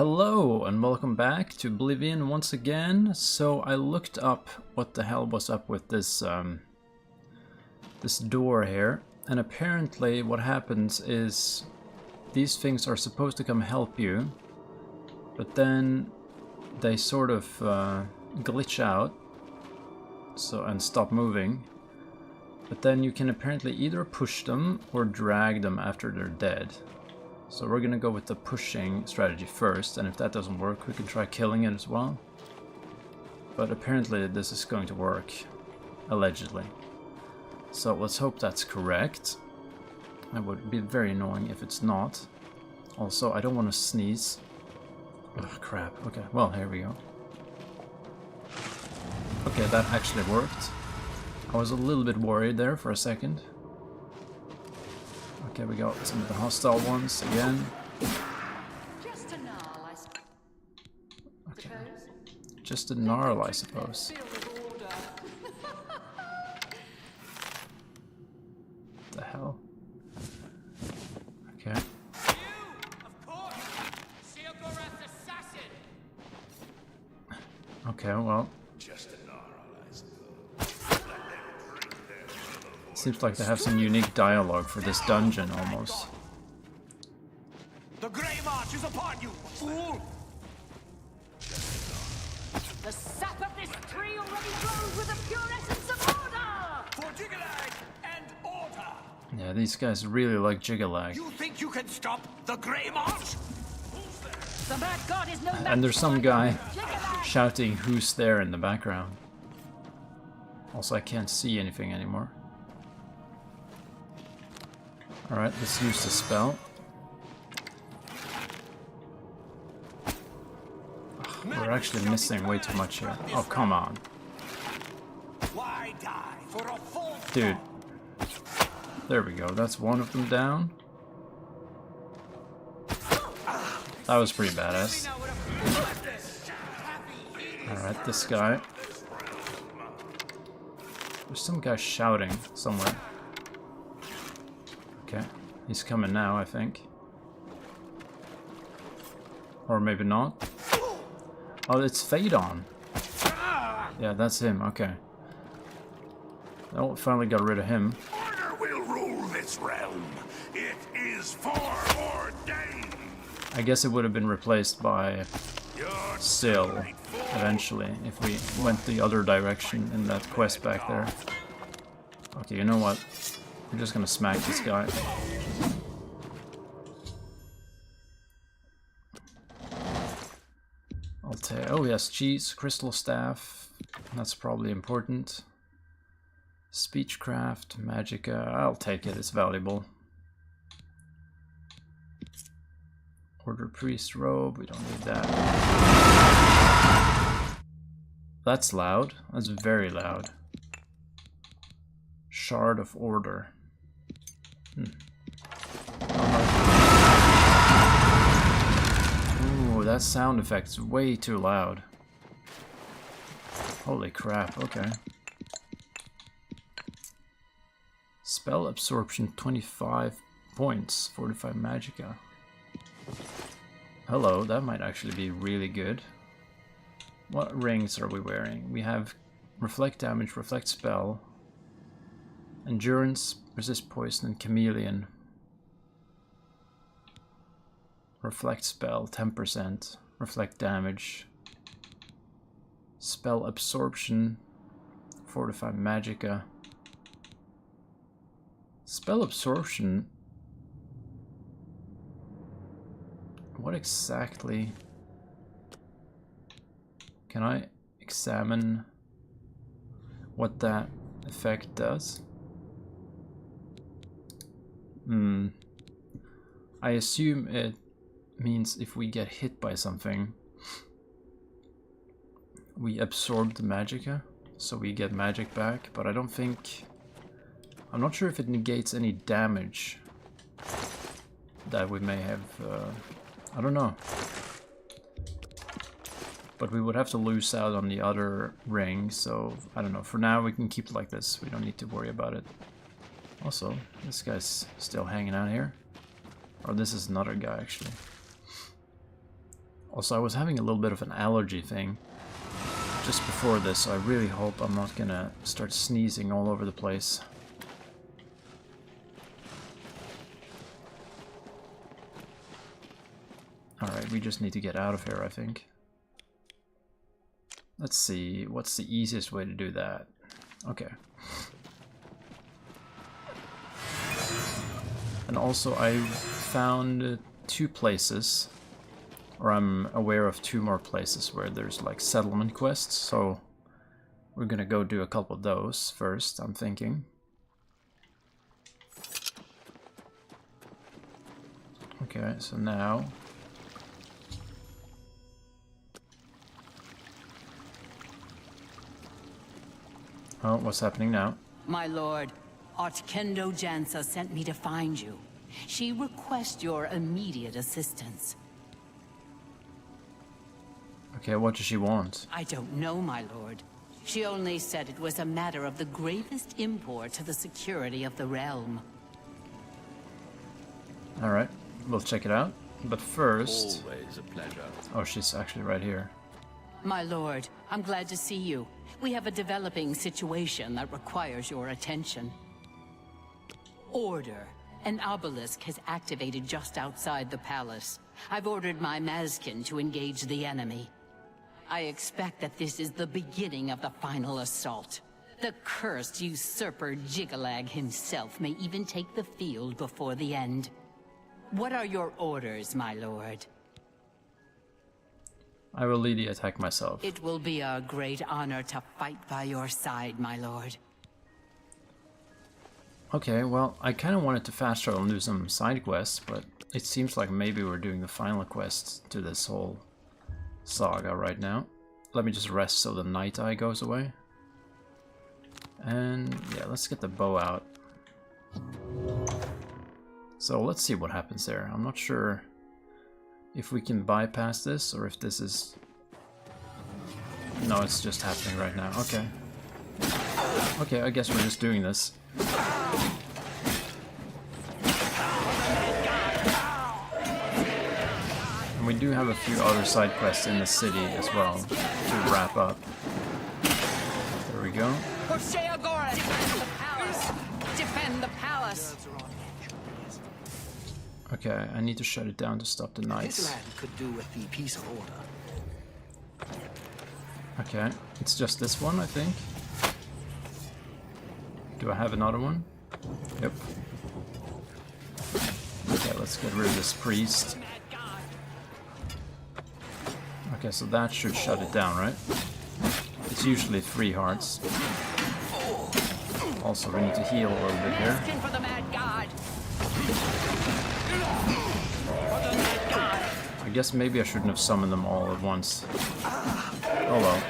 Hello and welcome back to Oblivion once again. So I looked up what the hell was up with this this door here, and apparently what happens is these things are supposed to come help you, but then they sort of glitch out and stop moving. But then you can apparently either push them or drag them after they're dead. So we're gonna go with the pushing strategy first, and if that doesn't work, we can try killing it as well. But apparently this is going to work, allegedly. So let's hope that's correct. That would be very annoying if it's not. Also, I don't want to sneeze. Oh crap, okay, well, here we go. Okay, that actually worked. I was a little bit worried there for a second. Okay, we got some of the hostile ones again. Okay. Just a gnarl, I suppose. The hell? Okay. Okay, well. Seems like they have some unique dialogue for this dungeon, almost. The Grey March is upon you, fool! The sap of this tree already flows with the pure essence of order! For Jigalag and order! Yeah, these guys really like Jigalag. You think you can stop the Grey March? The Mad God is no match And there's some for guy Jigalag. shouting "Who's there?" in the background. Also, I can't see anything anymore. Alright, let's use the spell. Ugh, we're actually missing way too much here. Oh, come on. Why die for a full Dude. There we go, that's one of them down. That was pretty badass. Alright, this guy. There's some guy shouting somewhere. Okay, he's coming now, I think. Or maybe not. Oh, it's Phaedon. Yeah, that's him, okay. Oh, finally got rid of him. Order will rule this realm. It is foreordained. I guess it would have been replaced by Syl eventually, if we went the other direction in that quest back there. Okay, you know what? I'm just gonna smack this guy. I'll take. Oh yes, cheese, crystal staff. That's probably important. Speechcraft, magicka. I'll take it. It's valuable. Order priest robe. We don't need that. That's loud. That's very loud. Shard of order. Ooh, that sound effect's way too loud. Holy crap, okay. Spell absorption 25 points, 45 magicka. Hello, that might actually be really good. What rings are we wearing? We have reflect damage, reflect spell, endurance, resist poison, and chameleon. Reflect spell, 10%. Reflect damage. Spell absorption, 45 magicka. Spell absorption. What exactly? Can I examine what that effect does? I assume it means if we get hit by something, we absorb the magicka, so we get magic back, but I don't think... I'm not sure if it negates any damage that we may have... I don't know. But we would have to lose out on the other ring, so I don't know. For now we can keep it like this, we don't need to worry about it. Also, this guy's still hanging out here. Or this is another guy, actually. Also, I was having a little bit of an allergy thing just before this, so I really hope I'm not gonna start sneezing all over the place. Alright, we just need to get out of here, I think. Let's see, what's the easiest way to do that? Okay. And also I found 2 places, or I'm aware of 2 more places where there's like settlement quests, so we're gonna go do a couple of those first, I'm thinking. Okay, so now... Oh, what's happening now? My lord, Otkendo Jansa sent me to find you. She requests your immediate assistance. Okay, what does she want? I don't know, my lord. She only said it was a matter of the gravest import to the security of the realm. Alright, we'll check it out. But first... Always a pleasure. Oh, she's actually right here. My lord, I'm glad to see you. We have a developing situation that requires your attention. Order. An obelisk has activated just outside the palace. I've ordered my Mazkin to engage the enemy. I expect that this is the beginning of the final assault. The cursed usurper Jigalag himself may even take the field before the end. What are your orders, my lord? I will lead the attack myself. It will be a great honor to fight by your side, my lord. Okay, well, I kind of wanted to fast travel and do some side quests, but it seems like maybe we're doing the final quest to this whole saga right now. Let me just rest so the night eye goes away. And yeah, let's get the bow out. So let's see what happens there. I'm not sure if we can bypass this or if this is... No, it's just happening right now. Okay. Okay, I guess we're just doing this. And we do have a few other side quests in the city as well to wrap up. There we go. Defend the palace! Defend the palace! Okay, I need to shut it down to stop the This knights. land could do with the peace of order. Okay, it's just this one, I think. Do I have another one? Yep. Okay, let's get rid of this priest. Okay, so that should shut it down, right? It's usually 3 hearts. Also, we need to heal a little bit here. Mazkin for the mad god! I guess maybe I shouldn't have summoned them all at once. Oh well.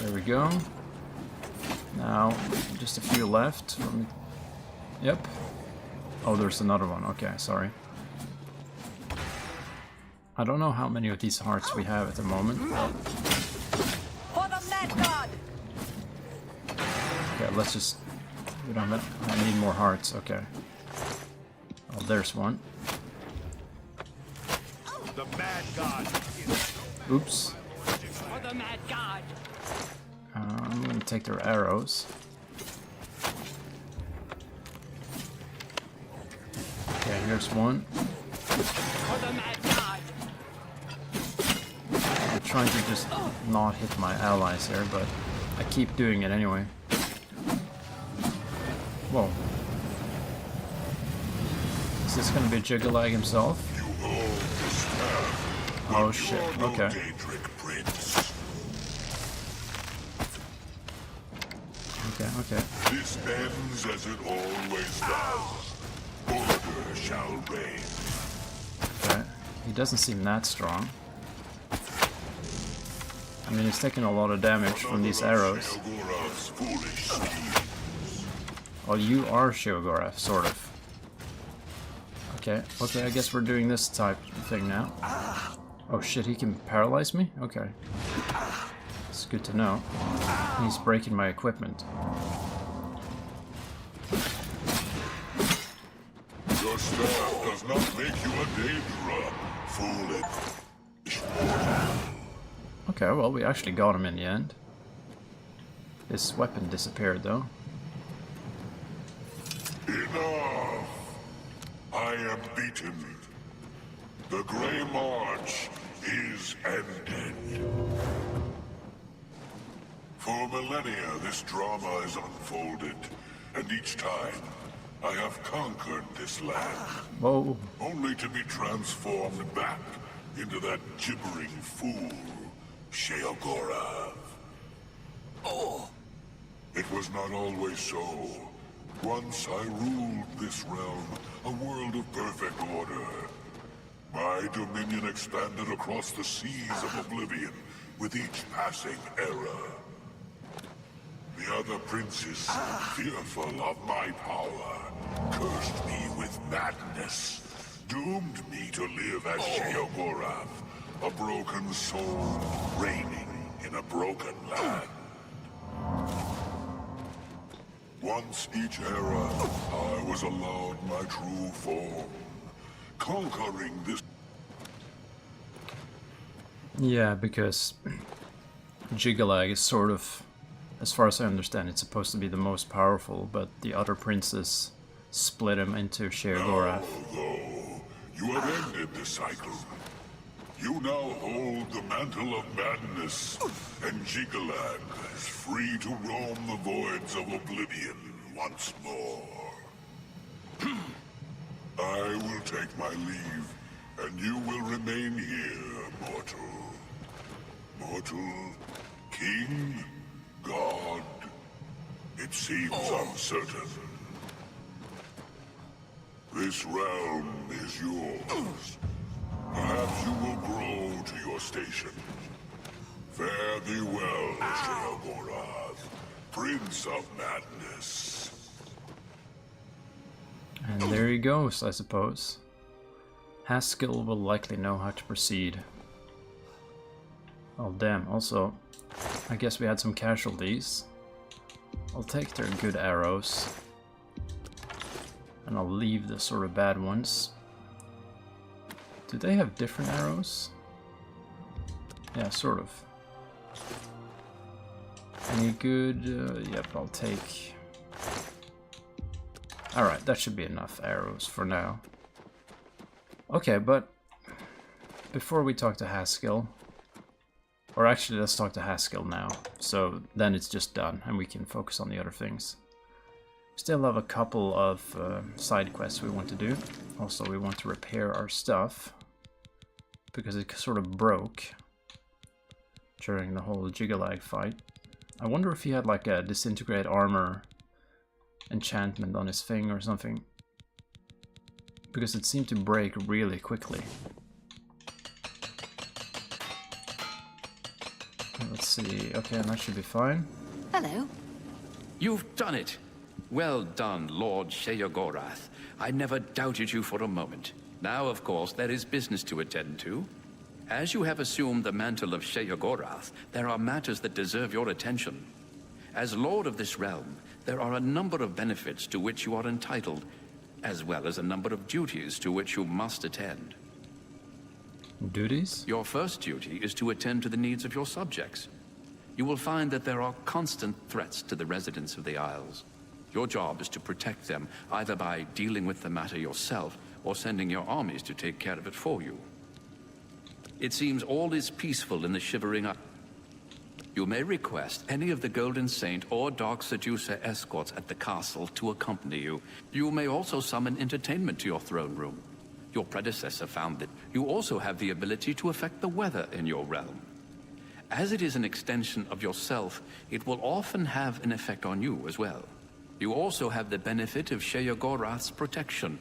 There we go. Now, just a few left. Yep. Oh, there's another one. Okay, sorry. I don't know how many of these hearts we have at the moment. For the mad god! Okay, let's just... We don't have... I need more hearts. Okay. Oh, there's one. The mad god. Oops. For the mad god! I'm gonna take their arrows. Okay, here's one. For the mad god! I'm trying to just not hit my allies here, but I keep doing it anyway. Whoa. Is this gonna be Jigalag himself? Oh shit, okay. Okay. This ends as it always does. Order shall reign. Okay. He doesn't seem that strong. I mean, he's taking a lot of damage from these arrows. Shelgorath's foolish schemes. Well, you are Sheogorath, sort of. Okay, I guess we're doing this type of thing now. Oh shit, he can paralyze me? Okay. It's good to know. He's breaking my equipment. staff does not make you a Daedra, foolish. Okay, well, we actually got him in the end. His weapon disappeared, though. Enough! I am beaten. The Grey March is ended. For millennia, this drama has unfolded, and each time, I have conquered this land. Whoa. Only to be transformed back into that gibbering fool, Sheogorath. Oh! It was not always so. Once I ruled this realm, a world of perfect order. My dominion expanded across the seas of Oblivion with each passing era. The other princes, fearful of my power, cursed me with madness, doomed me to live as Sheogorath, a broken soul reigning in a broken land. Once each era, I was allowed my true form, conquering this. Yeah, because Jigalag is sort of, as far as I understand, it's supposed to be the most powerful, but the other princes split him into Sheogorath. Although you have ended the cycle, you now hold the mantle of madness, and Jigalag is free to roam the voids of Oblivion once more. I will take my leave, and you will remain here, mortal. Mortal, king, god, it seems uncertain. This realm is yours. Perhaps you will grow to your station. Fare thee well, Sheogorath, Prince of Madness. And there he goes, I suppose. Haskell will likely know how to proceed. Oh damn, also, I guess we had some casualties. I'll take their good arrows. And I'll leave the sort of bad ones. Do they have different arrows? Yeah, sort of. Any good? Yep, I'll take... Alright, that should be enough arrows for now. Okay, but before we talk to Haskell, or actually let's talk to Haskell now, so then it's just done and we can focus on the other things. We still have a couple of side quests we want to do. Also, we want to repair our stuff, because it sort of broke during the whole Jigalag fight. I wonder if he had like a disintegrate armor enchantment on his thing or something, because it seemed to break really quickly. Let's see, okay, that should be fine. Hello. You've done it! Well done, Lord Sheogorath. I never doubted you for a moment. Now, of course, there is business to attend to. As you have assumed the mantle of Sheogorath, there are matters that deserve your attention. As Lord of this realm, there are a number of benefits to which you are entitled, as well as a number of duties to which you must attend. Duties? Your first duty is to attend to the needs of your subjects. You will find that there are constant threats to the residents of the Isles. Your job is to protect them, either by dealing with the matter yourself, or sending your armies to take care of it for you. It seems all is peaceful in the Shivering Isles. You may request any of the Golden Saint or Dark Seducer escorts at the castle to accompany you. You may also summon entertainment to your throne room. Your predecessor found that you also have the ability to affect the weather in your realm. As it is an extension of yourself, it will often have an effect on you as well. You also have the benefit of Sheogorath's protection.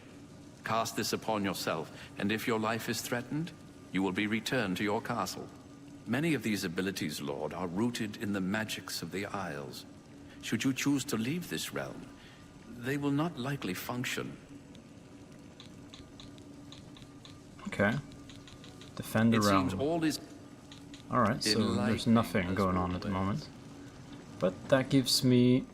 Cast this upon yourself, and if your life is threatened, you will be returned to your castle. Many of these abilities, Lord, are rooted in the magics of the Isles. Should you choose to leave this realm, they will not likely function. Okay. Defend the It realm. seems all is Alright, so there's enlightening nothing as going on at the always. moment. But that gives me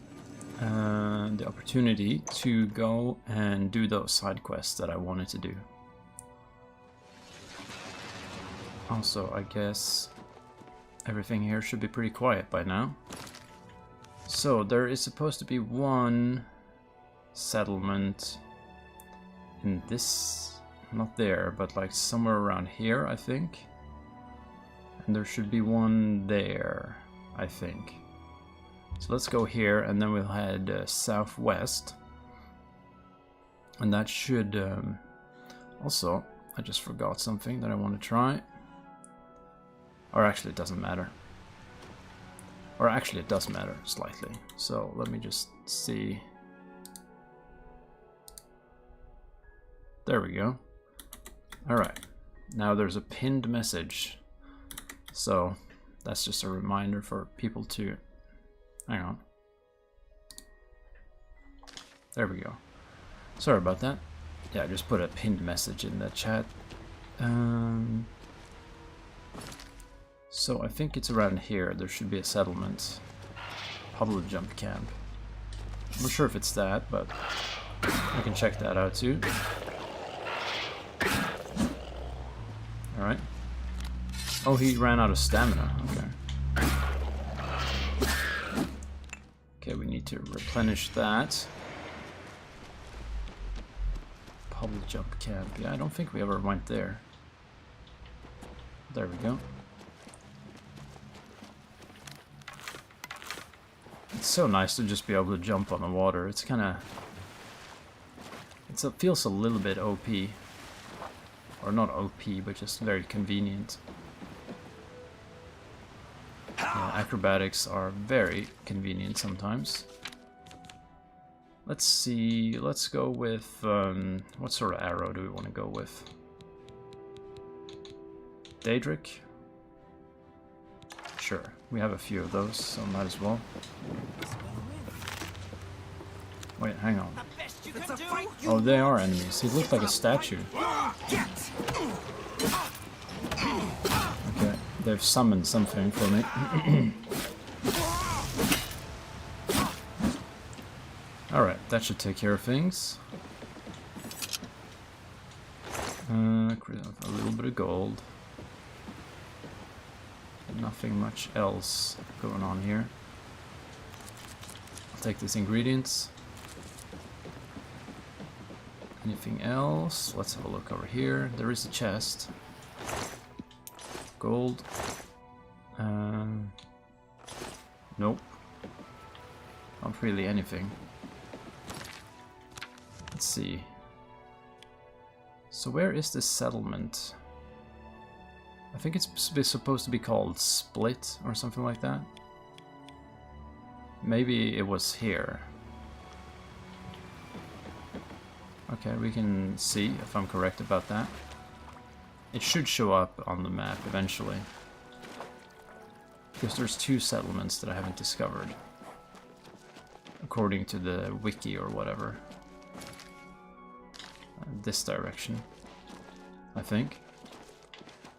the opportunity to go and do those side quests that I wanted to do. Also, I guess everything here should be pretty quiet by now. So, there is supposed to be one settlement in this, not there, but like somewhere around here, I think. And there should be one there, I think. So let's go here, and then we'll head southwest. And that should... also, I just forgot something that I want to try. Or actually, it doesn't matter. Or actually, it does matter, slightly. So, let me just see. There we go. Alright. Now there's a pinned message. So, that's just a reminder for people to... Hang on. There we go. Sorry about that. Yeah, I just put a pinned message in the chat. So I think it's around here. There should be a settlement. Puddle jump camp. I'm not sure if it's that, but I can check that out too. Alright. Oh, he ran out of stamina. Okay. Okay, we need to replenish that. Puddle jump camp. Yeah, I don't think we ever went there. There we go. It's so nice to just be able to jump on the water. It's kind of... it feels a little bit OP. Or not OP, but just very convenient. Yeah, acrobatics are very convenient sometimes. Let's see, let's go with... what sort of arrow do we want to go with? Daedric? Sure, we have a few of those, so might as well. Wait, hang on. Oh, they are enemies. He looked like a statue. Okay, they've summoned something for me. Alright, that should take care of things. A little bit of gold. Nothing much else going on here. I'll take these ingredients. Anything else? Let's have a look over here. There is a chest. Gold. Nope. Not really anything. Let's see. So where is this settlement? I think it's supposed to be called Split or something like that. Maybe it was here. Okay, we can see if I'm correct about that. It should show up on the map eventually. Because there's two settlements that I haven't discovered. According to the wiki or whatever. This direction, I think.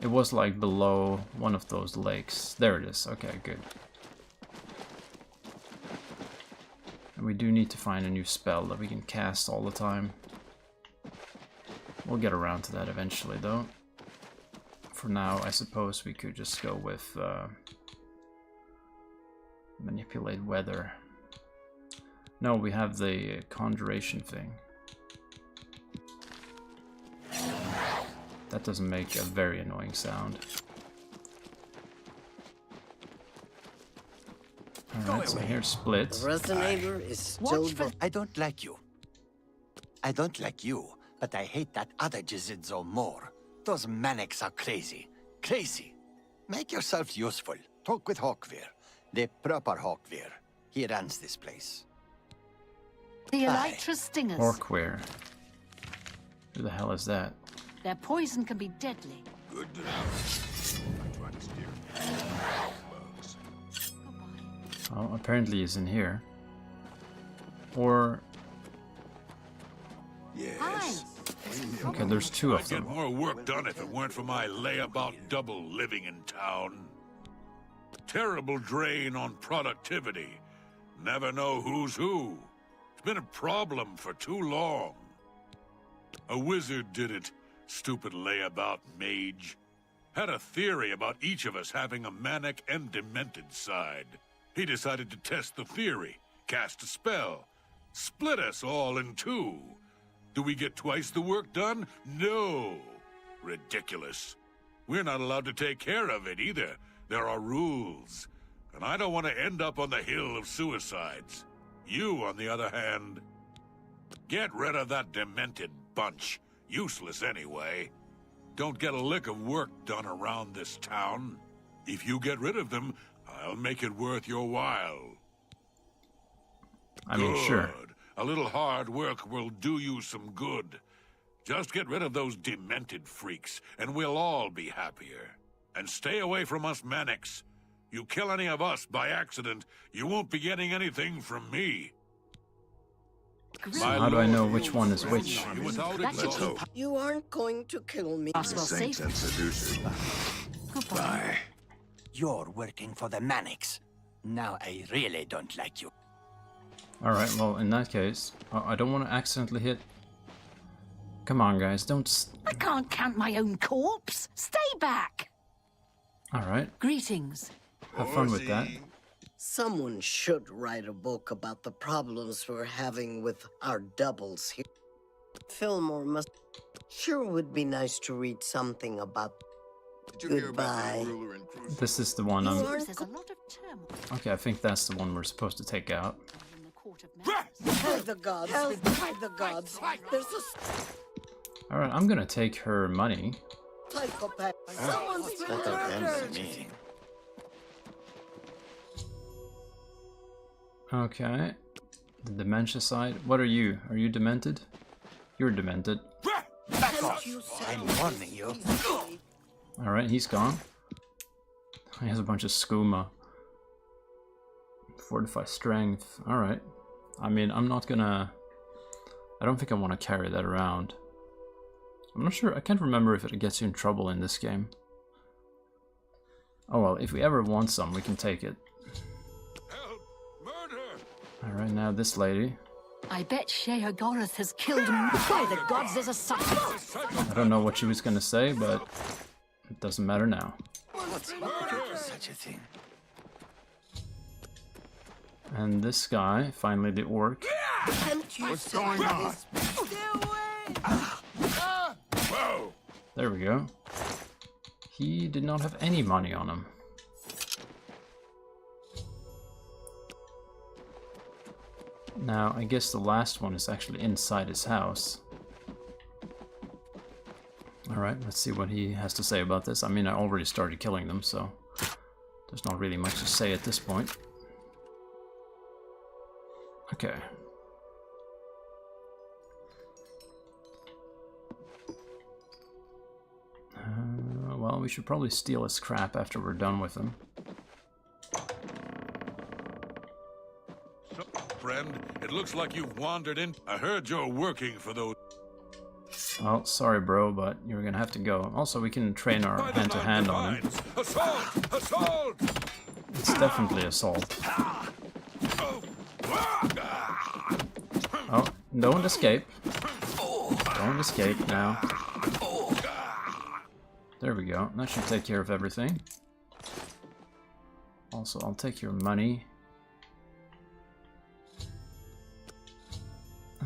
It was like below one of those lakes. There it is. Okay, good. And we do need to find a new spell that we can cast all the time. We'll get around to that eventually, though. For now, I suppose we could just go with manipulate weather. No, we have the conjuration thing. That doesn't make a very annoying sound. Alright, so here's Split. The resonator is still... I don't like you. I don't like you, but I hate that other Jizidzo more. Those manics are crazy. Crazy. Make yourself useful. Talk with Hawkveer. The proper Hawkveer. He runs this place. The elytra stingers. Hawkwear. Who the hell is that? Their poison can be deadly. Good to know. I try to steer bugs. Oh, apparently he's in here. Or... Yes. okay, there's two of I'd get them. more work done if it weren't for my layabout double living in town. Terrible drain on productivity. Never know who's who. It's been a problem for too long. A wizard did it, stupid layabout mage. Had a theory about each of us having a manic and demented side. He decided to test the theory, cast a spell, split us all in two. Do we get twice the work done? No. Ridiculous. We're not allowed to take care of it either. There are rules. And I don't want to end up on the hill of suicides. You, on the other hand, get rid of that demented bunch. Useless anyway. Don't get a lick of work done around this town. If you get rid of them, I'll make it worth your while. I mean, sure. Good. A little hard work will do you some good. Just get rid of those demented freaks, and we'll all be happier. And stay away from us manics. You kill any of us by accident, you won't be getting anything from me. So how do I know which one is which? You aren't going to kill me. Saints and seducers. Goodbye. You're working for the Manics. Now I really don't like you. Alright, well, in that case, I don't want to accidentally hit... Come on, guys, don't... I can't count my own corpse. Stay back. Alright, Greetings. have fun with that. Someone should write a book about the problems we're having with our doubles here. Fillmore must... Sure would be nice to read something about... Goodbye. This is the one I'm... There's a lot of turmoil Okay, I think that's the one we're supposed to take out. in the court of madness. By the gods, by the gods, there's a Alright, I'm gonna take her money. psychopath. Someone's been murdered. Okay. The dementia side. What are you? Are you demented? You're demented. Back off! I'm warning you. Alright, he's gone. He has a bunch of skooma. Fortify strength. Alright. I mean, I'm not gonna... I don't think I want to carry that around. I'm not sure. I can't remember if it gets you in trouble in this game. Oh well, if we ever want some, we can take it. Help! Murder! Alright, now this lady. I bet Sheogorath has killed me. By the gods, there's a psychopath. I don't know what she was gonna say, but it doesn't matter now. What's such a thing? And this guy, finally the orc. What's going on? Whoa! There we go. He did not have any money on him. Now, I guess the last one is actually inside his house. Alright, let's see what he has to say about this. I mean, I already started killing them, so there's not really much to say at this point. Okay. Well, we should probably steal his crap after we're done with him. So, friend, it looks like you've wandered in. I heard you're working for those... Well, sorry bro, but you're gonna have to go. Also, we can train our hand-to-hand on him. Assault! Assault! It's definitely assault. Oh, don't escape. Don't escape now. There we go. That should take care of everything. Also, I'll take your money.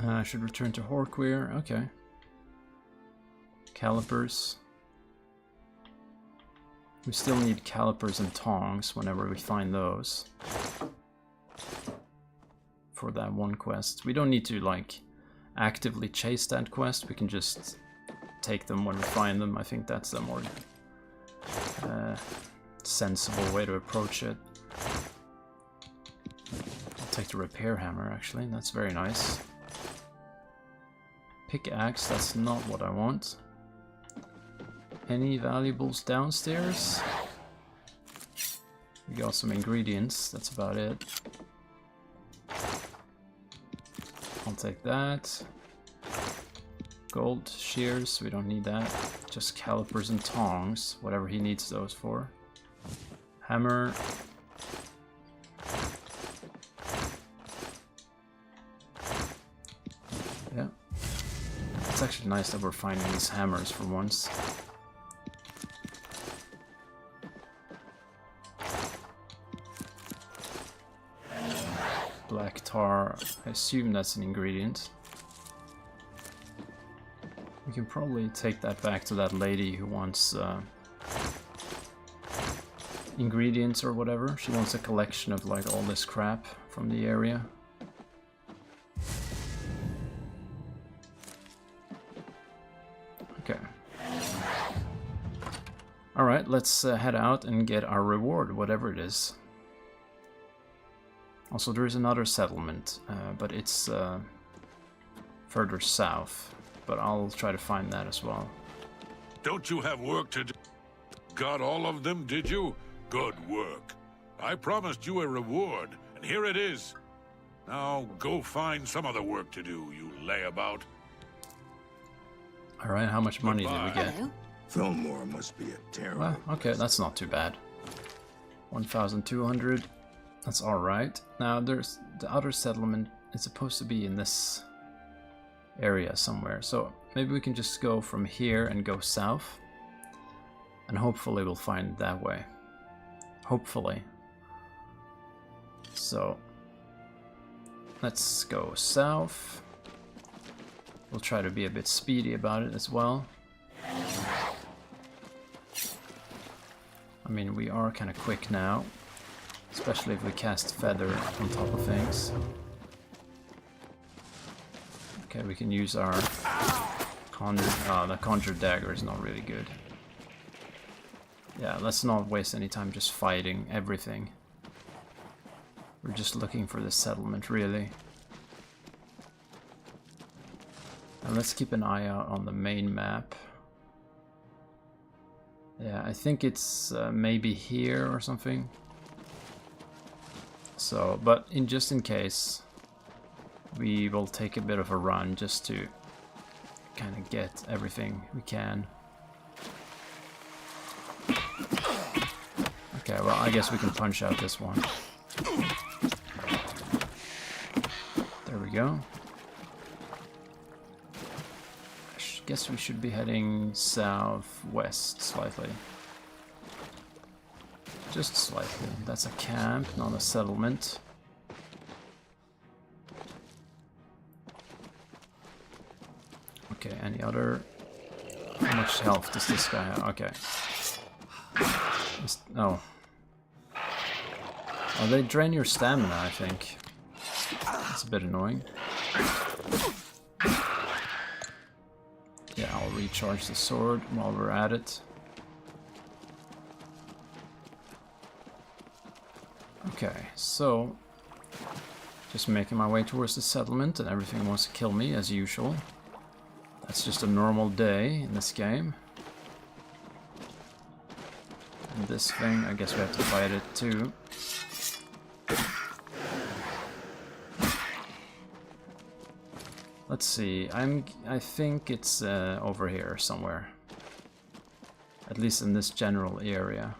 I should return to Horqueer. Okay. Calipers. We still need calipers and tongs whenever we find those. For that one quest. We don't need to, like, actively chase that quest. We can just take them when we find them. I think that's the more sensible way to approach it. I'll take the repair hammer, actually. That's very nice. Pickaxe, that's not what I want. Any valuables downstairs? We got some ingredients, that's about it. I'll take that. Gold shears, we don't need that. Just calipers and tongs, whatever he needs those for. Hammer. It's actually nice that we're finding these hammers for once. Black tar, I assume that's an ingredient. We can probably take that back to that lady who wants ingredients or whatever. She wants a collection of like all this crap from the area. Okay. Alright, let's head out and get our reward, whatever it is. Also, there is another settlement, but it's further south. But I'll try to find that as well. Don't you have work to do? Got all of them, did you? Good work. I promised you a reward, and here it is. Now go find some other work to do, you layabout. Alright, how much money did we get? Hello? Fillmore must be a terrible... Well, okay, that's not too bad. 1,200. That's alright. Now, there's the other settlement. It's supposed to be in this area somewhere. So maybe we can just go from here and go south. And hopefully we'll find it that way. Hopefully. So, let's go south. We'll try to be a bit speedy about it as well. I mean, we are kind of quick now. Especially if we cast Feather on top of things. Okay, we can use our Conjure... the Conjure Dagger is not really good. Yeah, let's not waste any time just fighting everything. We're just looking for this settlement, really. And let's keep an eye out on the main map. Yeah, I think it's maybe here or something. So, but just in case, we will take a bit of a run just to kind of get everything we can. Okay, well, I guess we can punch out this one. There we go. I guess we should be heading southwest slightly. Just slightly. That's a camp, not a settlement. Okay, any other... How much health does this guy have? Okay. Oh. Oh, they drain your stamina, I think. That's a bit annoying. Yeah, I'll recharge the sword while we're at it. Okay, so... Just making my way towards the settlement, and everything wants to kill me, as usual. That's just a normal day in this game. And this thing, I guess we have to fight it too. Let's see, I think it's over here somewhere. At least in this general area.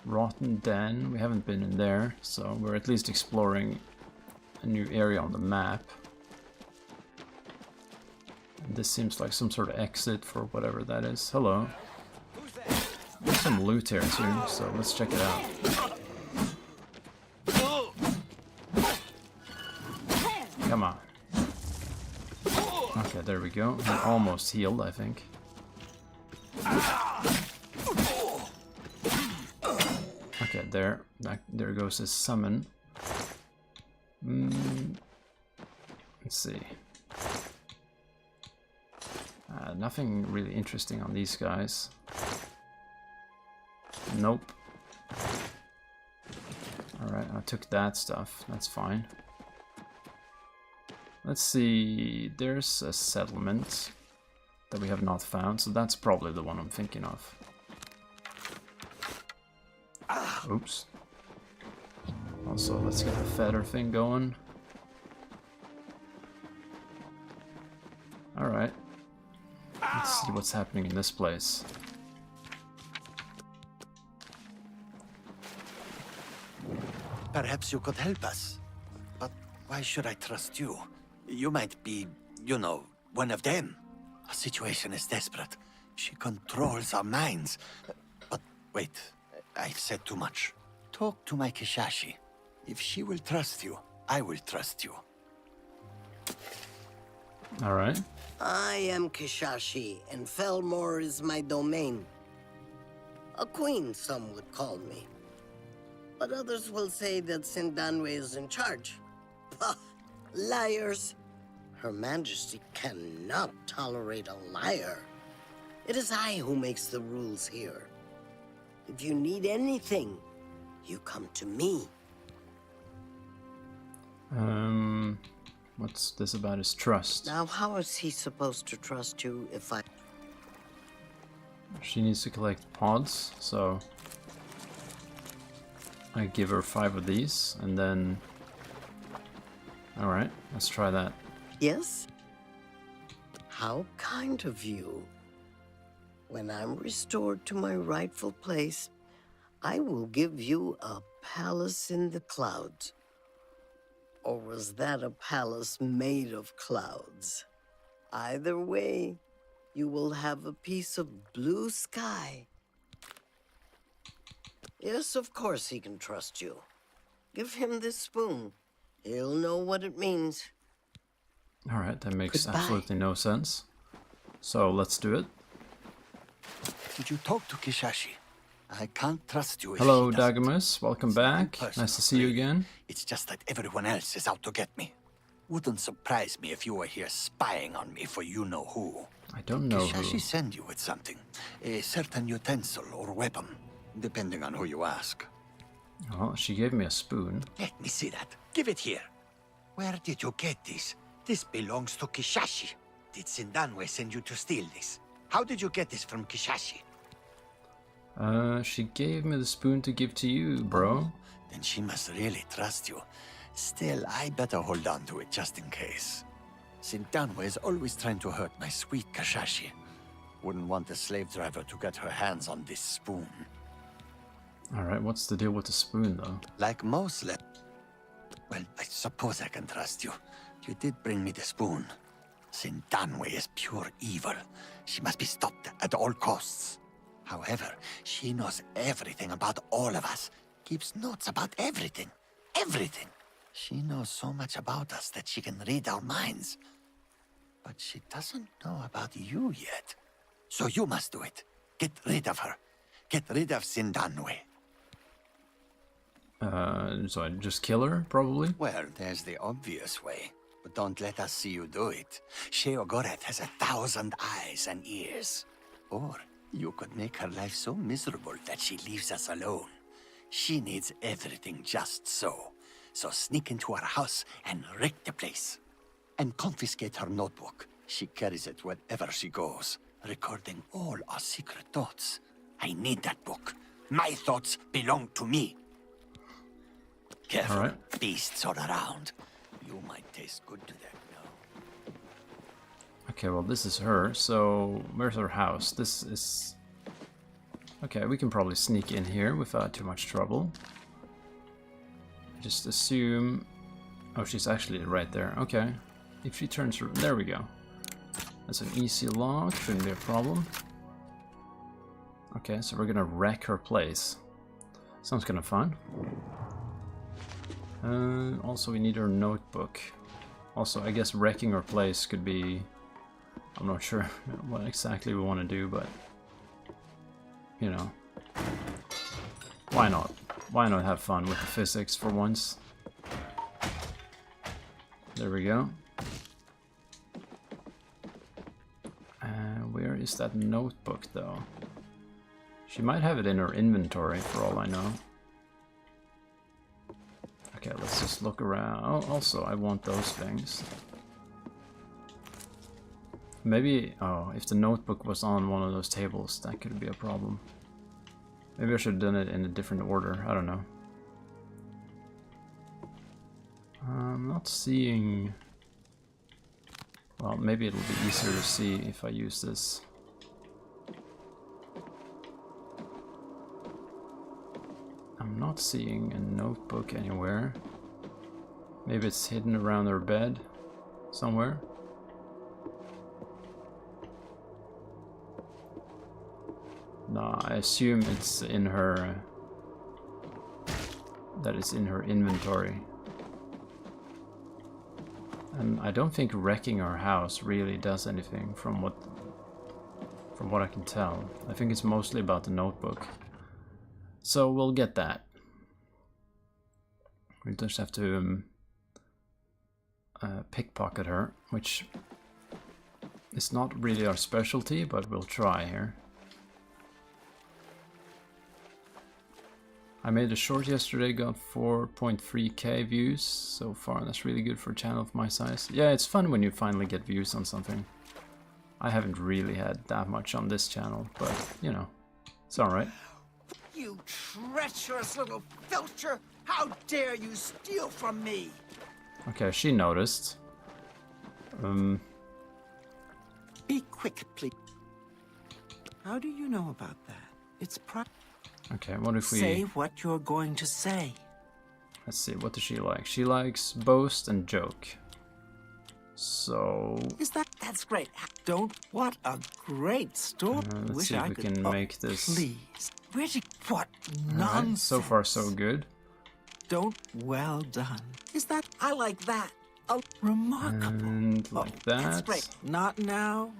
Rotten Den, we haven't been in there, so we're at least exploring a new area on the map. And this seems like some sort of exit for whatever that is. Hello. There's some loot here too, so let's check it out. Come on. Okay, there we go. We're almost healed, I think. Okay, there goes his summon. Let's see. Nothing really interesting on these guys. Nope. Alright, I took that stuff. That's fine. Let's see. There's a settlement that we have not found, so that's probably the one I'm thinking of. Oops. Also, let's get the feather thing going. Alright. Let's see what's happening in this place. Perhaps you could help us. But why should I trust you? You might be you know, one of them. Our situation is desperate. She controls our minds. But wait, I've said too much. Talk to my Kishashi. If she will trust you, I will trust you. Alright. I am Kishashi, and Felmore is my domain. A queen, some would call me. But others will say that Sindanwe is in charge. Pah! Liars! Her Majesty cannot tolerate a liar. It is I who makes the rules here. If you need anything, you come to me. What's this about his trust? Now, how is he supposed to trust you if I... She needs to collect pods, so I give her 5 of these, and then... Alright, let's try that. Yes? How kind of you. When I'm restored to my rightful place, I will give you a palace in the clouds. Or was that a palace made of clouds? Either way, you will have a piece of blue sky. Yes, of course he can trust you. Give him this spoon. He'll know what it means. Alright, that makes Goodbye. absolutely no sense. So let's do it. Did you talk to Kishashi? I can't trust you if Hello, she doesn't. Dagamus. Welcome back. Nice to see you again. It's just that everyone else is out to get me. Wouldn't surprise me if you were here spying on me for you know who. I don't know Kishashi who. send you with something. A certain utensil or weapon, depending on who you ask. Well, she gave me a spoon. Let me see that. Give it here. Where did you get this? This belongs to Kishashi. Did Sindanwe send you to steal this? How did you get this from Kishashi? She gave me the spoon to give to you, bro. Then she must really trust you. Still, I better hold on to it just in case. Sindanwe is always trying to hurt my sweet Kishashi. Wouldn't want a slave driver to get her hands on this spoon. Alright, what's the deal with the spoon, though? Like most well, I suppose I can trust you. You did bring me the spoon. Sindanwe is pure evil. She must be stopped at all costs. However, she knows everything about all of us. Keeps notes about everything. Everything. She knows so much about us that she can read our minds. But she doesn't know about you yet. So you must do it. Get rid of her. Get rid of Sindanwe. So I just kill her, probably? Well, there's the obvious way. But don't let us see you do it. Sheogorath has 1,000 eyes and ears. Or you could make her life so miserable that she leaves us alone. She needs everything just so. So sneak into her house and wreck the place. And confiscate her notebook. She carries it wherever she goes, recording all our secret thoughts. I need that book. My thoughts belong to me. Careful, All right. Beasts are around. You might taste good to them now. Okay, well, this is her, so where's her house? This is... Okay, we can probably sneak in here without too much trouble. Just assume... Oh, she's actually right there. Okay. If she turns her... There we go. That's an easy lock. Shouldn't be a problem. Okay, so we're gonna wreck her place. Sounds kind of fun. Also, we need her notebook. Also, I guess wrecking her place could be... I'm not sure what exactly we want to do, but... You know. Why not? Why not have fun with the physics for once? There we go. Where is that notebook, though? She might have it in her inventory, for all I know. Okay, let's just look around. Oh, also, I want those things. Maybe... Oh, if the notebook was on one of those tables, that could be a problem. Maybe I should have done it in a different order. I don't know. I'm not seeing... Well, maybe it'll be easier to see if I use this. I'm not seeing a notebook anywhere. Maybe it's hidden around her bed somewhere. No, I assume it's in her... that it's in her inventory. And I don't think wrecking her house really does anything from what I can tell. I think it's mostly about the notebook. So we'll get that. We just have to pickpocket her, which is not really our specialty, but we'll try here. I made a short yesterday, got 4.3k views so far. That's really good for a channel of my size. Yeah, it's fun when you finally get views on something. I haven't really had that much on this channel, but you know, it's alright. You treacherous little filcher! How dare you steal from me! Okay, she noticed. Be quick, please. How do you know about that? It's okay, what if we... Say what you're going to say. Let's see, what does she like? She likes boast and joke. So... That's great. Don't... What a great story. Let's Wish see if I we could... can make this... Please. Where'd you... What Alright, nonsense. so far so good. Don't... Well done. I like that. Oh, remarkable. And like that. That's great. Not now.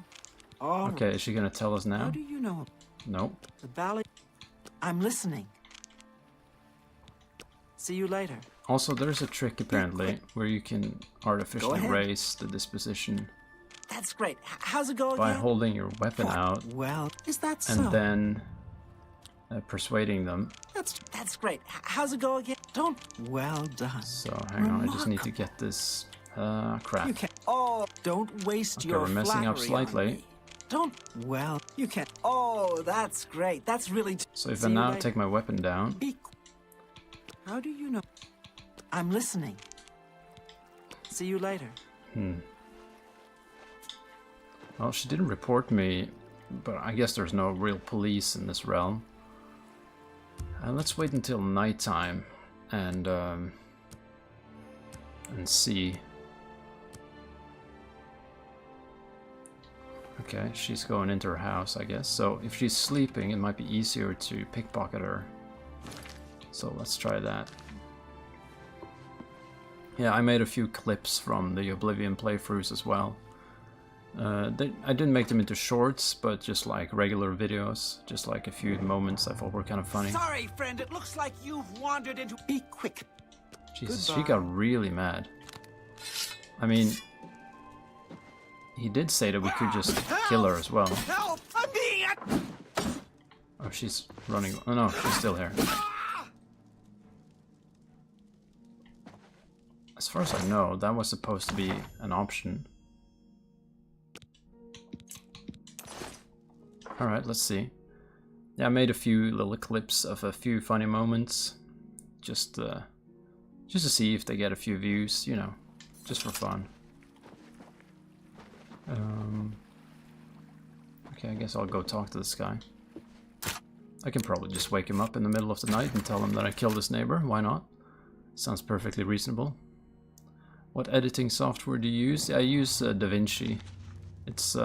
All okay, is she gonna tell us now? How do you know? Nope. The ballad... I'm listening. See you later. Also, there's a trick apparently where you can artificially ahead. raise the disposition That's great. How's it go by again? holding your weapon out Well, is that so? and then persuading them. That's great. How's it go again? Don't. Well done. So hang on, I just need to get this. Crap. You can't. Oh, don't waste Okay, your we're messing up flattery on slightly. me. Don't. Well, you can't. Oh, that's great. That's really. So if See I you now later. take my weapon down, How do you know? I'm listening. See you later. well, she didn't report me, but I guess there's no real police in this realm. Let's wait until nighttime and see. Okay, she's going into her house, I guess. So if she's sleeping, it might be easier to pickpocket her. So let's try that. Yeah, I made a few clips from the Oblivion playthroughs as well. I didn't make them into shorts, but just like regular videos, just like a few moments I thought were kind of funny. Sorry, friend. It looks like you've wandered into. Be quick. Jesus, Goodbye. she got really mad. I mean, he did say that we could just kill her as well. Help! I'm being. Oh, she's running. Oh no, she's still here. As far as I know, that was supposed to be an option. Alright, let's see. Yeah, I made a few little clips of a few funny moments. Just to see if they get a few views, you know, just for fun. Okay, I guess I'll go talk to this guy. I can probably just wake him up in the middle of the night and tell him that I killed his neighbor. Why not? Sounds perfectly reasonable. What editing software do you use? I use DaVinci. It's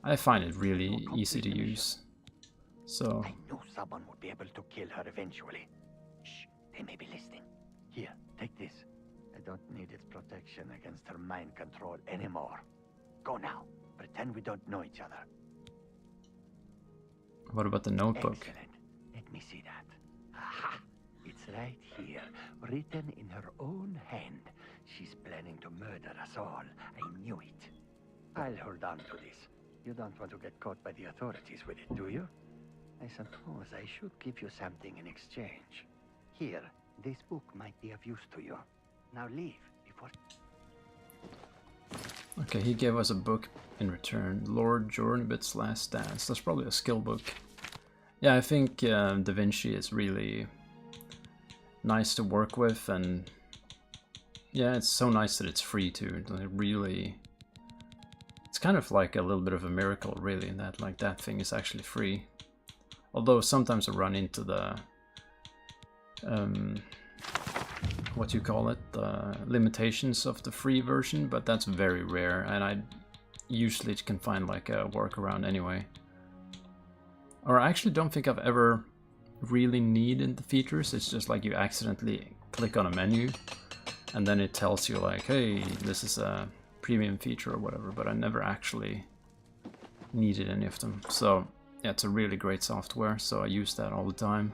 I find it really easy to use. So I knew someone would be able to kill her eventually. Shh, they may be listening. Here, take this. I don't need its protection against her mind control anymore. Go now. Pretend we don't know each other. what about the notebook? Excellent. Let me see that. Aha! It's right here, written in her own hand. She's planning to murder us all. I knew it. I'll hold on to this. You don't want to get caught by the authorities with it, do you? I suppose I should give you something in exchange. Here, this book might be of use to you. Now leave before... Okay, he gave us a book in return. Lord Jornabit's Last Dance. That's probably a skill book. Yeah, I think DaVinci is really nice to work with, and yeah, it's so nice that it's free too. It really, it's kind of like a little bit of a miracle, really, that like that thing is actually free. Although sometimes I run into the what you call it, the limitations of the free version, but that's very rare, and I usually can find like a workaround anyway. Or I actually don't think I've ever really needed the features. It's just like you accidentally click on a menu and then it tells you like, hey, this is a premium feature or whatever, but I never actually needed any of them. So yeah, it's a really great software, so I use that all the time.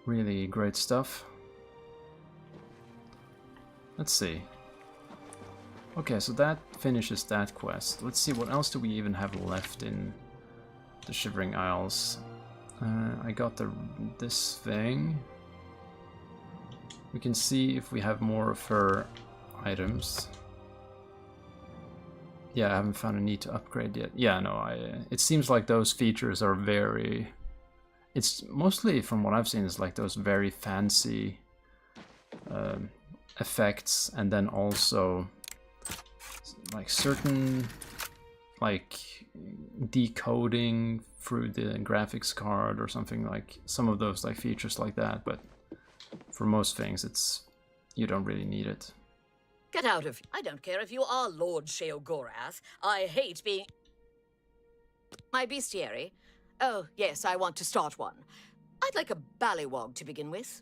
Really great stuff. Let's see. Okay, so that finishes that quest. Let's see, what else do we even have left in the Shivering Isles? I got this thing. We can see if we have more of her items. Yeah, I haven't found a need to upgrade yet. Yeah, no, it seems like those features are very... It's mostly, from what I've seen, is like those very fancy effects, and then also like certain like decoding through the graphics card or something, like some of those like features like that, but for most things you don't really need it. Get out of here. I don't care if you are Lord Sheogorath. I hate being... My bestiary? Oh, yes, I want to start one. I'd like a ballywog to begin with.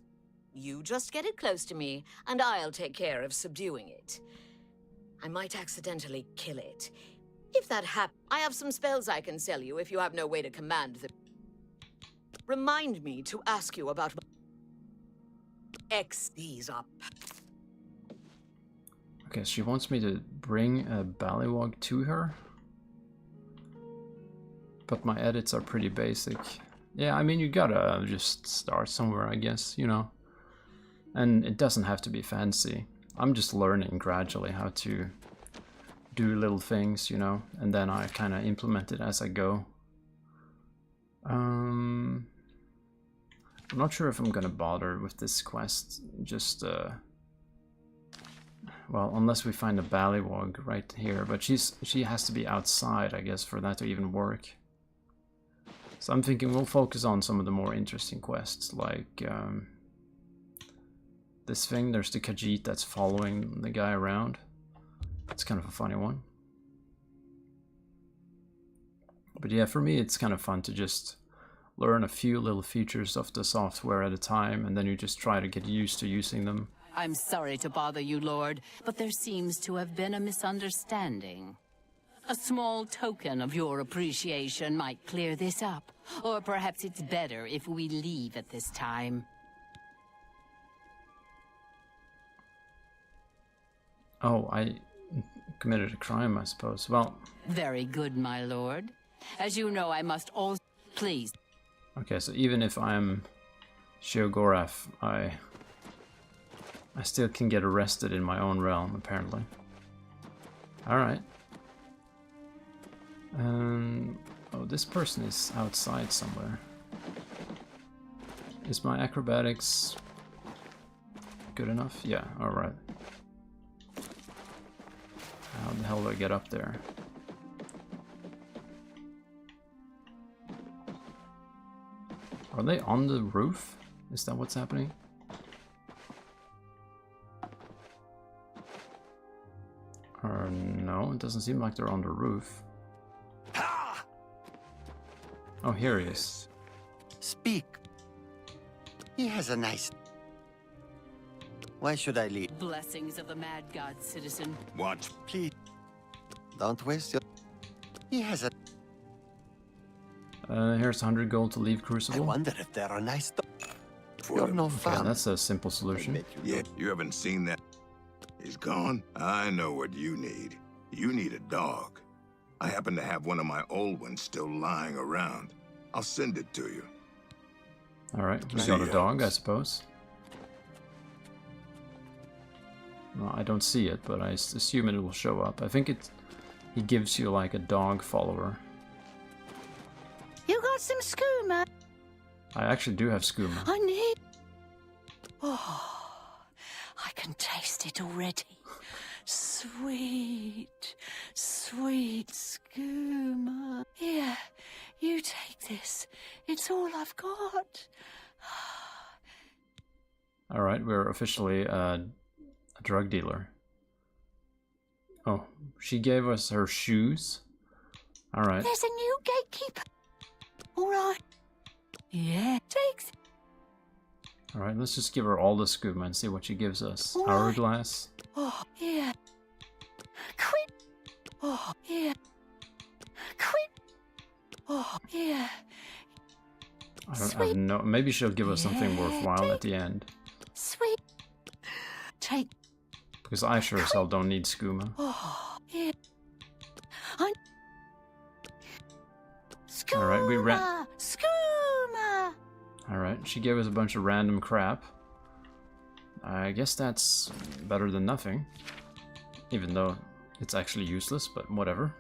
You just get it close to me, and I'll take care of subduing it. I might accidentally kill it. If that happens, I have some spells I can sell you if you have no way to command them. Remind me to ask you about... X these up. Okay, she wants me to bring a ballywog to her. But my edits are pretty basic. Yeah, I mean, you gotta just start somewhere, I guess, you know. And it doesn't have to be fancy. I'm just learning gradually how to do little things, you know, and then I kind of implement it as I go. I'm not sure if I'm gonna bother with this quest. Just, well, unless we find a ballywog right here, but she has to be outside, I guess, for that to even work. So I'm thinking we'll focus on some of the more interesting quests, like this thing. There's the Khajiit that's following the guy around. It's kind of a funny one. But yeah, for me it's kind of fun to just learn a few little features of the software at a time, and then you just try to get used to using them. I'm sorry to bother you, Lord, but there seems to have been a misunderstanding. A small token of your appreciation might clear this up. Or perhaps it's better if we leave at this time. Oh, I committed a crime, I suppose. Well... Very good, my lord. As you know, I must also... Please. Okay, so even if I'm Sheogorath, I still can get arrested in my own realm, apparently. Alright. Oh, this person is outside somewhere. Is my acrobatics good enough? Yeah, alright. How the hell do I get up there? Are they on the roof? Is that what's happening? Or no, it doesn't seem like they're on the roof. Oh, here he is. Speak. He has a nice... Why should I leave? Blessings of the Mad God, citizen. Watch, please. Don't waste your... He has a... Here's 100 gold to leave I Crucible. wonder if there are nice... You're no Okay, fun. that's a simple solution. Yeah, you haven't seen that. He's gone? I know what you need. You need a dog. I happen to have one of my old ones still lying around. I'll send it to you. Alright, we got a dog, I suppose. Well, I don't see it, but I assume it will show up. I think he gives you like a dog follower. You got some skooma? I actually do have skooma. I need... Oh, I can taste it already. Sweet, sweet skooma. Here, you take this. It's all I've got. Alright, we're officially a drug dealer. Oh, she gave us her shoes. Alright. There's a new gatekeeper. All right. Yeah. Takes. Alright, let's just give her all the skooma and see what she gives us. All right. Hourglass. Oh, yeah. Quit. Oh, yeah. Quit. Oh, yeah. I have no. Maybe she'll give us something worthwhile at the end. Sweet. Take. Because I sure as hell don't need skooma. Oh, yeah. Alright, we ran. Skooma. Alright, she gave us a bunch of random crap. I guess that's better than nothing. Even though it's actually useless, but whatever.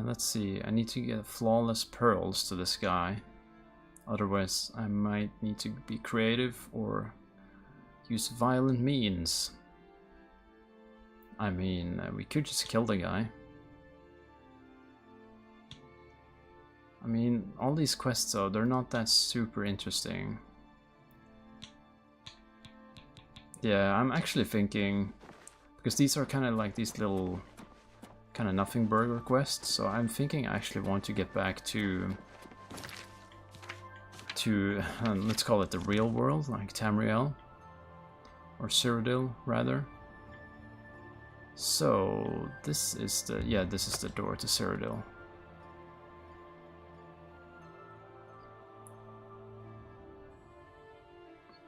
Let's see, I need to get flawless pearls to this guy. Otherwise, I might need to be creative or use violent means. I mean, we could just kill the guy. I mean, all these quests though, they're not that super interesting. Yeah, I'm actually thinking, because these are kind of like these little kind of nothing burger quests, so I'm thinking I actually want to get back to let's call it the real world, like Tamriel or Cyrodiil rather. So this is the this is the door to Cyrodiil.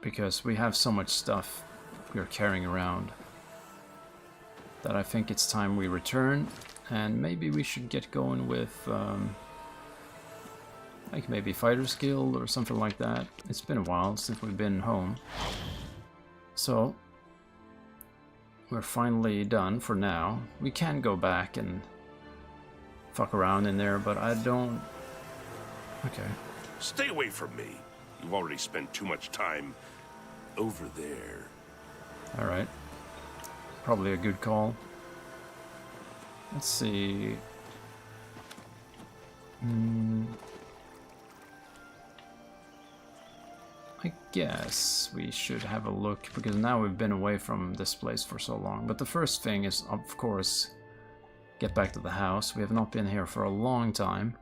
Because we have so much stuff we're carrying around that I think it's time we return, and maybe we should get going with like maybe Fighter's Guild or something like that. It's been a while since we've been home. So we're finally done for now. We can go back and fuck around in there, but I don't... Okay. Stay away from me. You've already spent too much time over there. Alright. Probably a good call. Let's see. I guess we should have a look, because now we've been away from this place for so long. But the first thing is, of course, get back to the house. We have not been here for a long time.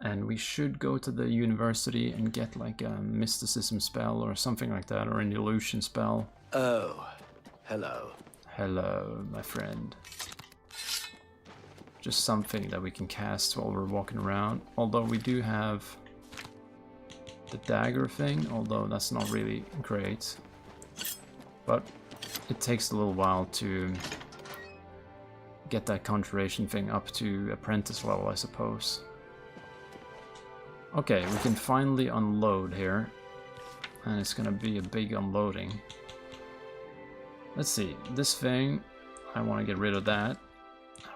And we should go to the university and get like a mysticism spell or something like that, or an illusion spell. Oh, hello. Hello, my friend. Just something that we can cast while we're walking around. Although we do have the dagger thing, although that's not really great. But it takes a little while to get that conjuration thing up to apprentice level, I suppose. Okay, we can finally unload here, and it's gonna be a big unloading. Let's see, this thing, I want to get rid of that.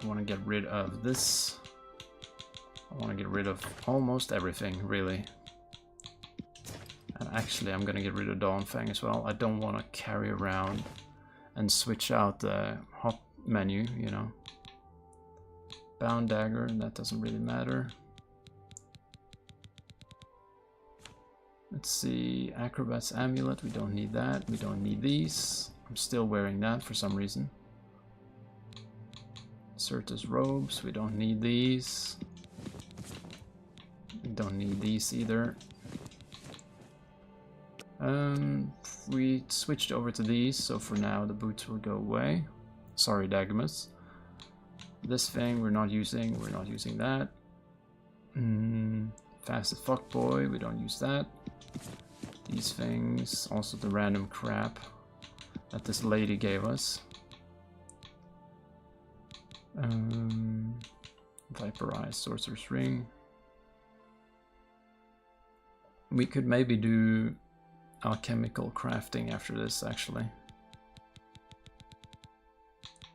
I want to get rid of this. I want to get rid of almost everything, really. And actually, I'm gonna get rid of Dawnfang as well. I don't want to carry around and switch out the hot menu, you know. Bound dagger, that doesn't really matter. Let's see, Acrobat's Amulet, we don't need that. We don't need these. I'm still wearing that for some reason. Certus Robes, we don't need these. We don't need these either. We switched over to these, so for now the boots will go away. Sorry, Dagamus. This thing we're not using that. Fast as fuck boy, we don't use that. These things, also the random crap that this lady gave us. Viper Eye, Sorcerer's Ring. We could maybe do alchemical crafting after this, actually.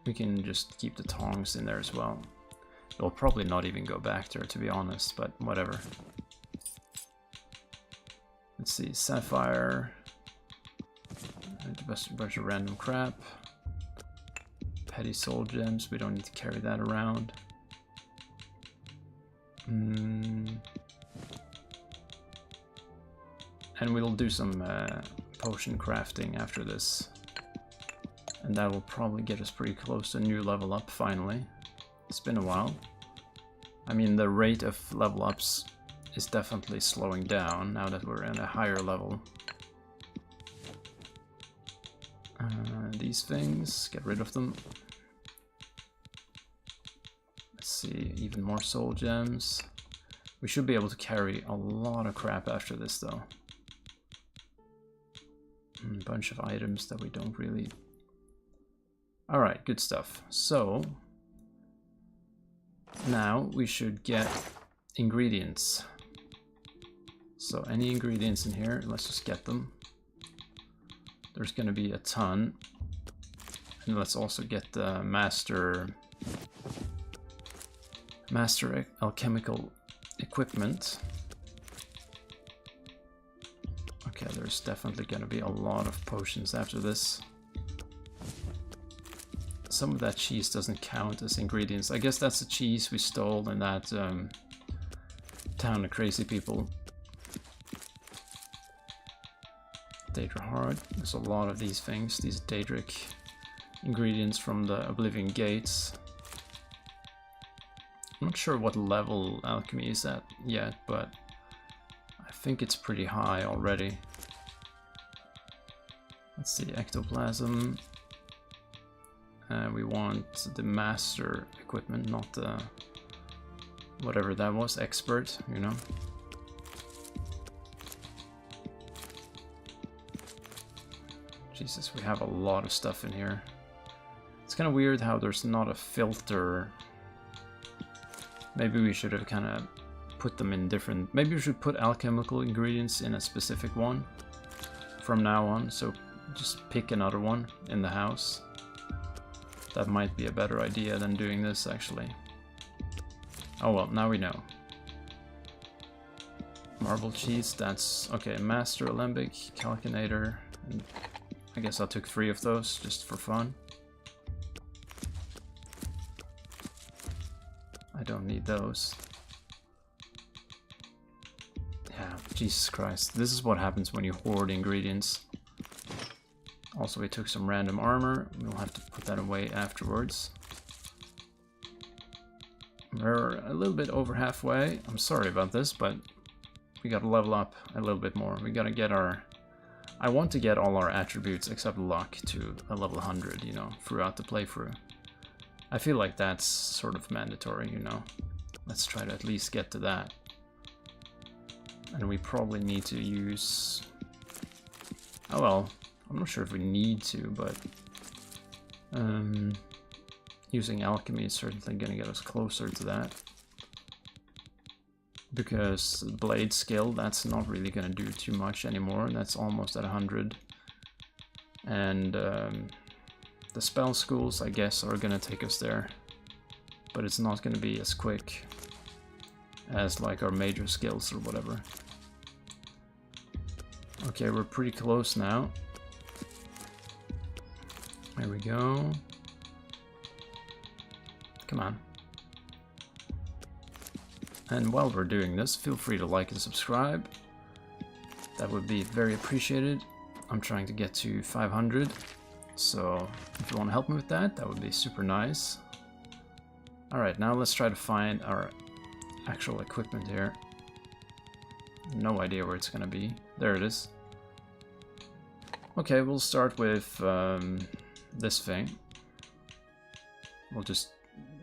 We can just keep the tongs in there as well. It'll probably not even go back there, to be honest, but whatever. Let's see, Sapphire. A bunch of random crap. Petty Soul Gems, we don't need to carry that around. And we'll do some potion crafting after this. And that will probably get us pretty close to a new level up finally. It's been a while. I mean, the rate of level ups is definitely slowing down now that we're in a higher level. These things, get rid of them. Let's see, even more soul gems. We should be able to carry a lot of crap after this though. A bunch of items that we don't really... Alright, good stuff. So, now we should get ingredients. So any ingredients in here, let's just get them. There's going to be a ton. And let's also get the master alchemical equipment. Okay, there's definitely going to be a lot of potions after this. Some of that cheese doesn't count as ingredients. I guess that's the cheese we stole in that town of crazy people. Daedra Heart. There's a lot of these things, these Daedric ingredients from the Oblivion Gates. I'm not sure what level alchemy is at yet, but I think it's pretty high already. Let's see, ectoplasm. We want the master equipment, not the whatever that was, expert, you know. Jesus, we have a lot of stuff in here. It's kind of weird how there's not a filter. Maybe we should have kind of put them in different... Maybe we should put alchemical ingredients in a specific one from now on. So just pick another one in the house. That might be a better idea than doing this, actually. Oh well, now we know. Marble cheese, that's... Okay, Master Alembic, Calcinator, and I guess I took 3 of those just for fun. I don't need those. Yeah, Jesus Christ. This is what happens when you hoard ingredients. Also, we took some random armor. We'll have to put that away afterwards. We're a little bit over halfway. I'm sorry about this, but we gotta level up a little bit more. We gotta get our... I want to get all our attributes except luck to a level 100, you know, throughout the playthrough. I feel like that's sort of mandatory, you know. Let's try to at least get to that. And we probably need to use... Oh well, I'm not sure if we need to, but... using alchemy is certainly going to get us closer to that. Because blade skill, that's not really going to do too much anymore. That's almost at 100. And the spell schools, I guess, are going to take us there. But it's not going to be as quick as like our major skills or whatever. Okay, we're pretty close now. There we go. Come on. And while we're doing this, feel free to like and subscribe. That would be very appreciated. I'm trying to get to 500. So if you want to help me with that, that would be super nice. Alright, now let's try to find our actual equipment here. No idea where it's gonna be. There it is. Okay, we'll start with this thing. We'll just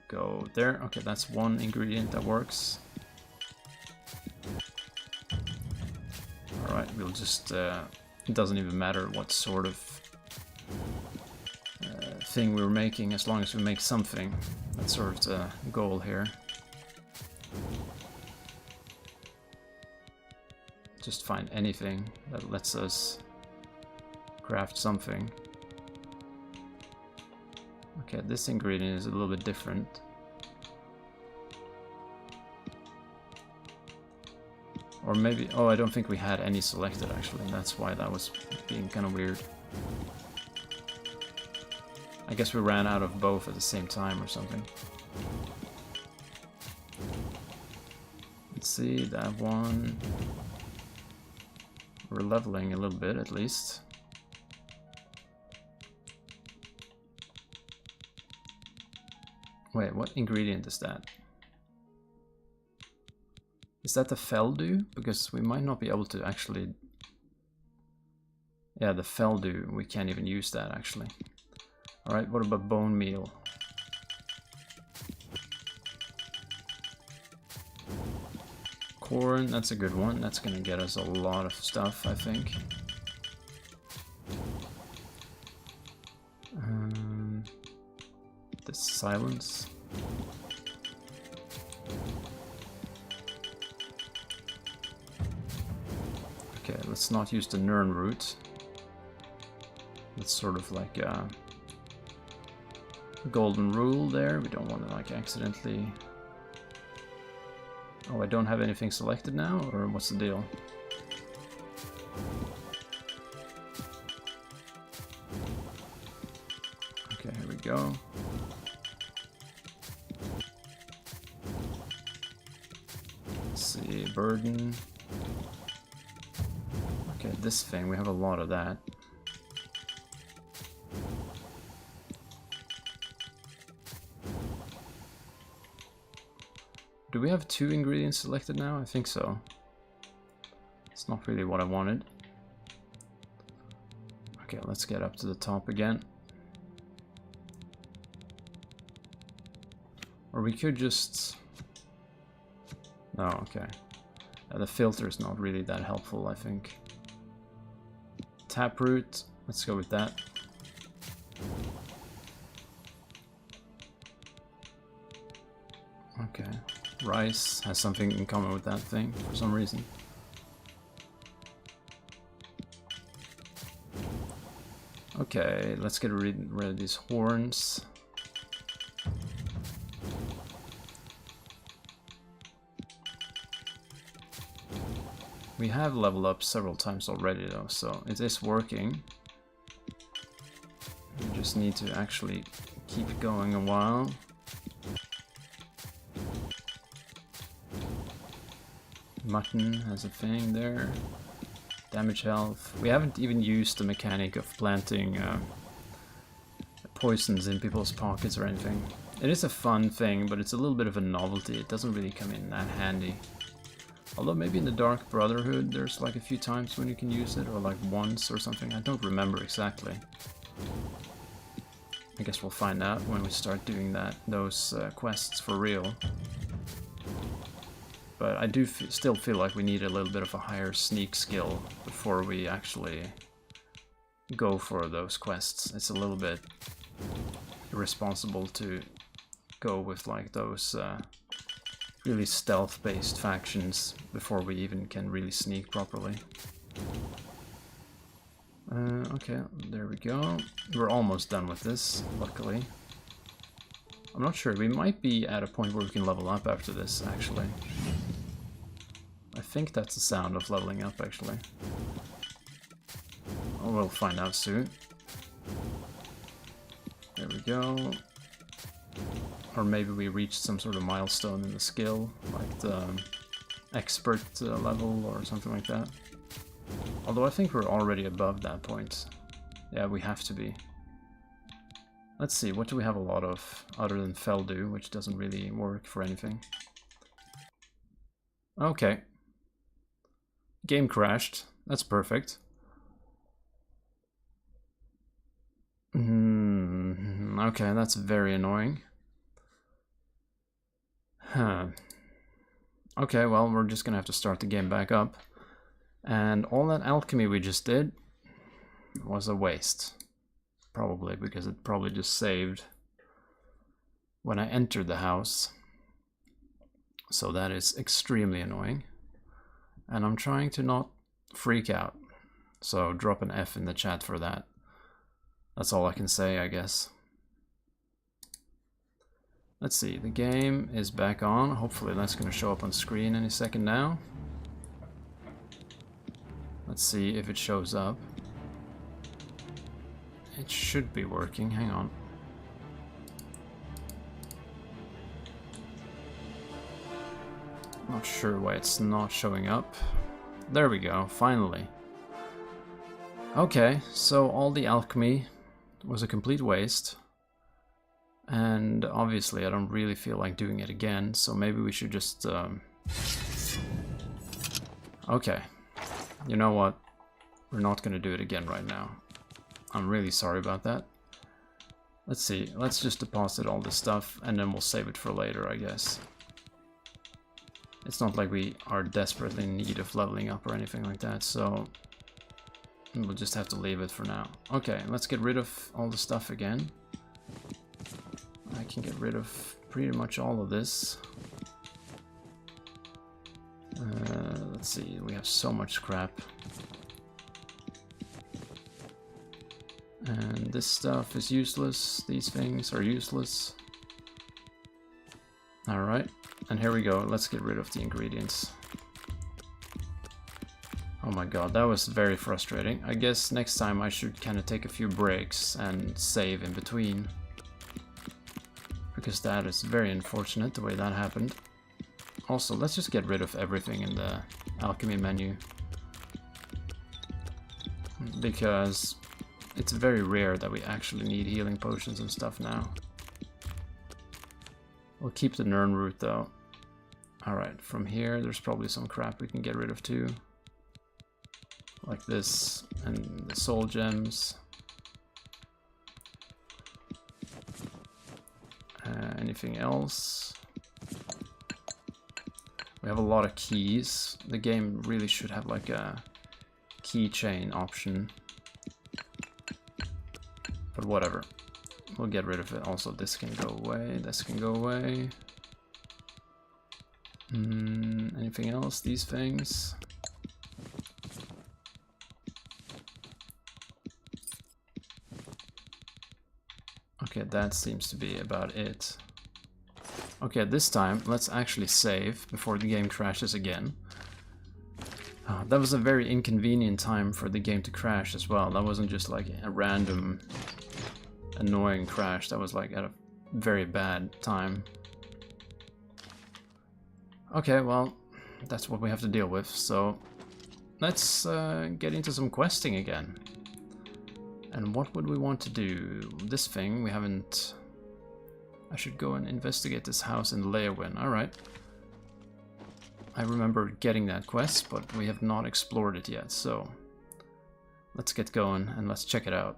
go there. Okay, that's one ingredient that works. Alright, we'll just... it doesn't even matter what sort of thing we're making, as long as we make something. That's sort of the goal here. Just find anything that lets us craft something. Okay, this ingredient is a little bit different. Or maybe... Oh, I don't think we had any selected, actually. That's why that was being kind of weird. I guess we ran out of both at the same time or something. Let's see, that one... We're leveling a little bit, at least. Wait, what ingredient is that? Is that the Feldew? Because we might not be able to actually... Yeah, the Feldew, we can't even use that actually. Alright, what about bone meal? Corn, that's a good one. That's gonna get us a lot of stuff, I think. The silence. Okay, let's not use the Nern root. That's sort of like a golden rule there. We don't want to like accidentally... Oh, I don't have anything selected now, or what's the deal? Okay, here we go. Let's see, burden. Okay, this thing, we have a lot of that. Do we have 2 ingredients selected now? I think so. It's not really what I wanted. Okay, let's get up to the top again. Or we could just... No, okay. The filter is not really that helpful, I think. Taproot, let's go with that. Okay. Rice has something in common with that thing for some reason. Okay, let's get rid of these horns. We have leveled up several times already though, so it is working. We just need to actually keep going a while. Mutton has a thing there. Damage health. We haven't even used the mechanic of planting poisons in people's pockets or anything. It is a fun thing, but it's a little bit of a novelty. It doesn't really come in that handy. Although maybe in the Dark Brotherhood there's like a few times when you can use it, or like once or something. I don't remember exactly. I guess we'll find out when we start doing those quests for real. But I do still feel like we need a little bit of a higher sneak skill before we actually go for those quests. It's a little bit irresponsible to go with like those really stealth-based factions before we even can really sneak properly. Okay, there we go. We're almost done with this, luckily. I'm not sure, we might be at a point where we can level up after this, actually. I think that's the sound of leveling up, actually. Oh, we'll find out soon. There we go. Or maybe we reached some sort of milestone in the skill, like the expert level or something like that. Although I think we're already above that point. Yeah, we have to be. Let's see, what do we have a lot of other than Feldew, which doesn't really work for anything? Okay. Game crashed. That's perfect. Okay, that's very annoying. Huh. Okay, well, we're just gonna have to start the game back up. And all that alchemy we just did was a waste. Probably, because it probably just saved when I entered the house. So that is extremely annoying. And I'm trying to not freak out. So drop an F in the chat for that. That's all I can say, I guess. Let's see, the game is back on. Hopefully that's going to show up on screen any second now. Let's see if it shows up. It should be working, hang on. Not sure why it's not showing up. There we go, finally. Okay, so all the alchemy was a complete waste. And obviously I don't really feel like doing it again, so maybe we should just Okay. You know what? We're not gonna do it again right now. I'm really sorry about that. Let's see. Let's just deposit all this stuff and then we'll save it for later, I guess. It's not like we are desperately in need of leveling up or anything like that, so we'll just have to leave it for now. Okay, let's get rid of all the stuff again. I can get rid of pretty much all of this. Let's see, we have so much scrap. And this stuff is useless, these things are useless. Alright, and here we go, let's get rid of the ingredients. Oh my god, that was very frustrating. I guess next time I should kind of take a few breaks and save in between. Because that is very unfortunate, the way that happened. Also, let's just get rid of everything in the alchemy menu. Because it's very rare that we actually need healing potions and stuff now. We'll keep the Nern root though. Alright, from here there's probably some crap we can get rid of too. Like this, and the soul gems. Anything else? We have a lot of keys. The game really should have like a keychain option. But whatever. We'll get rid of it. Also, this can go away. This can go away. Anything else? These things? Okay, that seems to be about it. Okay, this time, let's actually save before the game crashes again. That was a very inconvenient time for the game to crash as well. That wasn't just like a random annoying crash. That was like at a very bad time. Okay, well, that's what we have to deal with. So let's get into some questing again. And what would we want to do? This thing, we haven't... I should go and investigate this house in Leowin. Alright. I remember getting that quest, but we have not explored it yet, so... let's get going and let's check it out.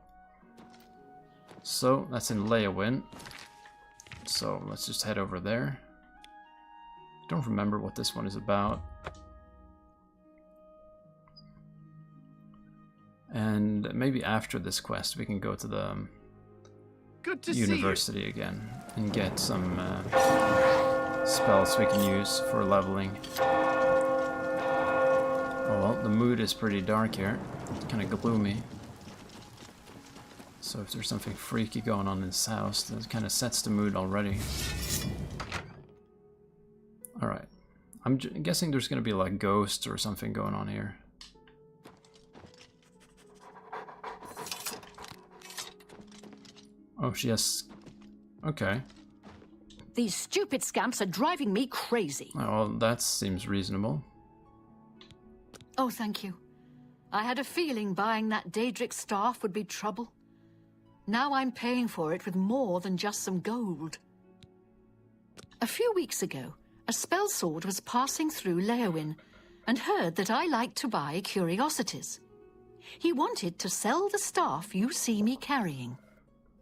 So, that's in Leowin. So, let's just head over there. Don't remember what this one is about. And maybe after this quest we can go to the university again and get some spells we can use for leveling. Oh well, the mood is pretty dark here. It's kind of gloomy. So if there's something freaky going on in this house, that kind of sets the mood already. Alright. I'm guessing there's going to be like ghosts or something going on here. Oh, she has... okay. These stupid scamps are driving me crazy. Oh, well, that seems reasonable. Oh, thank you. I had a feeling buying that Daedric staff would be trouble. Now I'm paying for it with more than just some gold. A few weeks ago, a spell sword was passing through Leowin and heard that I liked to buy curiosities. He wanted to sell the staff you see me carrying.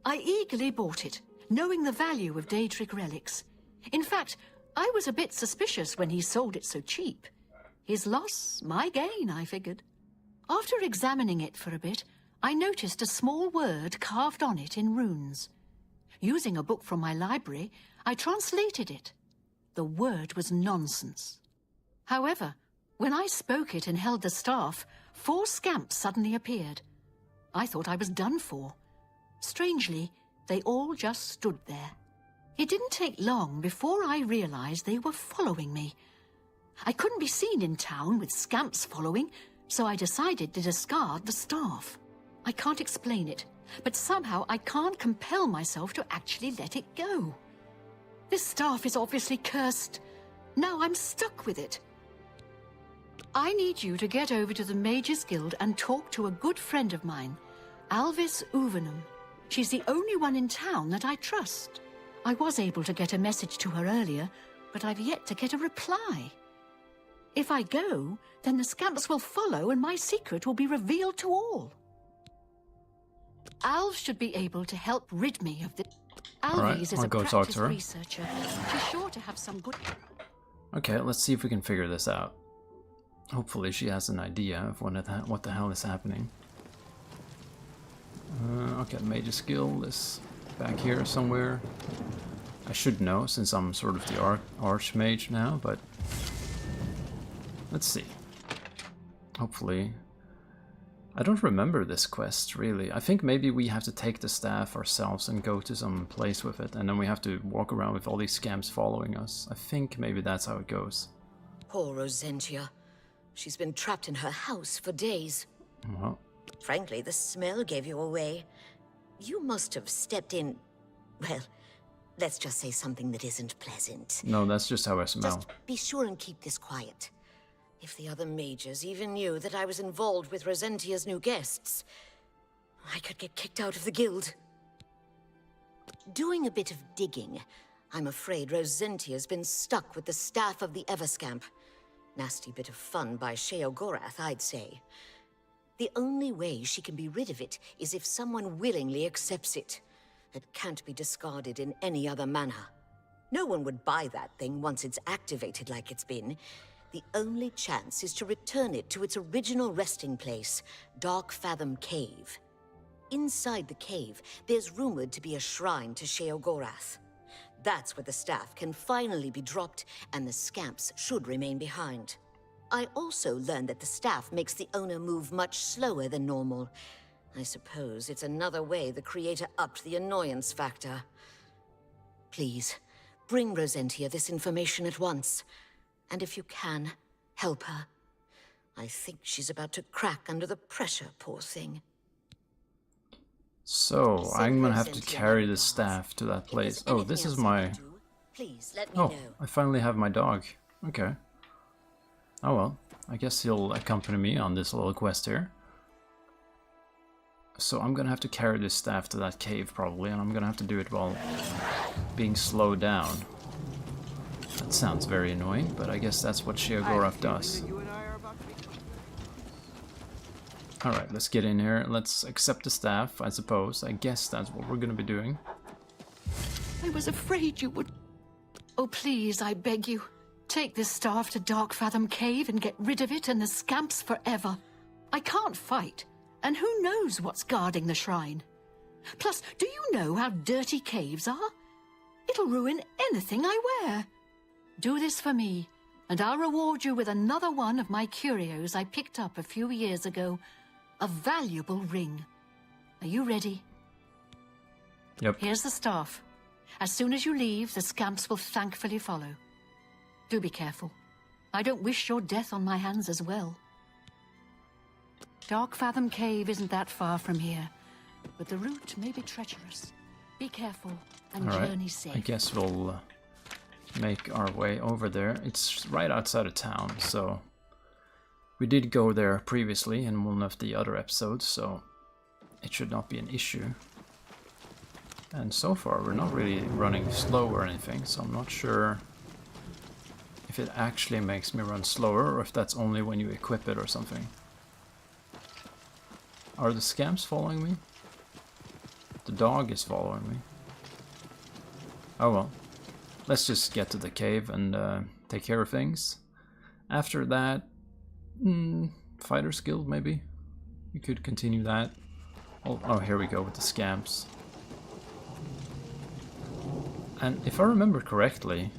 I eagerly bought it, knowing the value of Daedric relics. In fact, I was a bit suspicious when he sold it so cheap. His loss, my gain, I figured. After examining it for a bit, I noticed a small word carved on it in runes. Using a book from my library, I translated it. The word was nonsense. However, when I spoke it and held the staff, 4 scamps suddenly appeared. I thought I was done for. Strangely, they all just stood there. It didn't take long before I realized they were following me. I couldn't be seen in town with scamps following, so I decided to discard the staff. I can't explain it, but somehow I can't compel myself to actually let it go. This staff is obviously cursed. Now I'm stuck with it. I need you to get over to the Mages Guild and talk to a good friend of mine, Alvis Uvenum. She's the only one in town that I trust. I was able to get a message to her earlier, but I've yet to get a reply. If I go, then the scamps will follow and my secret will be revealed to all. Alv should be able to help rid me of the... Alves is a practiced researcher. She's sure to have some good... Okay, let's see if we can figure this out. Hopefully she has an idea of what the hell is happening. Okay, Major Skill is back here somewhere. I should know, since I'm sort of the Archmage now, but... let's see. Hopefully... I don't remember this quest, really. I think maybe we have to take the staff ourselves and go to some place with it, and then we have to walk around with all these scamps following us. I think maybe that's how it goes. Poor Rosentia. She's been trapped in her house for days. Well... frankly, the smell gave you away. You must have stepped in... well, let's just say something that isn't pleasant. No, that's just how I smell. Just be sure and keep this quiet. If the other mages even knew that I was involved with Rosentia's new guests, I could get kicked out of the guild. Doing a bit of digging, I'm afraid Rosentia's been stuck with the staff of the Everscamp. Nasty bit of fun by Sheogorath, I'd say. The only way she can be rid of it is if someone willingly accepts it. It can't be discarded in any other manner. No one would buy that thing once it's activated like it's been. The only chance is to return it to its original resting place, Dark Fathom Cave. Inside the cave, there's rumored to be a shrine to Sheogorath. That's where the staff can finally be dropped, and the scamps should remain behind. I also learned that the staff makes the owner move much slower than normal. I suppose it's another way the creator upped the annoyance factor. Please, bring Rosentia this information at once. And if you can, help her. I think she's about to crack under the pressure, poor thing. So, I'm gonna have to carry the staff to that place. Oh, this is my... please let me know. I finally have my dog. Okay. Oh well, I guess he'll accompany me on this little quest here. So I'm gonna have to carry this staff to that cave probably, and I'm gonna have to do it while being slowed down. That sounds very annoying, but I guess that's what Sheogorath does. Alright, let's get in here. Let's accept the staff, I suppose. I guess that's what we're gonna be doing. I was afraid you would... Oh, please, I beg you. Take this staff to Dark Fathom Cave and get rid of it and the scamps forever. I can't fight, and who knows what's guarding the shrine. Plus, do you know how dirty caves are? It'll ruin anything I wear. Do this for me, and I'll reward you with another one of my curios I picked up a few years ago. A valuable ring. Are you ready? Yep. Here's the staff. As soon as you leave, the scamps will thankfully follow. Do be careful. I don't wish your death on my hands as well. Dark Fathom Cave isn't that far from here, but the route may be treacherous. Be careful and journey safe. I guess we'll make our way over there. It's right outside of town, so we did go there previously in one of the other episodes, so it should not be an issue. And so far we're not really running slow or anything, so I'm not sure if it actually makes me run slower or if that's only when you equip it or something. Are the scamps following me? The dog is following me. Oh well. Let's just get to the cave and take care of things. After that, Fighter's Guild maybe? We could continue that. Oh, here we go with the scamps. And if I remember correctly,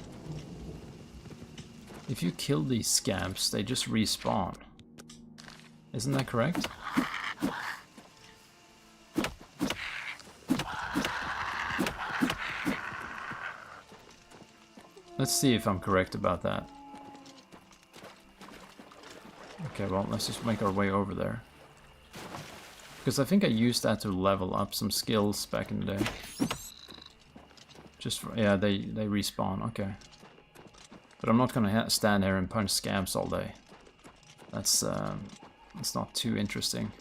if you kill these scamps, they just respawn. Isn't that correct? Let's see if I'm correct about that. Okay, well, let's just make our way over there. Because I think I used that to level up some skills back in the day. Just for, yeah, they respawn, okay. But I'm not gonna stand here and punch scamps all day. That's not too interesting.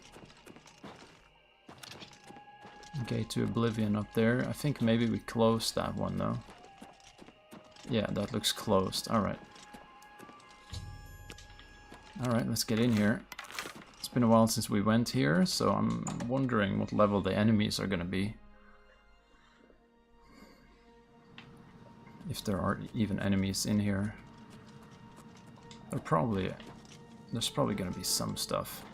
Okay, to Oblivion up there. I think maybe we closed that one though. Yeah, that looks closed. Alright. Alright, let's get in here. It's been a while since we went here, so I'm wondering what level the enemies are gonna be. If there are even enemies in here. There's probably gonna be some stuff.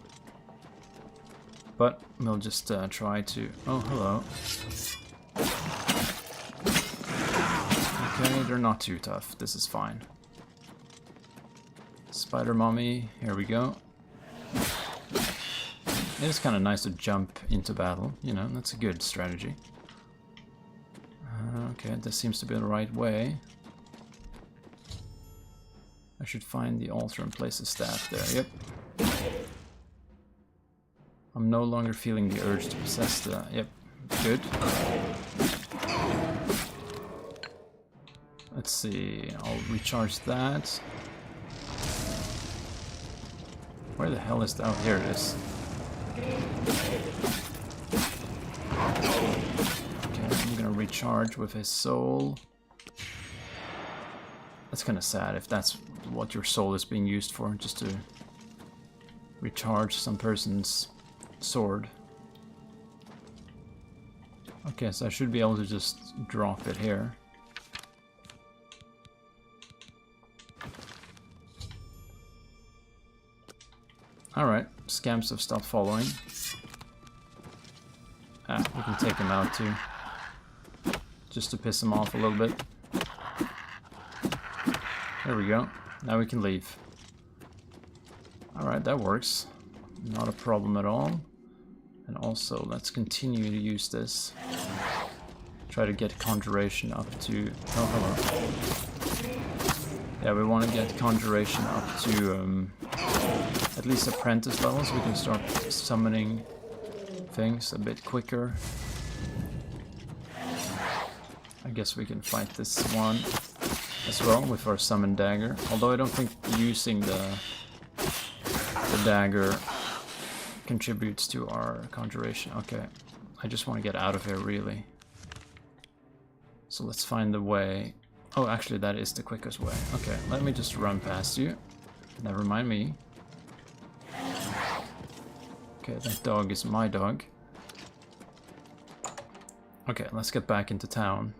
But we'll just try to... Oh, hello. Okay, they're not too tough. This is fine. Spider Mummy, here we go. It's kind of nice to jump into battle, you know, that's a good strategy. Okay, this seems to be the right way. I should find the altar and place the staff there, yep. I'm no longer feeling the urge to possess the... Yep, good. Let's see, I'll recharge that. Where the hell is that? Oh, here it is. Okay, I'm gonna recharge with his soul. That's kind of sad if that's what your soul is being used for, just to recharge some person's sword. Okay, so I should be able to just drop it here. Alright, scamps have stopped following. Ah, we can take him out too. Just to piss him off a little bit. There we go. Now we can leave. Alright, that works. Not a problem at all. And also, let's continue to use this. Try to get Conjuration up to... Oh, hello. Yeah, we want to get Conjuration up to at least Apprentice levels. We can start summoning things a bit quicker. I guess we can fight this one as well with our Summon Dagger. Although I don't think using the dagger contributes to our Conjuration. Okay, I just want to get out of here, really. So let's find the way. Oh, actually, that is the quickest way. Okay, let me just run past you. Never mind me. Okay, that dog is my dog. Okay, let's get back into town.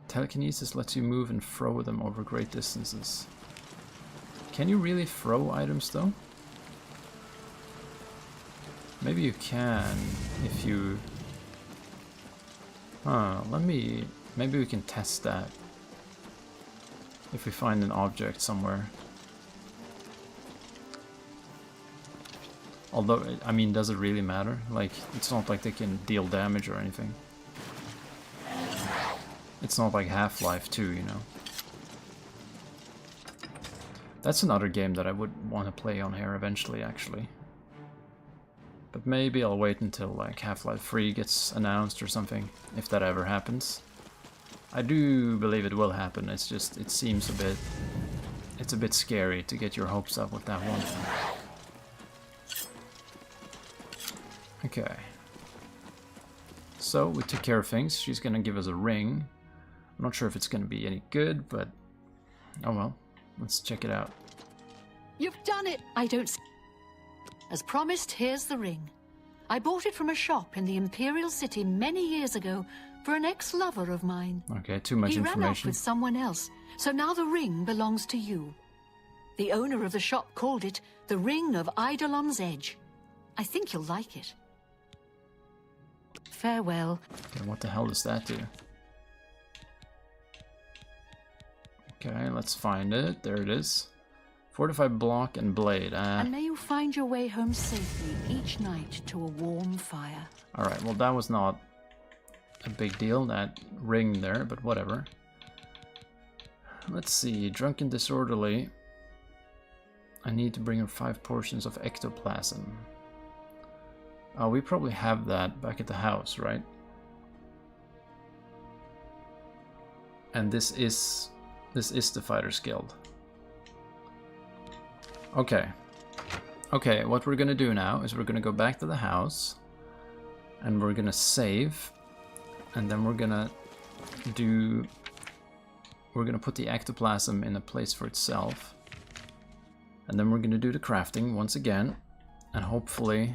Telekinesis lets you move and throw them over great distances. Can you really throw items, though? Maybe you can, if you... Huh, maybe we can test that. If we find an object somewhere. Although, I mean, does it really matter? Like, it's not like they can deal damage or anything. It's not like Half-Life 2, you know. That's another game that I would want to play on here eventually, actually. But maybe I'll wait until like Half-Life 3 gets announced or something, if that ever happens. I do believe it will happen, it's just, it seems a bit... It's a bit scary to get your hopes up with that one. Okay. So, we took care of things. She's gonna give us a ring. I'm not sure if it's gonna be any good, but... Oh well. Let's check it out. You've done it! I don't... As promised, here's the ring. I bought it from a shop in the Imperial City many years ago for an ex-lover of mine. Okay, too much information. He ran off with someone else, so now the ring belongs to you. The owner of the shop called it the Ring of Eidolon's Edge. I think you'll like it. Farewell. Okay, what the hell does that do? Okay, let's find it. There it is. Fortified block and blade. And may you find your way home safely each night to a warm fire. Alright, well that was not a big deal, that ring there, but whatever. Let's see, drunken disorderly. I need to bring her 5 portions of ectoplasm. Oh, we probably have that back at the house, right? And this is the Fighters Guild. Okay. Okay, what we're gonna do now is we're gonna go back to the house and we're gonna save, and then we're gonna we're gonna put the ectoplasm in a place for itself. And then we're gonna do the crafting once again. And hopefully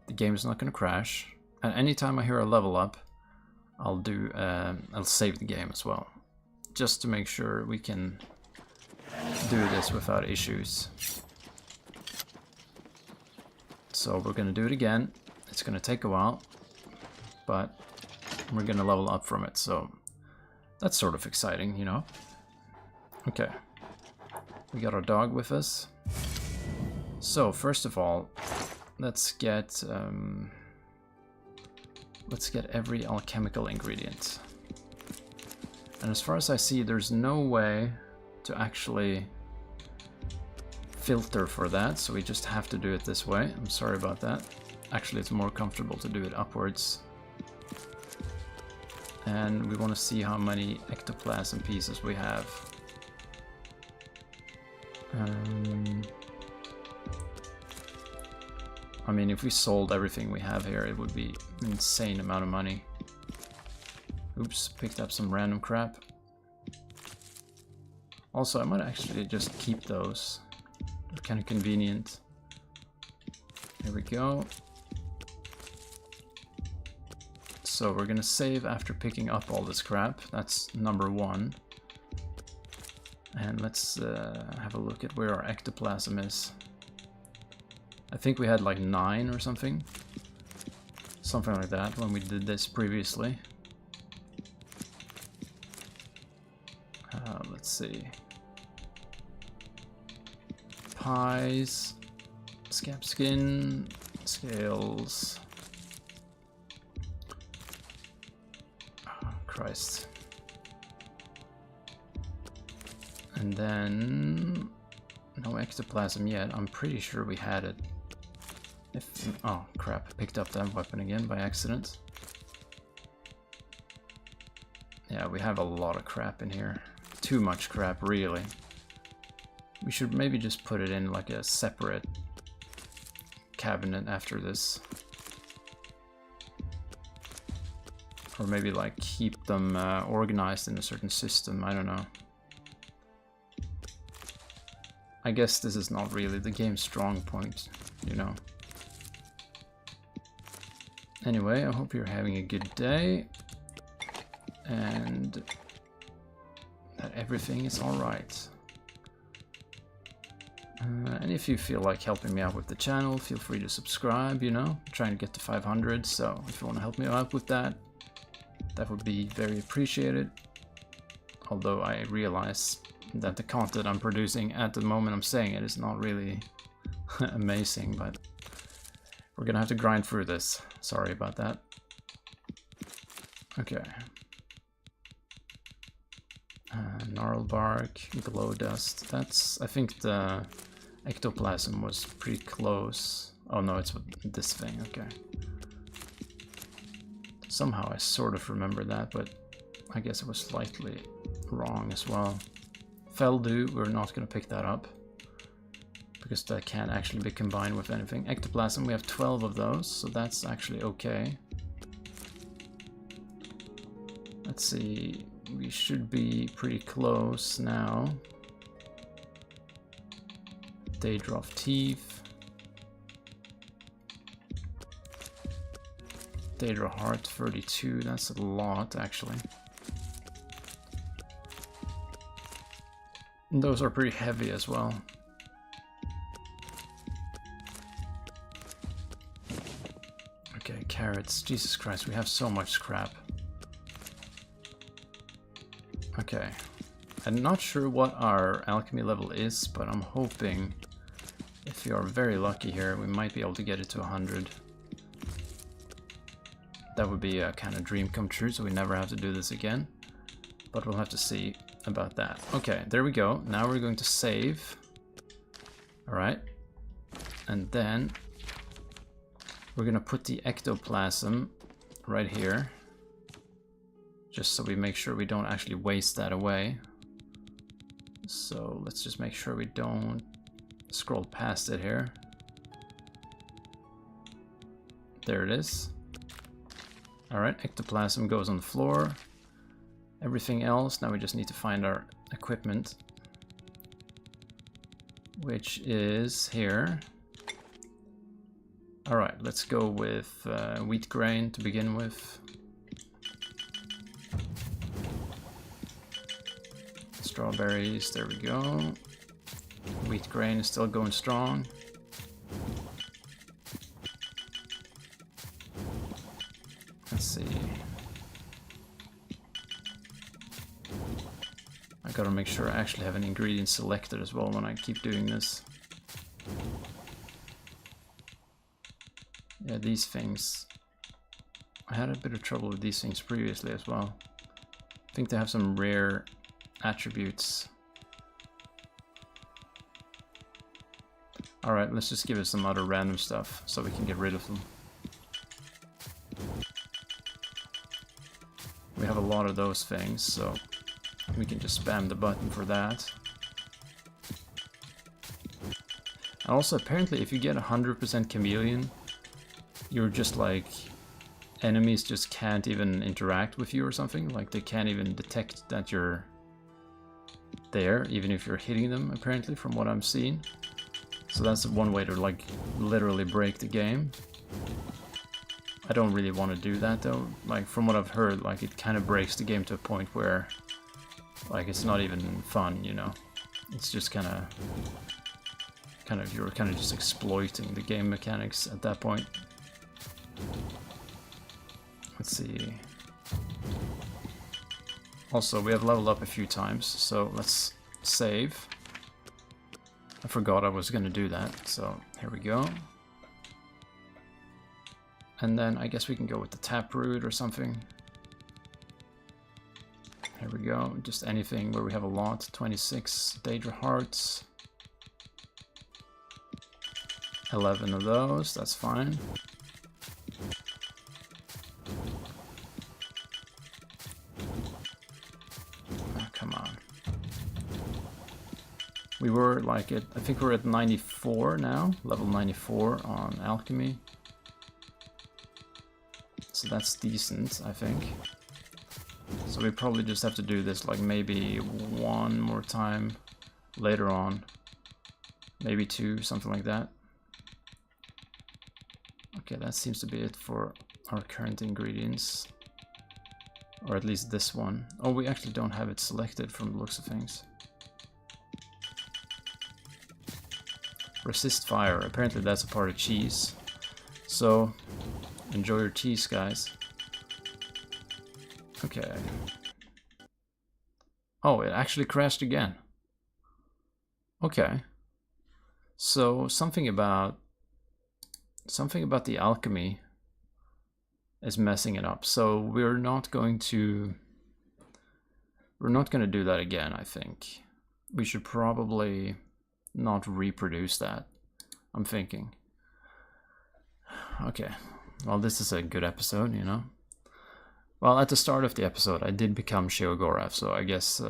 the game is not gonna crash. And anytime I hear a level up, I'll save the game as well. Just to make sure we can do this without issues. So we're gonna do it again. It's gonna take a while, but we're gonna level up from it, so that's sort of exciting, you know? Okay. We got our dog with us. So, first of all, let's get every alchemical ingredient. And as far as I see, there's no way to actually filter for that, so we just have to do it this way. I'm sorry about that. Actually, it's more comfortable to do it upwards. And we want to see how many ectoplasm pieces we have. I mean, if we sold everything we have here, it would be an insane amount of money. Oops, picked up some random crap. Also, I might actually just keep those. They're kind of convenient. Here we go. So we're gonna save after picking up all this crap. That's number 1. And let's have a look at where our ectoplasm is. I think we had like 9 or something. Something like that when we did this previously. Let's see. Pies, scab skin, scales. Oh, Christ. And then no ectoplasm yet. I'm pretty sure we had it. Oh crap, I picked up that weapon again by accident. Yeah, we have a lot of crap in here. Too much crap, really. We should maybe just put it in like a separate cabinet after this. Or maybe like keep them organized in a certain system, I don't know. I guess this is not really the game's strong point, you know. Anyway, I hope you're having a good day. And that everything is alright. And if you feel like helping me out with the channel, feel free to subscribe, you know. I'm trying to get to 500, so if you want to help me out with that, that would be very appreciated. Although I realize that the content I'm producing at the moment I'm saying it is not really amazing, but we're gonna have to grind through this. Sorry about that. Okay. Gnarl bark, glow dust. That's, I think the ectoplasm was pretty close. Oh no, it's with this thing, okay. Somehow I sort of remember that, but I guess it was slightly wrong as well. Feldew, we're not going to pick that up, because that can't actually be combined with anything. Ectoplasm, we have 12 of those, so that's actually okay. Let's see, we should be pretty close now. Daedroth teeth. Daedra heart 32, that's a lot actually. And those are pretty heavy as well. Okay, carrots, Jesus Christ, we have so much scrap. Okay, I'm not sure what our alchemy level is, but I'm hoping if you are very lucky here, we might be able to get it to 100. That would be a kind of dream come true, so we never have to do this again. But we'll have to see about that. Okay, there we go. Now we're going to save. Alright. And then we're going to put the ectoplasm right here. Just so we make sure we don't actually waste that away. So let's just make sure we don't scroll past it here. There it is. Alright, ectoplasm goes on the floor. everything else. Now we just need to find our equipment, which is here. Alright, let's go with wheat grain to begin with. Strawberries, there we go. Wheat grain is still going strong. Let's see. I gotta make sure I actually have an ingredient selected as well when I keep doing this. Yeah, these things. I had a bit of trouble with these things previously as well. I think they have some rare attributes. Alright, let's just give it some other random stuff so we can get rid of them. We have a lot of those things, so we can just spam the button for that. And also, apparently, if you get 100% chameleon, you're just like, enemies just can't even interact with you or something. Like, they can't even detect that you're there, even if you're hitting them, apparently, from what I'm seeing. So that's one way to, like, literally break the game. I don't really want to do that, though. Like, from what I've heard, like, it kind of breaks the game to a point where, like, it's not even fun, you know? It's just kind of you're kind of just exploiting the game mechanics at that point. Let's see. Also, we have leveled up a few times, so let's save. I forgot I was gonna do that, so here we go. And then I guess we can go with the taproot or something. Here we go, just anything where we have a lot. 26 Daedra hearts. 11 of those, that's fine. Oh, come on. We were like at, I think we're at 94 now, level 94 on alchemy. So that's decent, I think. So we probably just have to do this like maybe one more time later on. Maybe two, something like that. Okay, that seems to be it for our current ingredients. Or at least this one. Oh, we actually don't have it selected from the looks of things. Resist fire. Apparently that's a part of cheese. So, enjoy your cheese, guys. Okay. Oh, it actually crashed again. Okay. So, something about the alchemy is messing it up. So, we're not going to do that again, I think. We should probably not reproduce that, I'm thinking. Okay, well, this is a good episode, you know. Well, at the start of the episode, I did become Sheogorath, so I guess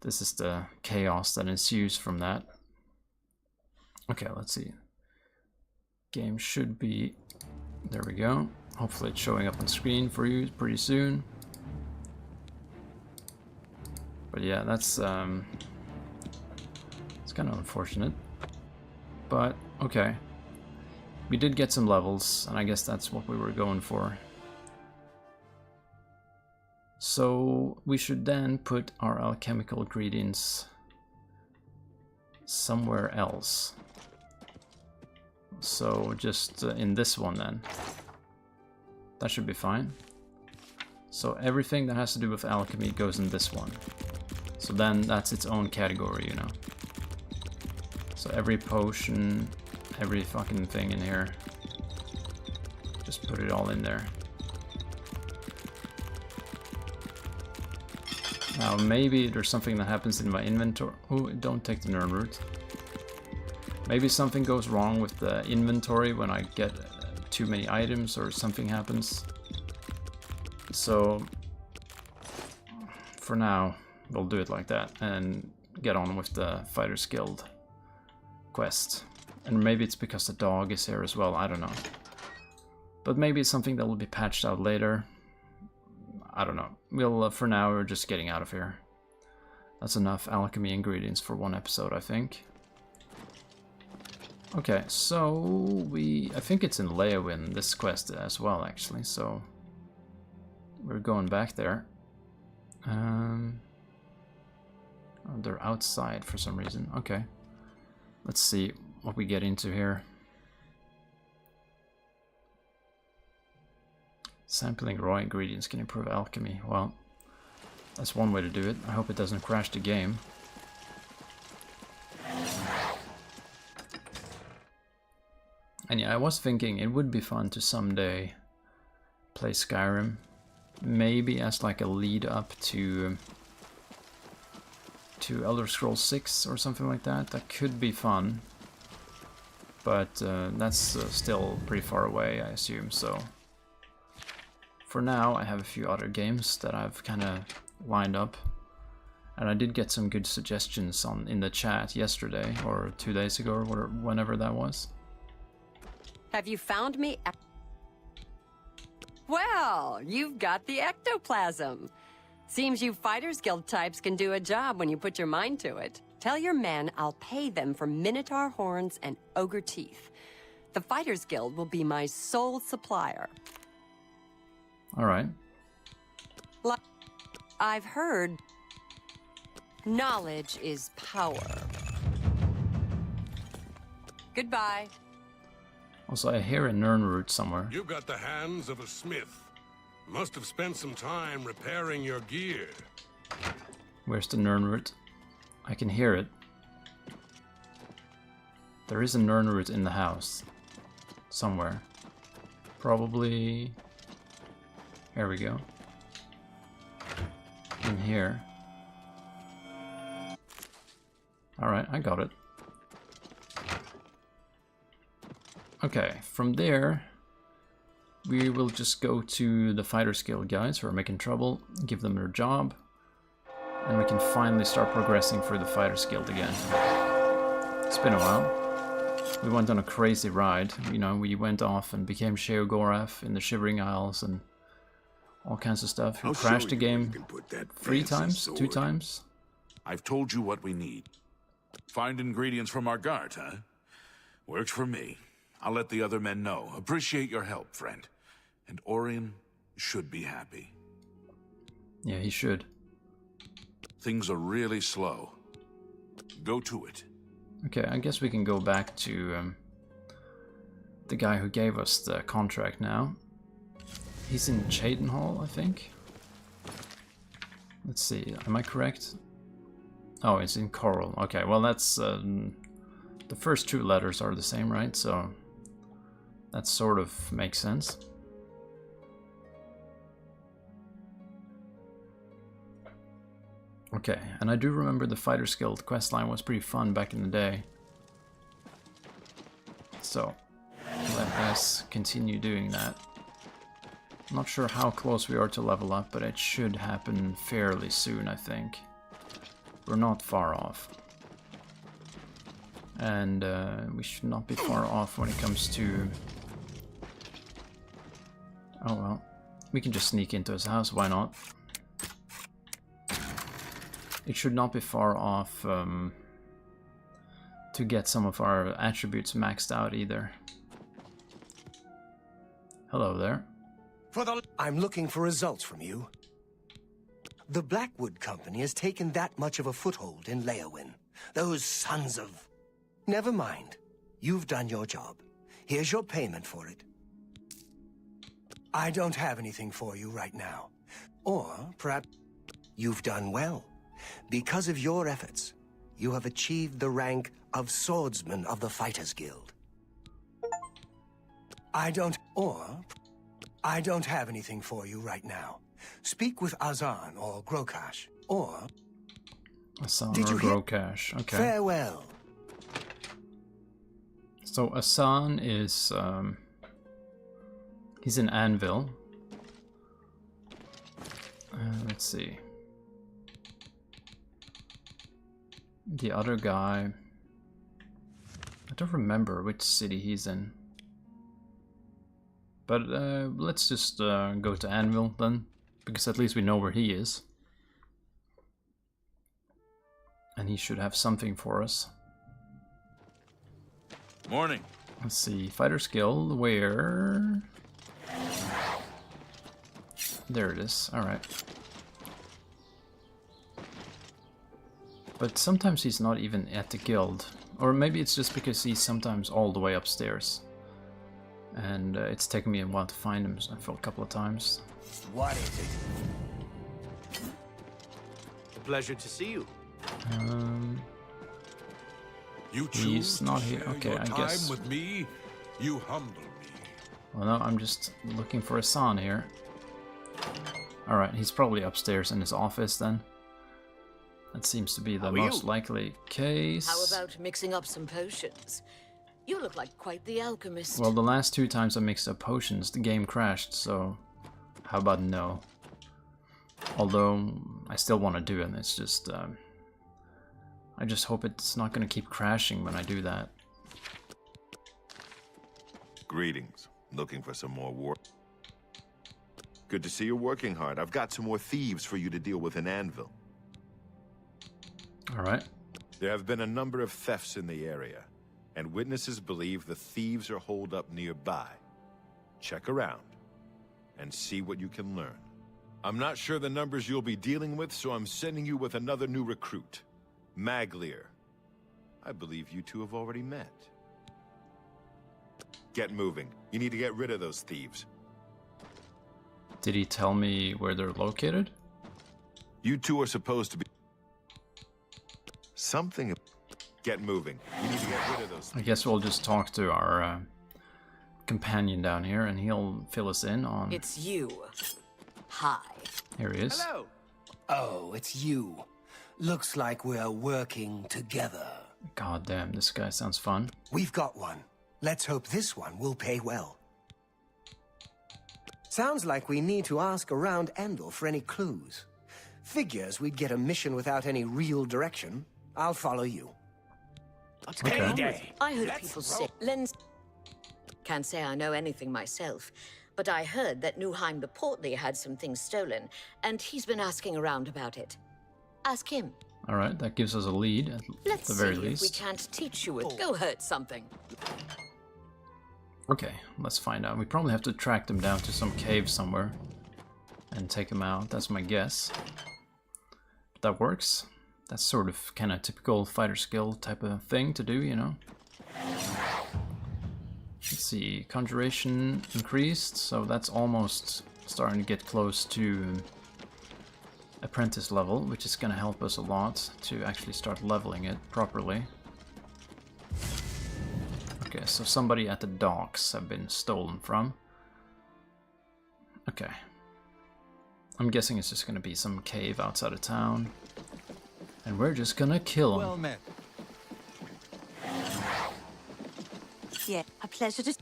this is the chaos that ensues from that. Okay, let's see. Game should be... There we go. Hopefully it's showing up on screen for you pretty soon. But yeah, that's... it's kind of unfortunate. But, okay. We did get some levels, and I guess that's what we were going for. So we should then put our alchemical ingredients somewhere else. So just in this one then. That should be fine. So everything that has to do with alchemy goes in this one. So then that's its own category, you know. So every potion, every fucking thing in here, just put it all in there. Now maybe there's something that happens in my inventory. Oh, don't take the Nern route. Maybe something goes wrong with the inventory when I get too many items or something happens. So for now, we'll do it like that and get on with the Fighters Guild quest. And maybe it's because the dog is here as well, I don't know. But maybe it's something that will be patched out later. I don't know. We'll, for now, we're just getting out of here. That's enough alchemy ingredients for one episode, I think. Okay, so I think it's in Leowin, this quest as well, actually, so we're going back there. Oh, they're outside for some reason. Okay, let's see what we get into here. Sampling raw ingredients can improve alchemy. Well, that's one way to do it. I hope it doesn't crash the game. And yeah, I was thinking it would be fun to someday play Skyrim. Maybe as like a lead up to Elder Scrolls 6 or something like that. That could be fun. But that's still pretty far away, I assume, so... For now, I have a few other games that I've kind of lined up. And I did get some good suggestions in the chat yesterday, or 2 days ago, or whenever that was. Have you found me? Well, you've got the ectoplasm. Seems you Fighters Guild types can do a job when you put your mind to it. Tell your men I'll pay them for Minotaur horns and ogre teeth. The Fighters Guild will be my sole supplier. Alright. I've heard knowledge is power. Goodbye. Also, I hear a Nirnroot somewhere. You've got the hands of a smith. Must have spent some time repairing your gear. Where's the Nirnroot? I can hear it. There is a Nirnroot in the house. Somewhere. Probably... Here we go. In here. Alright, I got it. Okay, from there we will just go to the Fighters Guild guys who are making trouble, give them their job, and we can finally start progressing through the Fighters Guild again. It's been a while. We went on a crazy ride, you know, we went off and became Sheogorath in the Shivering Isles and all kinds of stuff. We crashed the game 3 times, 2 times. I've told you what we need. Find ingredients from our guard, huh? Works for me. I'll let the other men know. Appreciate your help, friend. And Orion should be happy. Yeah, he should. Things are really slow. Go to it. Okay, I guess we can go back to the guy who gave us the contract now. He's in Cheydinhall, I think. Let's see, am I correct? Oh, it's in Coral. Okay, well that's... the first 2 letters are the same, right? So that sort of makes sense. Okay, and I do remember the Fighters Guild questline was pretty fun back in the day. So, let us continue doing that. I'm not sure how close we are to level up, but it should happen fairly soon, I think. We're not far off. And we should not be far off when it comes to... Oh well, we can just sneak into his house, why not? It should not be far off to get some of our attributes maxed out either. Hello there. I'm looking for results from you. The Blackwood Company has taken that much of a foothold in Leowin. Those sons of... Never mind. You've done your job. Here's your payment for it. I don't have anything for you right now. Or perhaps you've done well. Because of your efforts, you have achieved the rank of Swordsman of the Fighters Guild. I don't have anything for you right now. Speak with Azan or Grokash, or... Azan or Grokash, okay. Farewell. So Azan is... he's in Anvil. Let's see. The other guy... I don't remember which city he's in. But let's just go to Anvil then. because at least we know where he is. And he should have something for us. Morning. Let's see, fighter skill, where? There it is, alright. But sometimes he's not even at the guild. Or maybe it's just because he's sometimes all the way upstairs. And it's taken me a while to find him for a couple of times. What is it? A pleasure to see you. You He's not here. share Okay, your I time guess. with me, you humble me. Well, no, I'm just looking for Hassan here. Alright, he's probably upstairs in his office then. That seems to be the most likely case. How about mixing up some potions? You look like quite the alchemist. Well, the last 2 times I mixed up potions, the game crashed, so how about no? Although, I still want to do it, it's just... I just hope it's not going to keep crashing when I do that. Greetings. Looking for some more work? Good to see you're working hard. I've got some more thieves for you to deal with in Anvil. Alright. There have been a number of thefts in the area, and witnesses believe the thieves are holed up nearby. Check around and see what you can learn. I'm not sure the numbers you'll be dealing with, so I'm sending you with another new recruit, Maglier. I believe you two have already met. Get moving. You need to get rid of those thieves. Did he tell me where they're located? You two are supposed to be... Something... Get moving. You need to get rid of those thieves. I guess we'll just talk to our companion down here and he'll fill us in on... It's you. Hi. Here he is. Hello. Oh, it's you. Looks like we're working together. God damn, this guy sounds fun. We've got one. Let's hope this one will pay well. Sounds like we need to ask around Anvil for any clues. Figures we'd get a mission without any real direction. I'll follow you. Okay. I heard people say... Lens... Can't say I know anything myself, but I heard that Newheim the Portly had some things stolen, and he's been asking around about it. Ask him. Alright, that gives us a lead, at Let's the very see least. if we can't teach you it. Go hurt something. Okay, let's find out. We probably have to track them down to some cave somewhere and take them out. That's my guess. But that works. That's sort of kind of typical fighter skill type of thing to do, you know. Let's see, conjuration increased, so that's almost starting to get close to apprentice level, which is going to help us a lot to actually start leveling it properly. Okay, so somebody at the docks have been stolen from. Okay. I'm guessing it's just going to be some cave outside of town. And we're just going to kill him. Well met. Yeah, a pleasure to...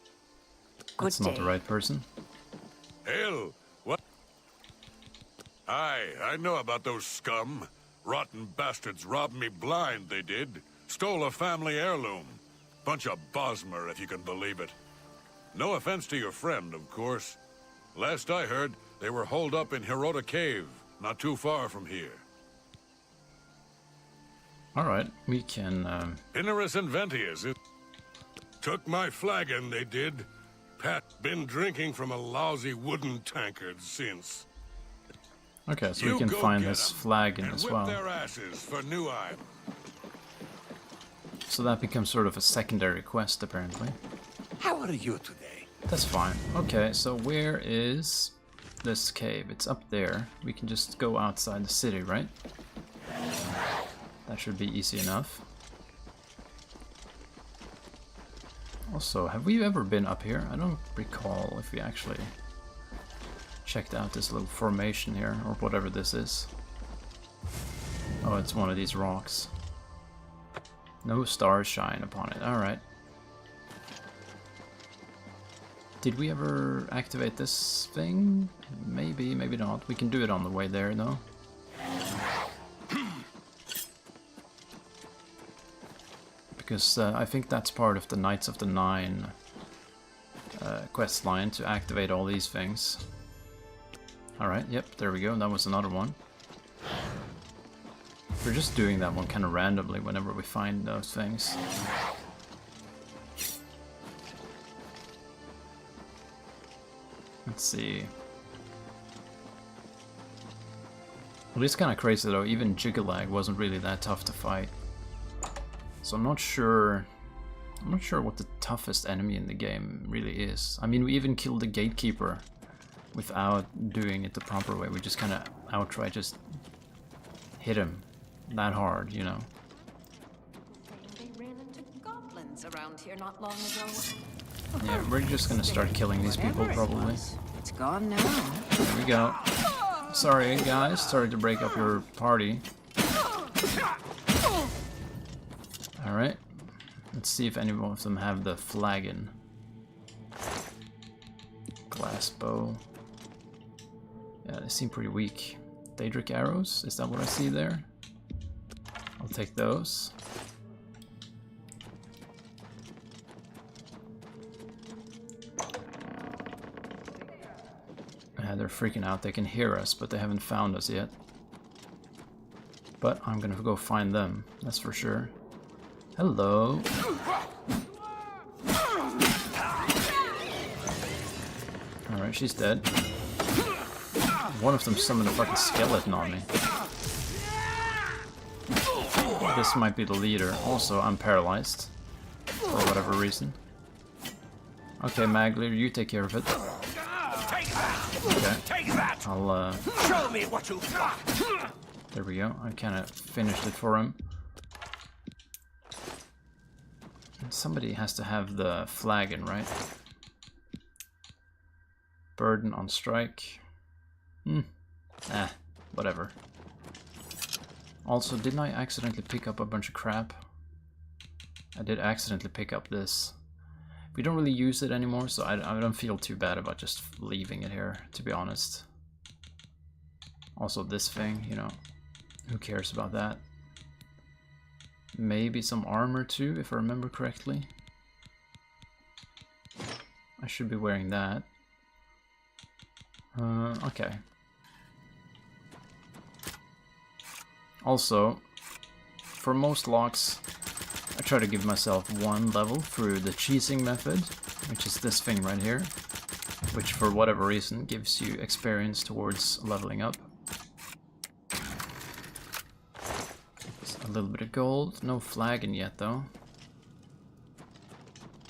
That's not the right person. Hell, what? Aye, I know about those scum. Rotten bastards robbed me blind, they did. Stole a family heirloom. Bunch of Bosmer, if you can believe it. No offense to your friend, of course. Last I heard, they were holed up in Hirota Cave, not too far from here. Alright, we can... Innerus and Ventius. Took my flagon, they did. Pat been drinking from a lousy wooden tankard since. Okay, so we can find this flagon as well. Their asses for Newheim. So that becomes sort of a secondary quest, apparently. How are you today? That's fine. Okay, so where is this cave? It's up there. We can just go outside the city, right? That should be easy enough. Also, have we ever been up here? I don't recall if we actually checked out this little formation here, or whatever this is. Oh, it's one of these rocks. No stars shine upon it. Alright. Did we ever activate this thing? Maybe, maybe not. We can do it on the way there, though. Because I think that's part of the Knights of the Nine quest line, to activate all these things. Alright, yep, there we go. That was another one. We're just doing that one kind of randomly whenever we find those things. Let's see. Well, it's kind of crazy though, even Jigalag wasn't really that tough to fight. So I'm not sure what the toughest enemy in the game really is. I mean, we even killed the Gatekeeper without doing it the proper way. We just kind of outright just hit him that hard, you know. They ran into goblins around here not long ago. Yeah, we're just gonna start killing these people probably. It's gone now. There we go. Sorry guys, sorry to break up your party. Alright. Let's see if any of them have the flagon. Glass bow. Yeah, they seem pretty weak. Daedric arrows, is that what I see there? I'll take those. Yeah, they're freaking out. They can hear us, but they haven't found us yet. But I'm gonna go find them, that's for sure. Hello. Alright, she's dead. One of them summoned a fucking skeleton on me. This might be the leader. Also, I'm paralyzed. For whatever reason. Okay, Maglir, you take care of it. Okay. I'll, Show me what you've got! There we go. I kind of finished it for him. Somebody has to have the flagon, right? Burden on strike. Whatever. Also, didn't I accidentally pick up a bunch of crap? I did accidentally pick up this. We don't really use it anymore, so I don't feel too bad about just leaving it here, to be honest. Also this thing, you know, who cares about that? Maybe some armor too, if I remember correctly. I should be wearing that. Okay. Also, for most locks, I try to give myself one level through the cheesing method, which is this thing right here, which for whatever reason gives you experience towards leveling up. A little bit of gold, no flagon yet though.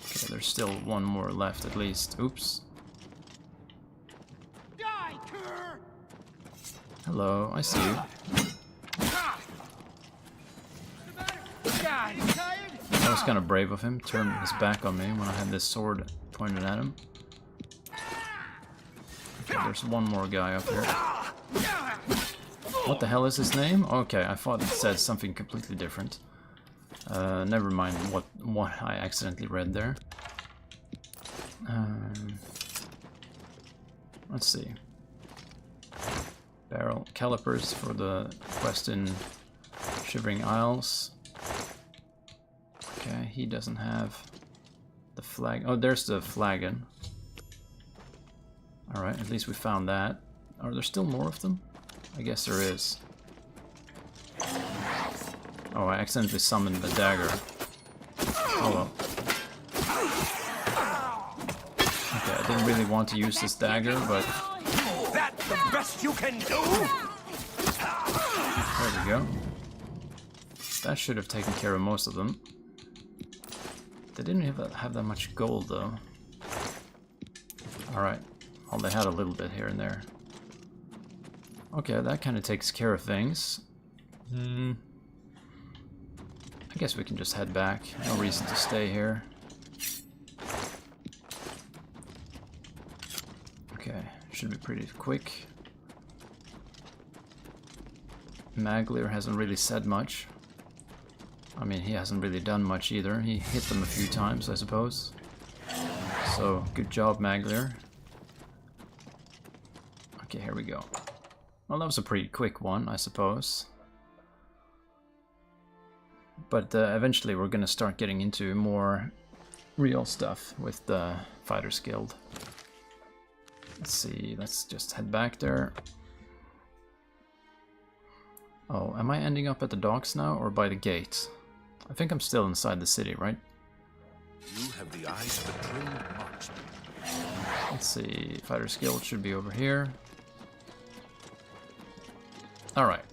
Okay, there's still one more left at least. Oops. Hello, I see you. That was kind of brave of him, turning his back on me when I had this sword pointed at him. Okay, there's one more guy up here. What the hell is his name? Okay, I thought it said something completely different. Never mind what I accidentally read there. Let's see. Barrel calipers for the quest in Shivering Isles. Okay, he doesn't have the flag. Oh, there's the flagon. Alright, at least we found that. Are there still more of them? I guess there is. Oh, I accidentally summoned the dagger. Oh well. Okay, I didn't really want to use this dagger, but... That's the best you can do! There we go. That should have taken care of most of them. They didn't have that much gold, though. Alright. Well, they had a little bit here and there. Okay, that kind of takes care of things. I guess we can just head back. No reason to stay here. Okay, should be pretty quick. Maglir hasn't really said much. I mean, he hasn't really done much either. He hit them a few times, I suppose. So, good job, Maglir. Okay, here we go. Well, that was a pretty quick one, I suppose. But eventually we're gonna start getting into more real stuff with the Fighters Guild. Let's see, let's just head back there. Oh, am I ending up at the docks now or by the gate? I think I'm still inside the city, right? You have the eyes of a trained marksman. Let's see, Fighter's Guild should be over here. Alright.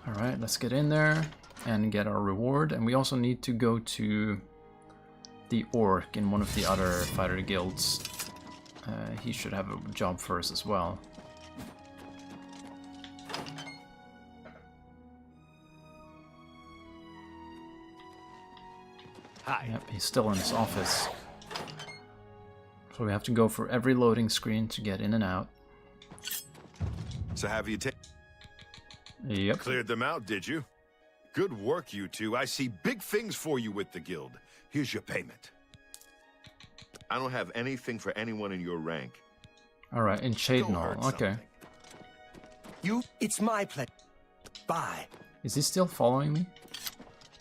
Alright, let's get in there and get our reward. And we also need to go to the Orc in one of the other fighter guilds. He should have a job for us as well. Hi. Yep, he's still in his office. So we have to go for every loading screen to get in and out. So have you Yep. Cleared them out, did you? Good work, you two. I see big things for you with the guild. Here's your payment. I don't have anything for anyone in your rank. Alright, in Shadenhall, okay. It's my pleasure. Bye. Is he still following me?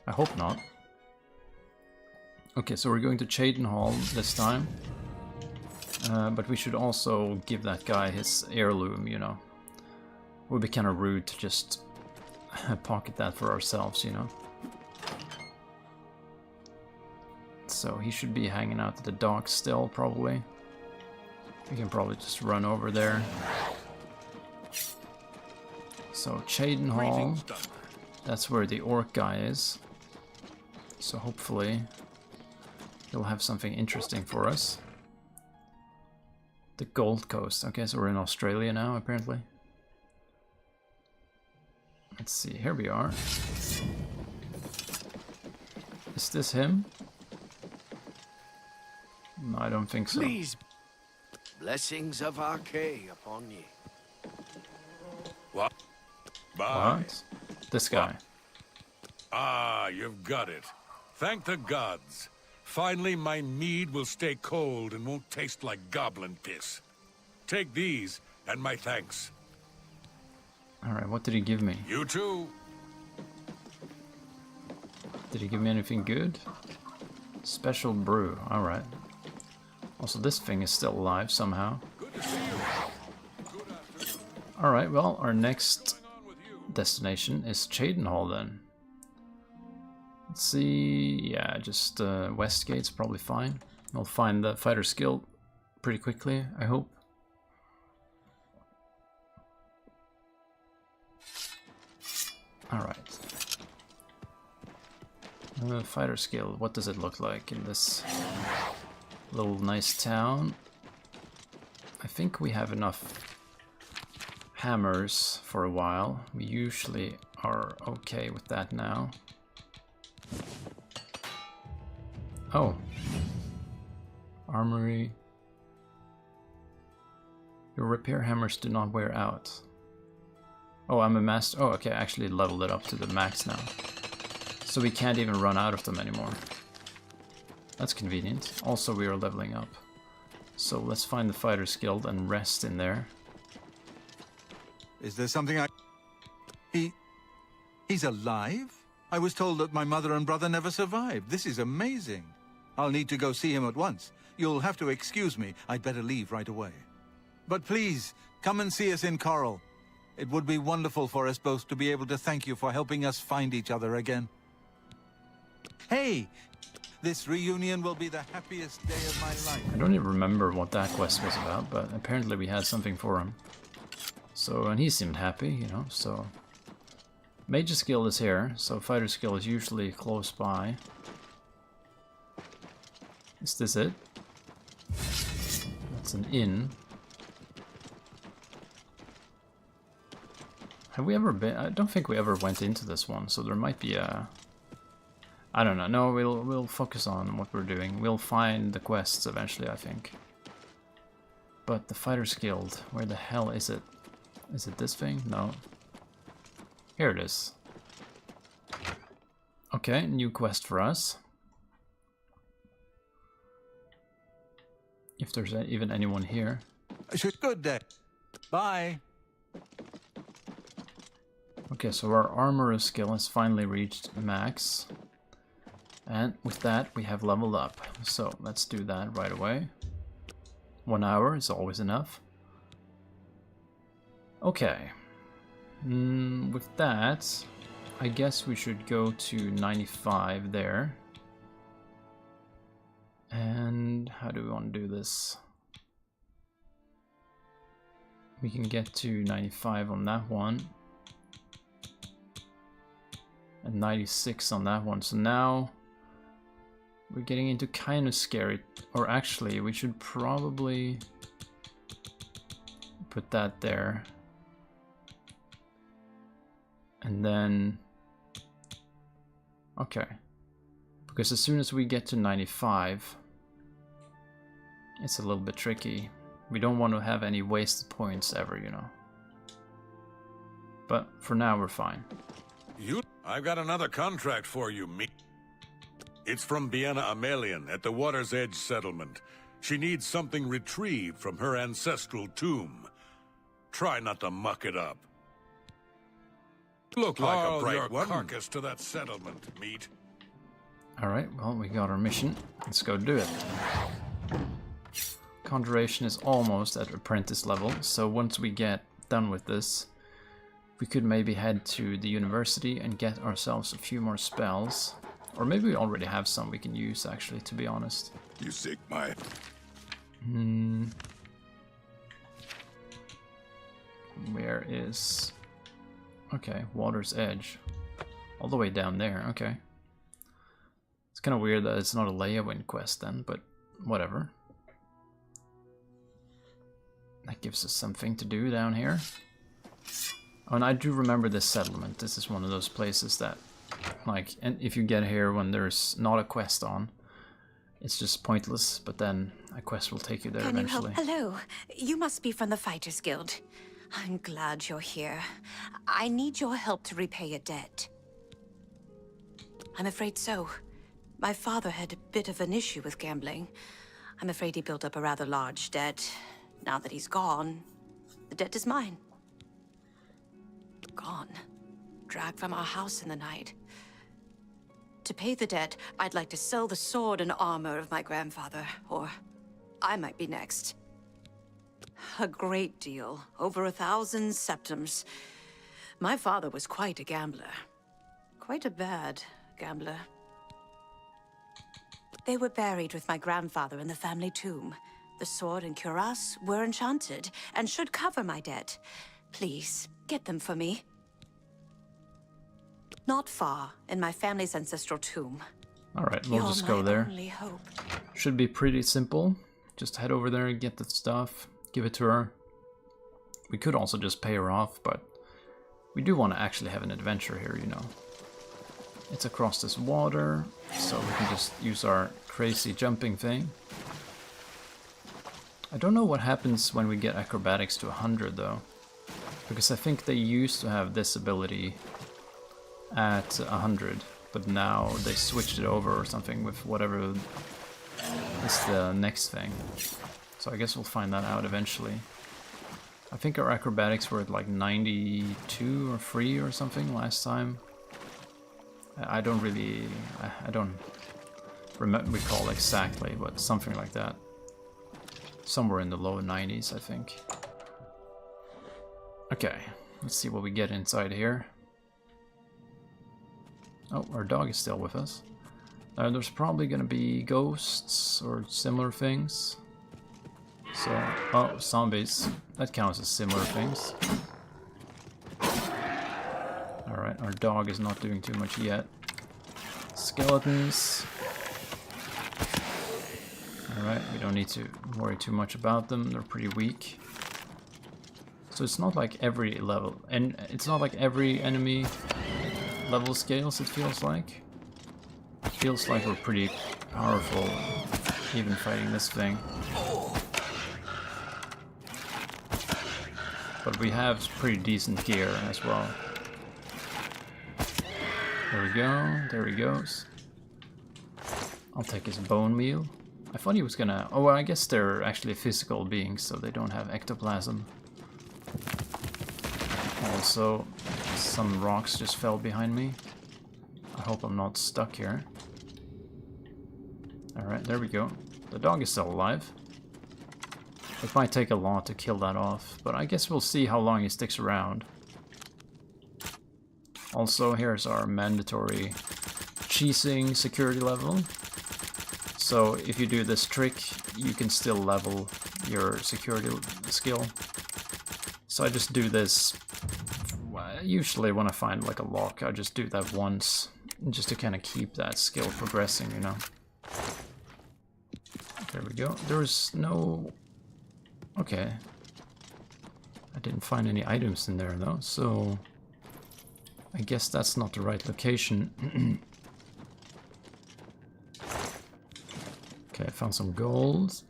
I hope not. Okay, so we're going to Shadenhall this time. But we should also give that guy his heirloom, you know. It would be kind of rude to just pocket that for ourselves, you know. So he should be hanging out at the docks still, probably. We can probably just run over there. So Shadenhall, that's where the Orc guy is. So hopefully he'll have something interesting for us. The Gold Coast. Okay, so we're in Australia now, apparently. Let's see, here we are. Is this him? No, I don't think so. Please, blessings of Archay upon ye. What? Bye. What? This guy. Ah, you've got it. Thank the gods. Finally, my mead will stay cold and won't taste like goblin piss. Take these, and my thanks. Alright, what did he give me? You too. Did he give me anything good? Special brew, alright. Also, this thing is still alive somehow. Alright, well, our next destination is Shadenhall then. Let's see, yeah, just Westgate's probably fine. I'll find the Fighter's Guild pretty quickly, I hope. Alright. Fighter's Guild, what does it look like in this little nice town? I think we have enough hammers for a while. We usually are okay with that now. Oh. Armory. Your repair hammers do not wear out. Oh, I'm a master. Oh, okay, I actually leveled it up to the max now. So we can't even run out of them anymore. That's convenient. Also, we are leveling up. So let's find the Fighter's Guild and rest in there. Is there something He's alive? I was told that my mother and brother never survived. This is amazing. I'll need to go see him at once. You'll have to excuse me. I'd better leave right away. But please, come and see us in Coral. It would be wonderful for us both to be able to thank you for helping us find each other again. Hey! This reunion will be the happiest day of my life. I don't even remember what that quest was about, but apparently we had something for him. So, and he seemed happy, you know, so... Mage's Guild is here, so Fighter's Guild is usually close by. Is this it? That's an inn. Have we ever been? I don't think we ever went into this one, so there might be a... I don't know. No, we'll focus on what we're doing. We'll find the quests eventually, I think. But the Fighter's Guild, where the hell is it? Is it this thing? No. Here it is. Okay, new quest for us. If there's even anyone here. Good day. Bye. Okay, so our armor skill has finally reached max. And with that, we have leveled up. So let's do that right away. 1 hour is always enough. Okay. With that, I guess we should go to 95 there. And how do we want to do this? We can get to 95 on that one. And 96 on that one. So now we're getting into kind of scary. Or actually, we should probably put that there. And then... okay. Because as soon as we get to 95, it's a little bit tricky. We don't want to have any wasted points ever, you know. But for now, we're fine. I've got another contract for you, me. It's from Biena Amelian at the Water's Edge settlement. She needs something retrieved from her ancestral tomb. Try not to muck it up. Look like a bright one. Carcass to that settlement, meat. Alright, well, we got our mission. Let's go do it. Conjuration is almost at apprentice level, so once we get done with this, we could maybe head to the university and get ourselves a few more spells. Or maybe we already have some we can use, actually, to be honest. You seek my... Where is... okay, Water's Edge. All the way down there, okay. It's kind of weird that it's not a Leyawind quest then, but whatever. That gives us something to do down here. Oh, and I do remember this settlement. This is one of those places that, like, and if you get here when there's not a quest on, it's just pointless, but then a quest will take you there eventually. Hello. You must be from the Fighters Guild. I'm glad you're here. I need your help to repay a debt. I'm afraid so. My father had a bit of an issue with gambling. I'm afraid he built up a rather large debt. Now that he's gone, the debt is mine. Gone. Dragged from our house in the night. To pay the debt, I'd like to sell the sword and armor of my grandfather, or I might be next. A great deal. Over 1,000 septims. My father was quite a gambler. Quite a bad gambler. They were buried with my grandfather in the family tomb. The sword and cuirass were enchanted and should cover my debt. Please, get them for me. Not far, in my family's ancestral tomb. Alright, we'll just go there. Should be pretty simple. Just head over there and get the stuff. Give it to her. We could also just pay her off, but we do want to actually have an adventure here, you know. It's across this water, so we can just use our crazy jumping thing. I don't know what happens when we get acrobatics to 100 though, because I think they used to have this ability at 100, but now they switched it over or something with whatever is the next thing. So I guess we'll find that out eventually. I think our acrobatics were at like 92 or 3 or something last time. I don't really... I don't recall exactly, but something like that. Somewhere in the low 90s, I think. Okay, let's see what we get inside here. Oh, our dog is still with us. There's probably gonna be ghosts or similar things. So, oh, zombies. That counts as similar things. Alright, our dog is not doing too much yet. Skeletons. Alright, we don't need to worry too much about them, they're pretty weak. So it's not like every level, and it's not like every enemy level scales, it feels like. It feels like we're pretty powerful, even fighting this thing. But we have pretty decent gear as well. There we go, there he goes. I'll take his bone meal. I thought he was gonna... oh, well, I guess they're actually physical beings, so they don't have ectoplasm. Also, some rocks just fell behind me. I hope I'm not stuck here. Alright, there we go. The dog is still alive. It might take a lot to kill that off, but I guess we'll see how long he sticks around. Also, here's our mandatory cheesing security level. So if you do this trick, you can still level your security skill. So I just do this, usually when I find like a lock, I just do that once, just to kind of keep that skill progressing, you know. There we go. There's no... Okay. I didn't find any items in there though, so... I guess that's not the right location. Okay, I found some gold.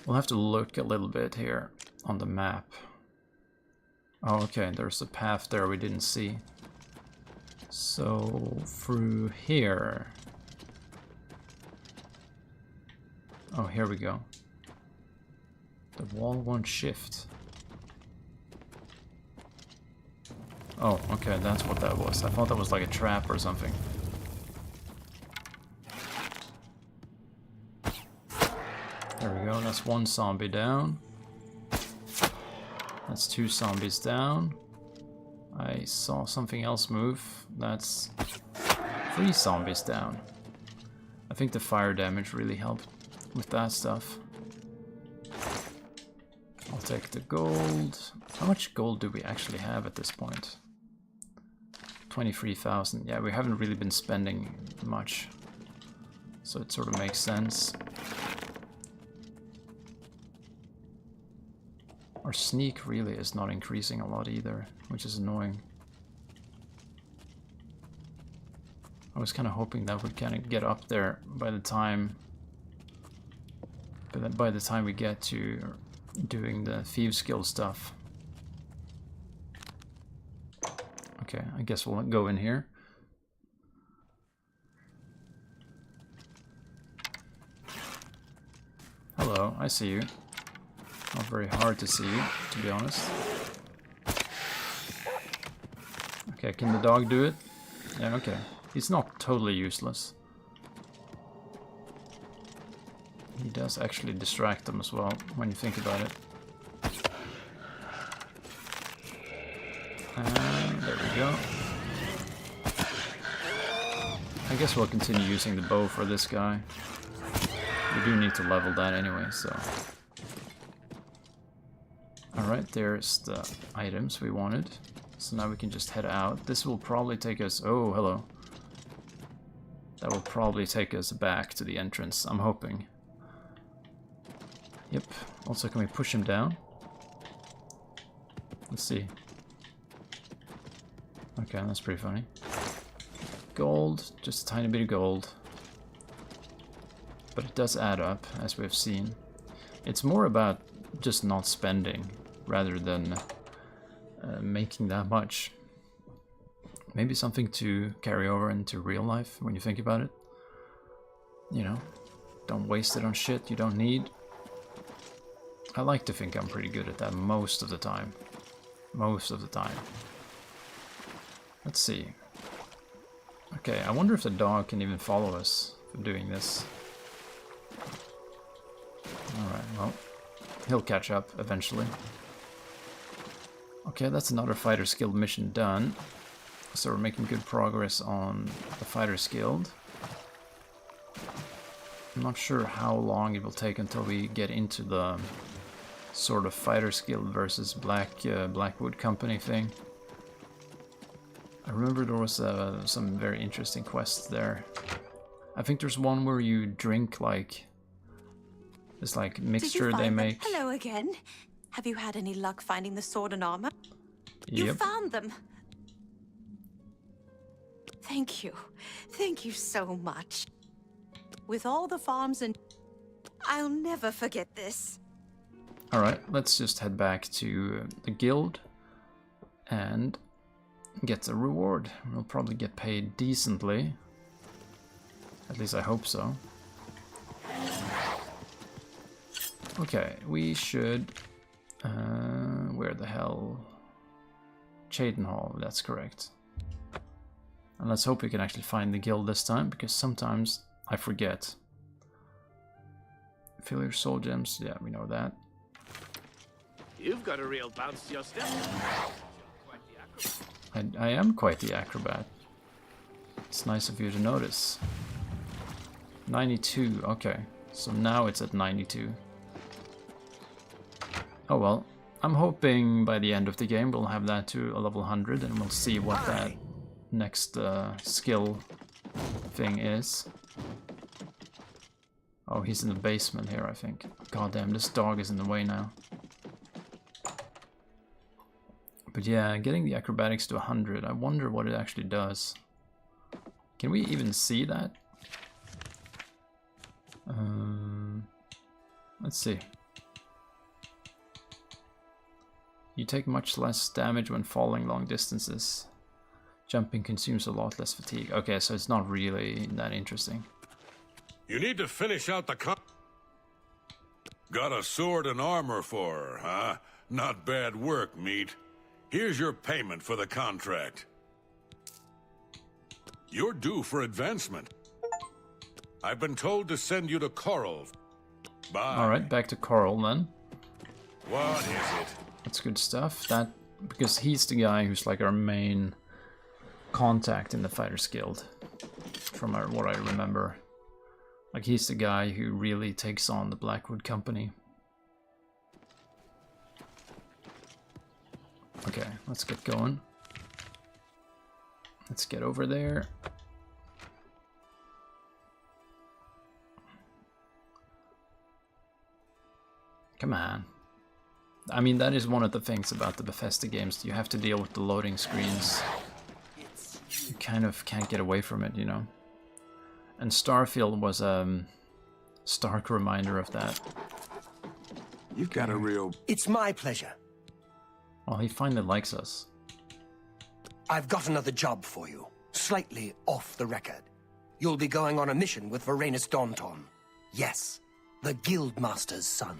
We'll have to look a little bit here on the map. Oh, okay, there's a path there we didn't see. So, through here... Oh, here we go. The wall won't shift. Oh, okay, that's what that was. I thought that was like a trap or something. There we go, that's one zombie down. That's 2 zombies down. I saw something else move. That's 3 zombies down. I think the fire damage really helped with that stuff. I'll take the gold. How much gold do we actually have at this point? 23,000. Yeah, we haven't really been spending much. So it sort of makes sense. Our sneak really is not increasing a lot either, which is annoying. I was kind of hoping that would kind of get up there by the time we get to doing the Thieves Guild stuff. Okay, I guess we'll go in here. Hello, I see you. Not very hard to see you, to be honest. Okay, can the dog do it? Yeah, okay. He's not totally useless. He does actually distract them as well, when you think about it. And there we go. I guess we'll continue using the bow for this guy. We do need to level that anyway, so... Alright, there's the items we wanted. So now we can just head out. This will probably take us... Oh, hello. That will probably take us back to the entrance, I'm hoping. Yep. Also, can we push him down? Let's see. Okay, that's pretty funny. Gold, just a tiny bit of gold. But it does add up, as we've seen. It's more about just not spending, rather than making that much. Maybe something to carry over into real life, when you think about it. You know, don't waste it on shit you don't need. I like to think I'm pretty good at that most of the time. Most of the time. Let's see. Okay, I wonder if the dog can even follow us for doing this. Alright, well, he'll catch up eventually. Okay, that's another Fighters Guild mission done. So we're making good progress on the Fighters Guild. I'm not sure how long it will take until we get into the sort of Fighters Guild versus Blackwood Company thing. I remember there was some very interesting quests there. I think there's one where you drink like this like mixture they make. Hello again. Have you had any luck finding the sword and armor? Yep. You found them. Thank you. Thank you so much. With all the farms and... I'll never forget this. Alright, let's just head back to the guild and get a reward. We'll probably get paid decently. At least I hope so. Okay, we should... where the hell? Cheydon Hall, that's correct. And let's hope we can actually find the guild this time, because sometimes I forget. Fill your soul gems, yeah, we know that. You've got a real bounce to your step. I am quite the acrobat. It's nice of you to notice. 92, okay. So now it's at 92. Oh well. I'm hoping by the end of the game we'll have that to a level 100 and we'll see what that next skill thing is. Oh, he's in the basement here, I think. God damn, this dog is in the way now. But yeah, getting the acrobatics to 100, I wonder what it actually does. Can we even see that? Let's see. You take much less damage when falling long distances. Jumping consumes a lot less fatigue. Okay, so it's not really that interesting. You need to finish out the Got a sword and armor for her, huh? Not bad work, meat. Here's your payment for the contract. You're due for advancement. I've been told to send you to Coral. Bye. Alright, back to Coral then. What is it? That's good stuff. That because he's the guy who's like our main contact in the Fighters Guild, from what I remember. Like he's the guy who really takes on the Blackwood Company. Okay, let's get going. Let's get over there. Come on. I mean, that is one of the things about the Bethesda games. You have to deal with the loading screens. You kind of can't get away from it, you know. And Starfield was a stark reminder of that. You've got a real... It's my pleasure. Well, he finally likes us. I've got another job for you, slightly off the record. You'll be going on a mission with Varanus Daunton. Yes, the Guildmaster's son.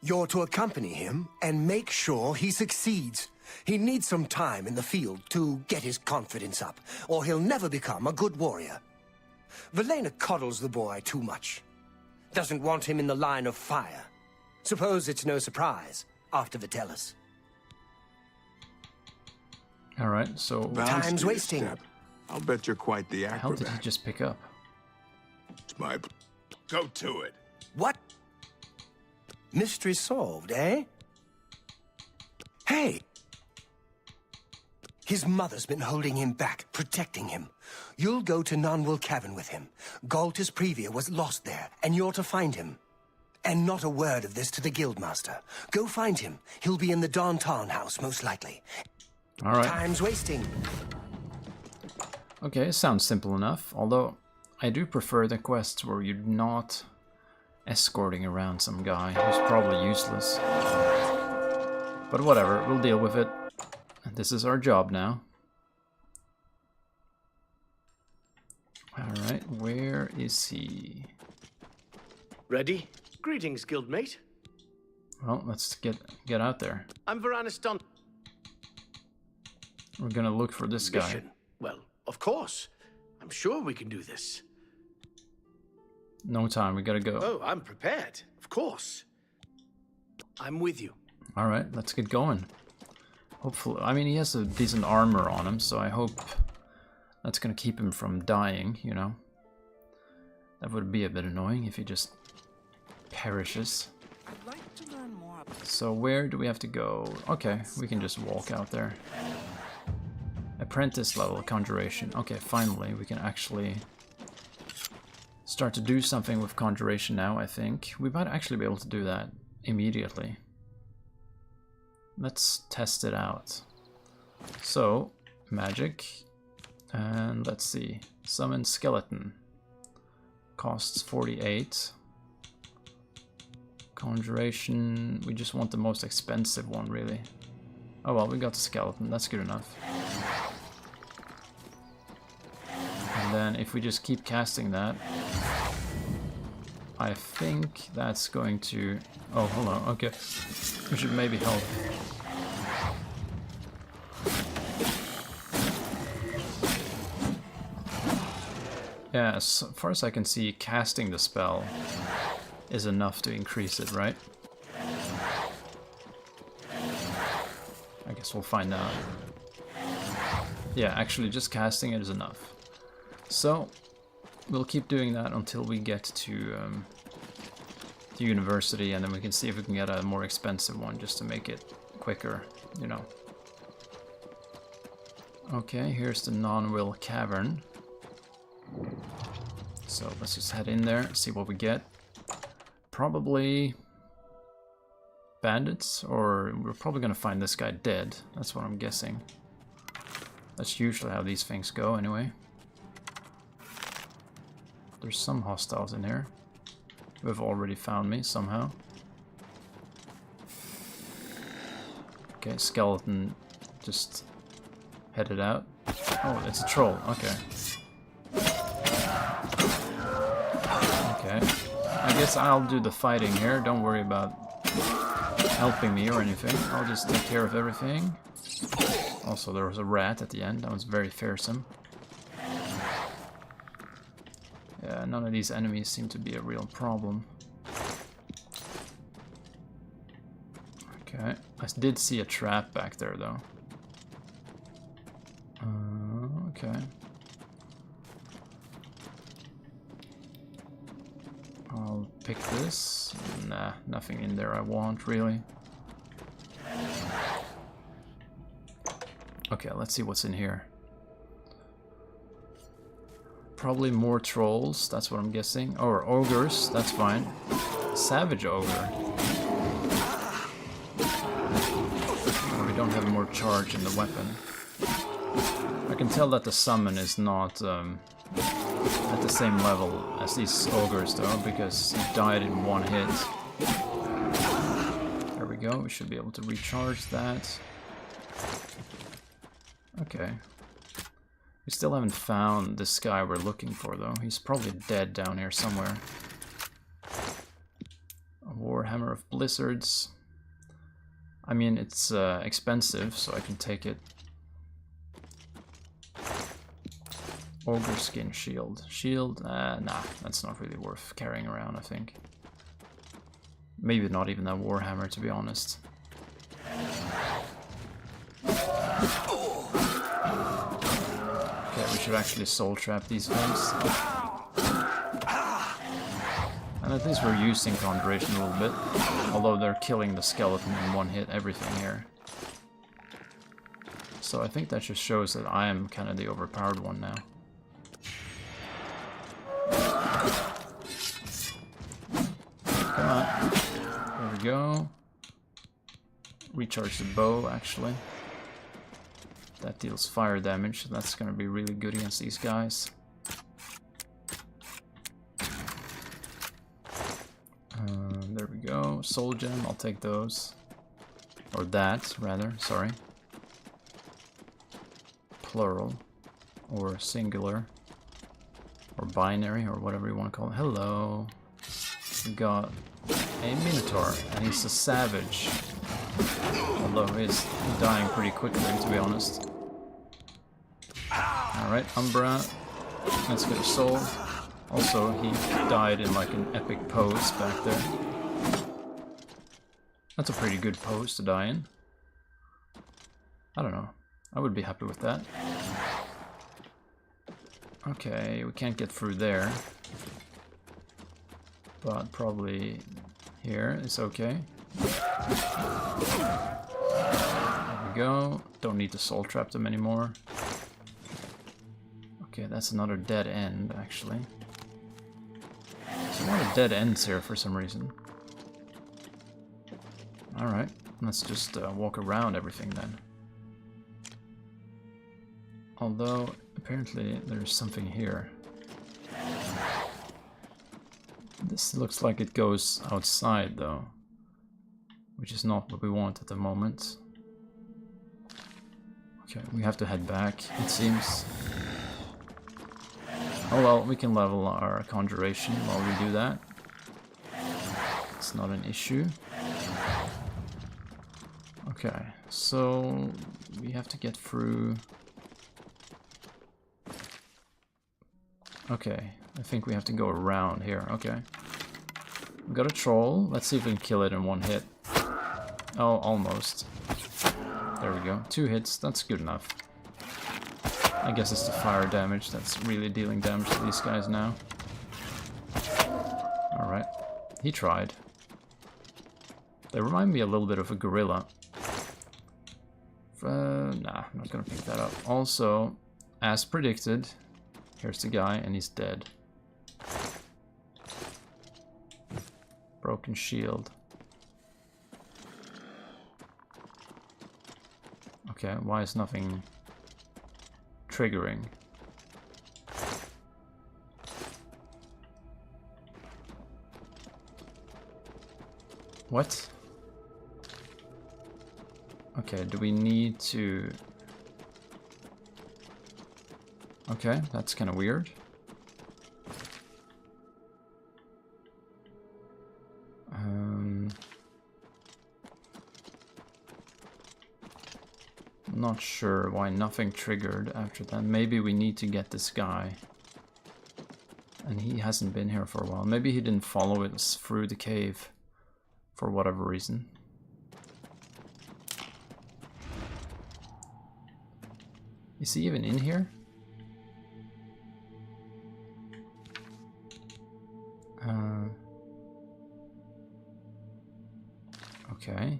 You're to accompany him and make sure he succeeds. He needs some time in the field to get his confidence up, or he'll never become a good warrior. Valena coddles the boy too much. Doesn't want him in the line of fire. Suppose it's no surprise after Vitellis. Alright, so... Time's wasting. Step. I'll bet you're quite the acrobat. How did he just pick up? It's my... Go to it. What? Mystery solved, eh? Hey! His mother's been holding him back, protecting him. You'll go to Nonwell Cavern with him. Galtus Previa was lost there, and you're to find him. And not a word of this to the Guildmaster. Go find him. He'll be in the Daunton house, most likely. Alright. Time's wasting. Okay, sounds simple enough, although I do prefer the quests where you're not escorting around some guy who's probably useless. But whatever, we'll deal with it. This is our job now. Alright, where is he? Ready? Greetings, guildmate. Well, let's get out there. I'm Varanus Daunton. We're gonna look for this guy. Mission? Well, of course. I'm sure we can do this. No time, we gotta go. Oh, I'm prepared. Of course. I'm with you. Alright, let's get going. Hopefully, I mean, he has a decent armor on him, so I hope that's gonna keep him from dying, you know? That would be a bit annoying if he just perishes. I'd like to learn more about... So where do we have to go? Okay, we can just walk out there. Apprentice level conjuration. Okay, finally, we can actually start to do something with conjuration now, I think. We might actually be able to do that immediately. Let's test it out. So, magic, and let's see. Summon skeleton. Costs 48. Conjuration, we just want the most expensive one, really. Oh well, we got the skeleton, that's good enough. And then if we just keep casting that, I think that's going to... Oh, hold on, okay. We should maybe help. Yeah, as far as I can see, casting the spell is enough to increase it, right? I guess we'll find out. Yeah, actually just casting it is enough. So, we'll keep doing that until we get to the university, and then we can see if we can get a more expensive one just to make it quicker, you know. Okay, here's the non-will cavern. So let's just head in there, see what we get. Probably bandits, or we're probably gonna find this guy dead. That's what I'm guessing. That's usually how these things go anyway. There's some hostiles in here who have already found me somehow. Okay, skeleton just headed out. Oh, it's a troll, okay. Okay, I guess I'll do the fighting here. Don't worry about helping me or anything. I'll just take care of everything. Also, there was a rat at the end. That was very fearsome. Yeah, none of these enemies seem to be a real problem. Okay, I did see a trap back there though. Okay. I'll pick this. Nah, nothing in there I want, really. Okay, let's see what's in here. Probably more trolls, that's what I'm guessing. Or ogres, that's fine. Savage ogre. Oh, we don't have more charge in the weapon. I can tell that the summon is not at the same level as these ogres though, because he died in one hit. There we go, we should be able to recharge that. Okay. We still haven't found this guy we're looking for though. He's probably dead down here somewhere. A Warhammer of Blizzards. I mean, it's expensive, so I can take it. Ogre skin shield. Shield? Nah, that's not really worth carrying around, I think. Maybe not even that Warhammer, to be honest. Okay, we should actually soul trap these things. And at least we're using Conjuration a little bit. Although they're killing the skeleton in one hit, everything here. So I think that just shows that I am kind of the overpowered one now. Come on. There we go. Recharge the bow, actually. That deals fire damage, so that's going to be really good against these guys. There we go. Soul gem, I'll take those. Or that, rather, sorry. Plural. Or singular. Or binary, or whatever you want to call it. Hello. We got a Minotaur, and he's a savage. Although he's dying pretty quickly, to be honest. Alright, Umbra. Let's get a soul. Also, he died in like an epic pose back there. That's a pretty good pose to die in. I don't know. I would be happy with that. Okay, we can't get through there. But probably here is okay. There we go. Don't need to soul trap them anymore. Okay, that's another dead end, actually. There's a lot of dead ends here for some reason. Alright, let's just walk around everything then. Although, apparently there's something here. This looks like it goes outside, though. Which is not what we want at the moment. Okay, we have to head back, it seems. Oh well, we can level our conjuration while we do that. It's not an issue. Okay, so we have to get through Okay, I think we have to go around here. Okay. We got a troll. Let's see if we can kill it in one hit. Oh, almost. There we go. 2 hits. That's good enough. I guess it's the fire damage that's really dealing damage to these guys now. Alright. He tried. They remind me a little bit of a gorilla. Nah, I'm not gonna pick that up. Also, as predicted, here's the guy and he's dead. Broken shield. Okay, why is nothing triggering? What? Okay, do we need to... Okay, that's kind of weird. Not sure why nothing triggered after that. Maybe we need to get this guy. And he hasn't been here for a while. Maybe he didn't follow us through the cave for whatever reason. Is he even in here? Okay.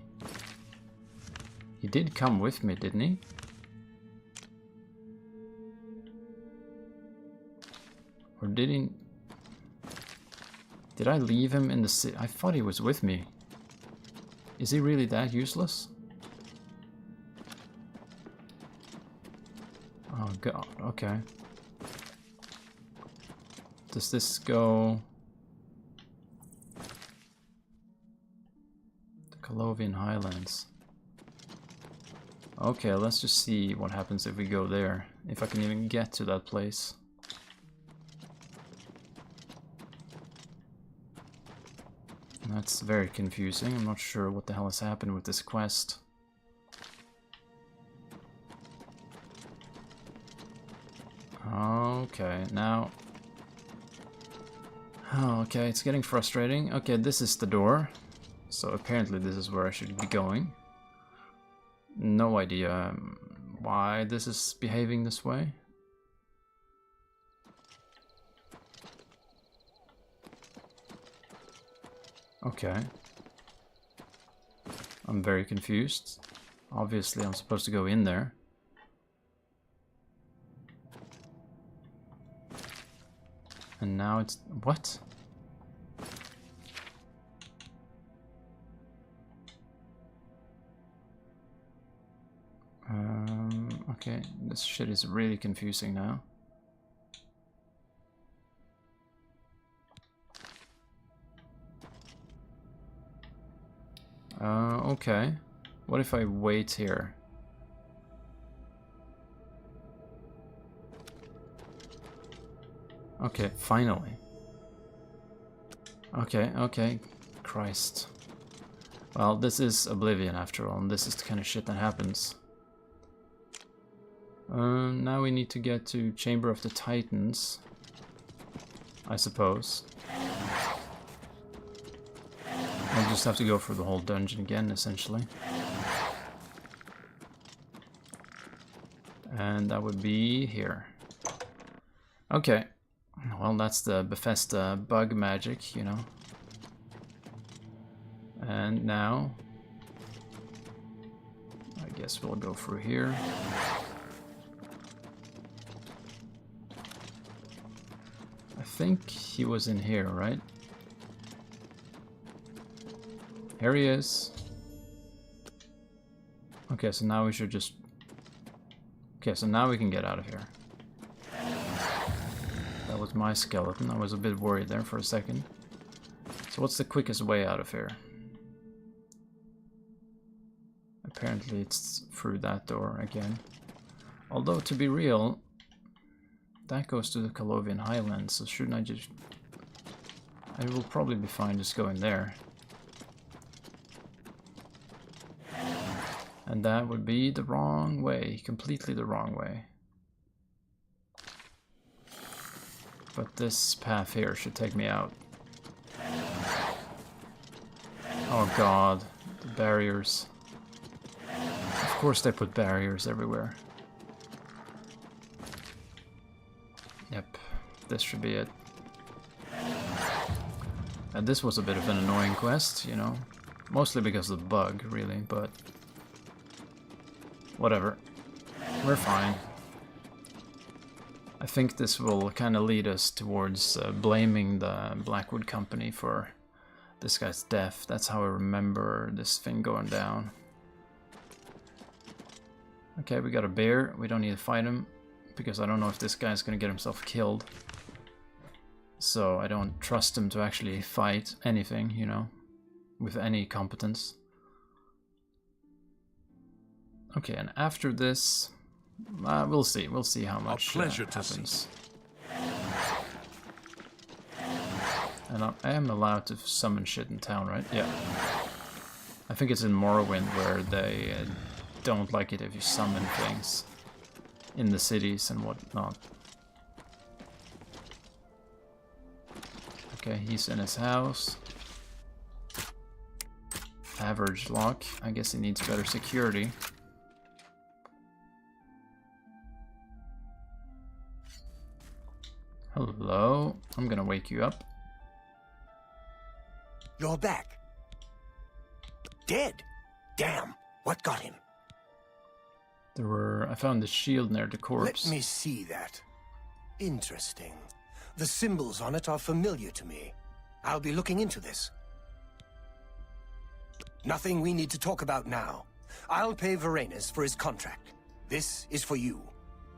He did come with me, didn't he? Or did he... Did I leave him in the city? I thought he was with me. Is he really that useless? Oh god, okay. Does this go... The Oblivion Highlands. Okay, let's just see what happens if we go there. If I can even get to that place. That's very confusing. I'm not sure what the hell has happened with this quest. Okay, now... Oh, okay, it's getting frustrating. Okay, this is the door. So apparently this is where I should be going. No idea why this is behaving this way. Okay. I'm very confused. Obviously I'm supposed to go in there. And now it's... What? Okay, this shit is really confusing now. Okay. What if I wait here? Okay, finally. Okay, okay. Christ. Well, this is Oblivion after all, and this is the kind of shit that happens. Now we need to get to Chamber of the Titans, I suppose. We'll just have to go through the whole dungeon again, essentially. And that would be here. Okay. Well, that's the Bethesda bug magic, you know. And now... I guess we'll go through here. I think he was in here, right? Here he is. Okay, so now we should just... Okay, so now we can get out of here. That was my skeleton. I was a bit worried there for a second. So what's the quickest way out of here? Apparently it's through that door again. Although, to be real, that goes to the Oblivion Highlands, so shouldn't I just... I will probably be fine just going there. And that would be the wrong way, completely the wrong way. But this path here should take me out. Oh god, the barriers. Of course they put barriers everywhere. Yep, this should be it. And this was a bit of an annoying quest, you know. Mostly because of the bug, really, but... whatever. We're fine. I think this will kind of lead us towards blaming the Blackwood Company for this guy's death. That's how I remember this thing going down. Okay, we got a bear. We don't need to fight him, because I don't know if this guy's gonna get himself killed. So I don't trust him to actually fight anything, you know, with any competence. Okay, and after this, we'll see. We'll see how much happens. And I am allowed to summon shit in town, right? Yeah. I think it's in Morrowind where they don't like it if you summon things in the cities and whatnot. Okay, he's in his house. Average lock. I guess he needs better security. Hello, I'm gonna wake you up. You're back. Dead? Damn, what got him? I found the shield near the corpse. Let me see that. Interesting. The symbols on it are familiar to me. I'll be looking into this. Nothing we need to talk about now. I'll pay Varanus for his contract. This is for you.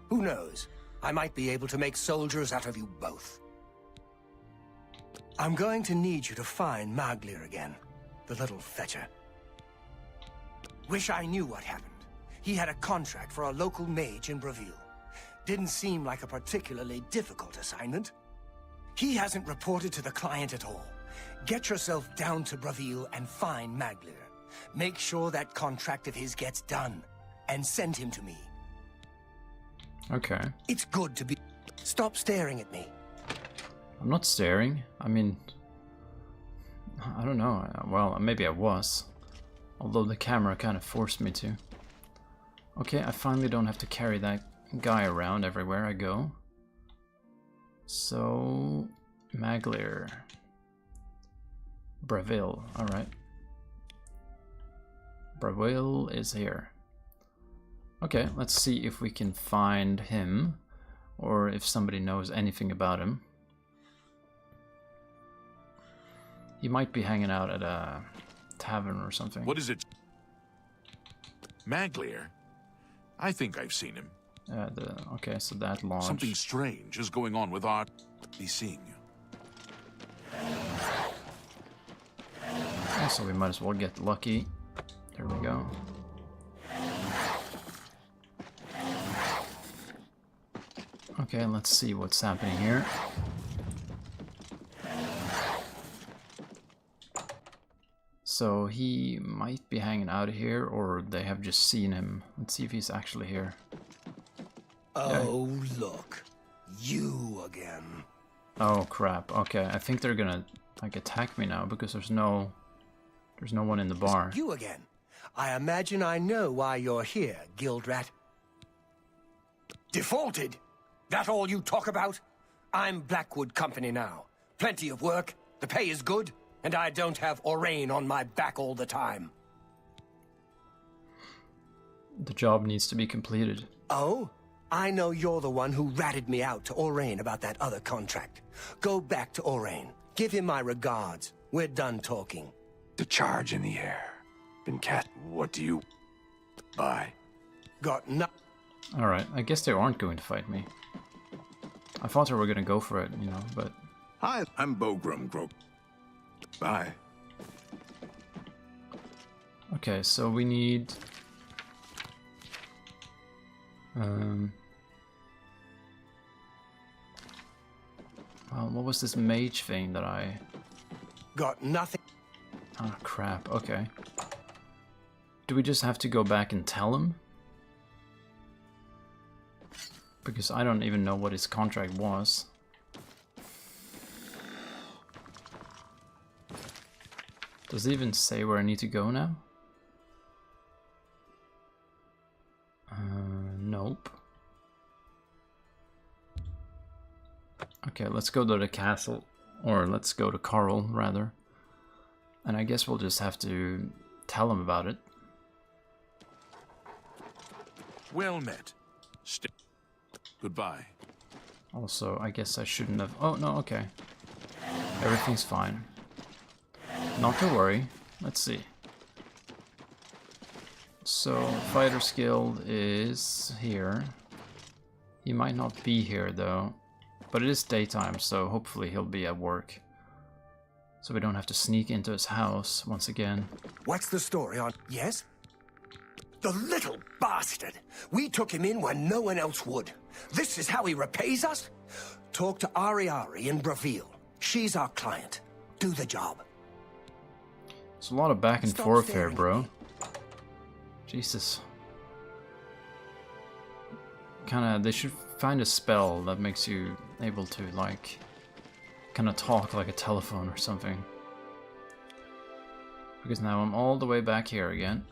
Who knows? I might be able to make soldiers out of you both. I'm going to need you to find Maglir again, the little fetcher. Wish I knew what happened. He had a contract for a local mage in Bravil. Didn't seem like a particularly difficult assignment. He hasn't reported to the client at all. Get yourself down to Bravil and find Maglir. Make sure that contract of his gets done, and send him to me. Okay. It's good to be... Stop staring at me. I'm not staring. I mean... I don't know. Well, maybe I was. Although the camera kind of forced me to. Okay, I finally don't have to carry that guy around everywhere I go. So... Maglir. Bravil, alright. Bravil is here. Okay, let's see if we can find him, or if somebody knows anything about him. He might be hanging out at a tavern or something. What is it? Maglir? I think I've seen him. Okay, so that lodge. Something strange is going on with our... He's seeing you. Also, we might as well get lucky. There we go. Okay, let's see what's happening here. So he might be hanging out here, or they have just seen him. Let's see if he's actually here. Oh, yeah. Look. You again. Oh, crap. Okay, I think they're gonna, like, attack me now, because there's no one in the bar. You again. I imagine I know why you're here, Guildrat. Defaulted? That all you talk about? I'm Blackwood Company now. Plenty of work, the pay is good, and I don't have Orain on my back all the time. The job needs to be completed. Oh? I know you're the one who ratted me out to Orain about that other contract. Go back to Orain. Give him my regards. We're done talking. The charge in the air. Been cat. What do you buy? Got no... Alright, I guess they aren't going to fight me. I thought they were gonna go for it, you know, but... Hi, I'm Bogrum Grok. Bye. Okay, so we need... Well, what was this mage thing that I... Got nothing. Oh, crap, okay. Do we just have to go back and tell him? Because I don't even know what his contract was. Does it even say where I need to go now? Nope. Okay, let's go to the castle. Or let's go to Carl, rather. And I guess we'll just have to tell him about it. Well met. Goodbye. Also, I guess I shouldn't have... Oh, no, okay. Everything's fine. Not to worry. Let's see. So, Fighter's Guild is here. He might not be here, though. But it is daytime, so hopefully he'll be at work. So we don't have to sneak into his house once again. What's the story on... Yes? The little bastard! We took him in when no one else would. This is how he repays us? Talk to Ari in Bravil. She's our client. Do the job. There's a lot of back and forth here, bro. Jesus. Kinda, they should find a spell that makes you able to, like, kinda talk like a telephone or something. Because now I'm all the way back here again.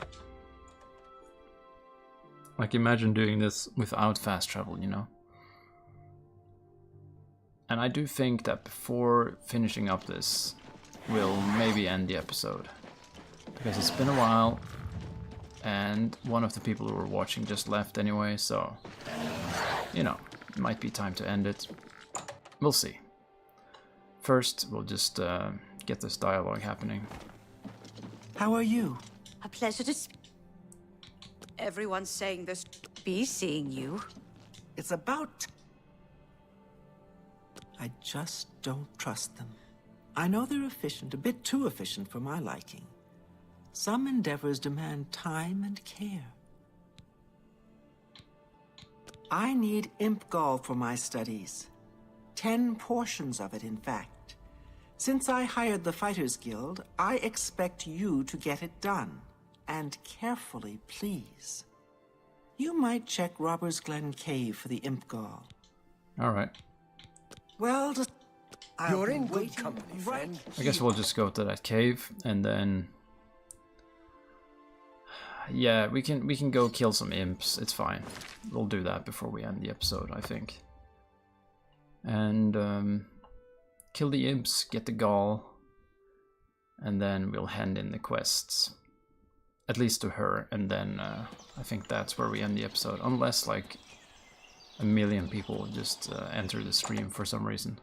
Like, imagine doing this without fast travel, you know? And I do think that before finishing up this, we'll maybe end the episode. Because it's been a while, and one of the people who were watching just left anyway, so... You know, it might be time to end it. We'll see. First, we'll just get this dialogue happening. How are you? A pleasure to speak. Everyone's saying this. Be seeing you. It's about... I just don't trust them. I know they're efficient, a bit too efficient for my liking. Some endeavors demand time and care. I need imp gall for my studies. 10 portions of it, in fact. Since I hired the Fighters Guild, I expect you to get it done. And carefully, please. You might check Robbers Glen Cave for the imp gall. Alright. Well, just... You're in good company, friend. I guess we'll just go to that cave, and then... Yeah, we can go kill some imps, it's fine. We'll do that before we end the episode, I think. And, kill the imps, get the gall, and then we'll hand in the quests. At least to her, and then I think that's where we end the episode. Unless, like, a million people just enter the stream for some reason.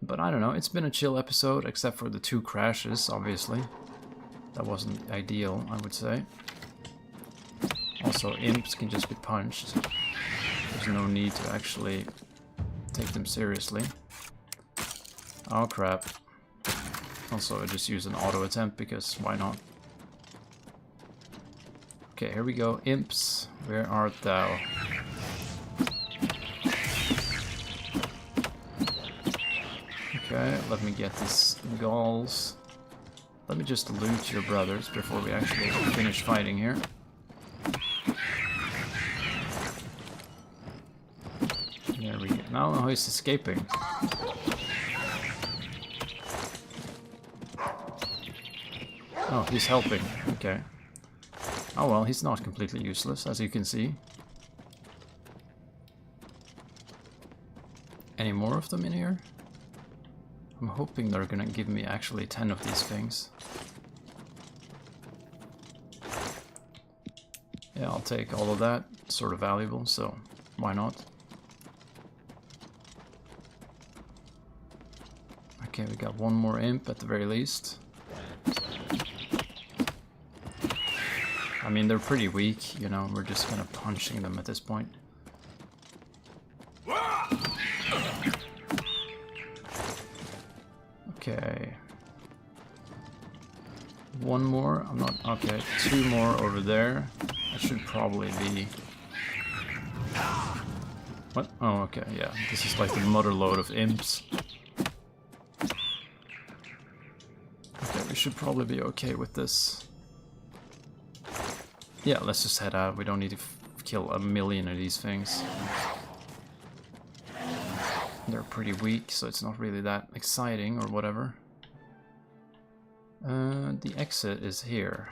But I don't know, it's been a chill episode, except for the 2 crashes, obviously. That wasn't ideal, I would say. Also, imps can just be punched. There's no need to actually take them seriously. Oh crap. Also, I just use an auto attempt because why not? Okay, here we go. Imps, where art thou? Okay, let me get these galls. Let me just loot your brothers before we actually finish fighting here. There we go. Now he's escaping. Oh, he's helping. Okay. Oh well, he's not completely useless, as you can see. Any more of them in here? I'm hoping they're gonna give me actually 10 of these things. Yeah, I'll take all of that. It's sort of valuable, so why not? Okay, we got one more imp at the very least. I mean, they're pretty weak, you know, we're just kind of punching them at this point. Okay. One more, I'm not, okay, 2 more over there. That should probably be... What? Oh, okay, yeah, this is like the mother load of imps. Okay, we should probably be okay with this. Yeah, let's just head out. We don't need to kill a million of these things. They're pretty weak, so it's not really that exciting or whatever. The exit is here.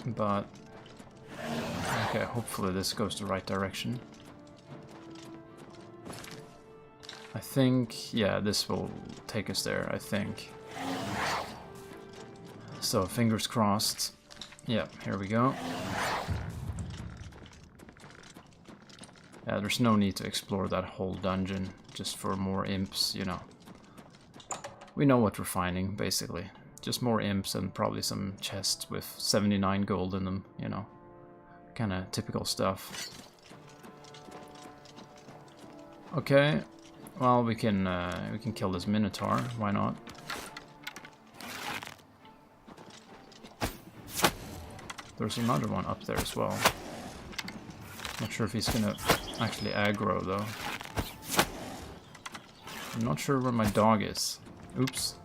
But... okay, hopefully this goes the right direction. I think, yeah, this will take us there, I think. So, fingers crossed. Yeah, here we go. Yeah, there's no need to explore that whole dungeon just for more imps, you know. We know what we're finding, basically. Just more imps and probably some chests with 79 gold in them, you know. Kinda typical stuff. Okay. Well, we can kill this Minotaur. Why not? There's another one up there as well. Not sure if he's gonna actually aggro though. I'm not sure where my dog is. Oops.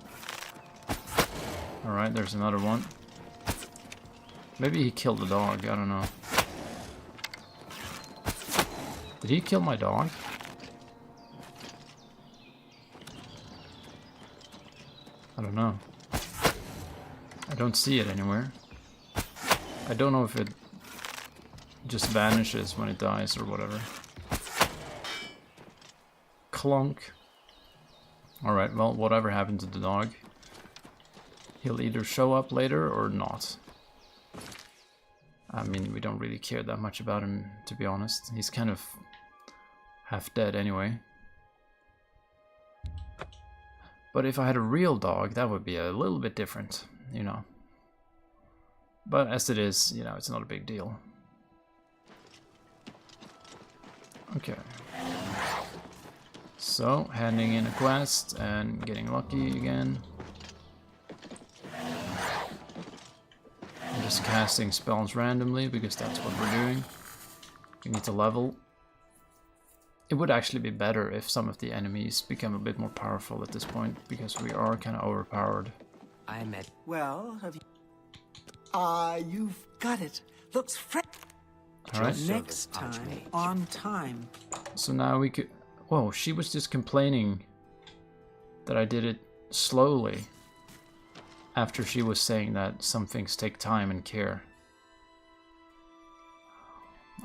Alright, there's another one. Maybe he killed the dog, I don't know. Did he kill my dog? I don't know. I don't see it anywhere. I don't know if it just vanishes when it dies or whatever. Clunk. Alright, well, whatever happened to the dog. He'll either show up later or not. I mean, we don't really care that much about him, to be honest. He's kind of half dead anyway. But if I had a real dog, that would be a little bit different, you know. But as it is, you know, it's not a big deal. Okay. So, handing in a quest and getting lucky again. I'm just casting spells randomly because that's what we're doing. We need to level. It would actually be better if some of the enemies become a bit more powerful at this point, because we are kind of overpowered. I'm at... Well, have you... you've got it. Looks fresh. Alright. Next time, on time. So now we could... Whoa, she was just complaining that I did it slowly after she was saying that some things take time and care.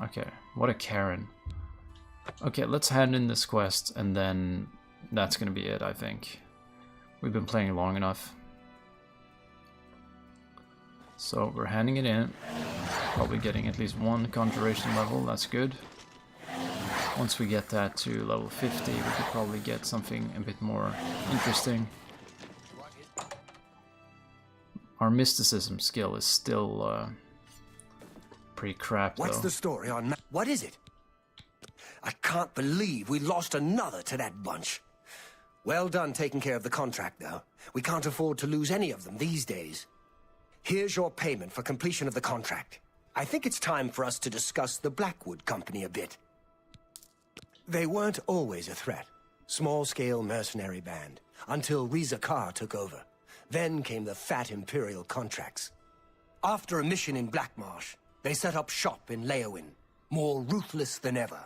Okay, what a Karen. Okay, let's hand in this quest and then that's gonna be it, I think. We've been playing long enough. So we're handing it in. Probably getting at least one conjuration level, that's good. Once we get that to level 50, we could probably get something a bit more interesting. Our mysticism skill is still pretty crap, though. What's the story on... What is it? I can't believe we lost another to that bunch. Well done taking care of the contract, though. We can't afford to lose any of them these days. Here's your payment for completion of the contract. I think it's time for us to discuss the Blackwood Company a bit. They weren't always a threat. Small-scale mercenary band, until Riza Kar took over. Then came the fat Imperial contracts. After a mission in Blackmarsh, they set up shop in Leowin, more ruthless than ever.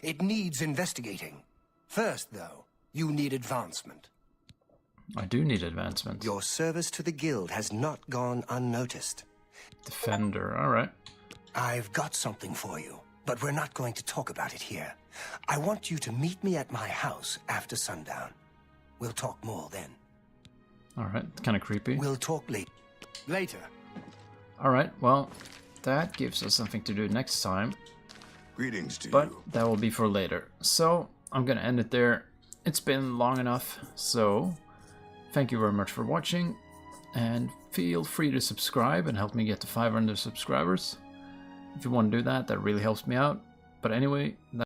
It needs investigating. First, though, you need advancement. I do need advancement. Your service to the guild has not gone unnoticed. Defender, alright. I've got something for you, but we're not going to talk about it here. I want you to meet me at my house after sundown. We'll talk more then. Alright, kind of creepy. We'll talk later. Alright, well, that gives us something to do next time. Greetings to you. But that will be for later. So, I'm gonna end it there. It's been long enough, so thank you very much for watching. And feel free to subscribe and help me get to 500 subscribers. If you want to do that, that really helps me out. But anyway,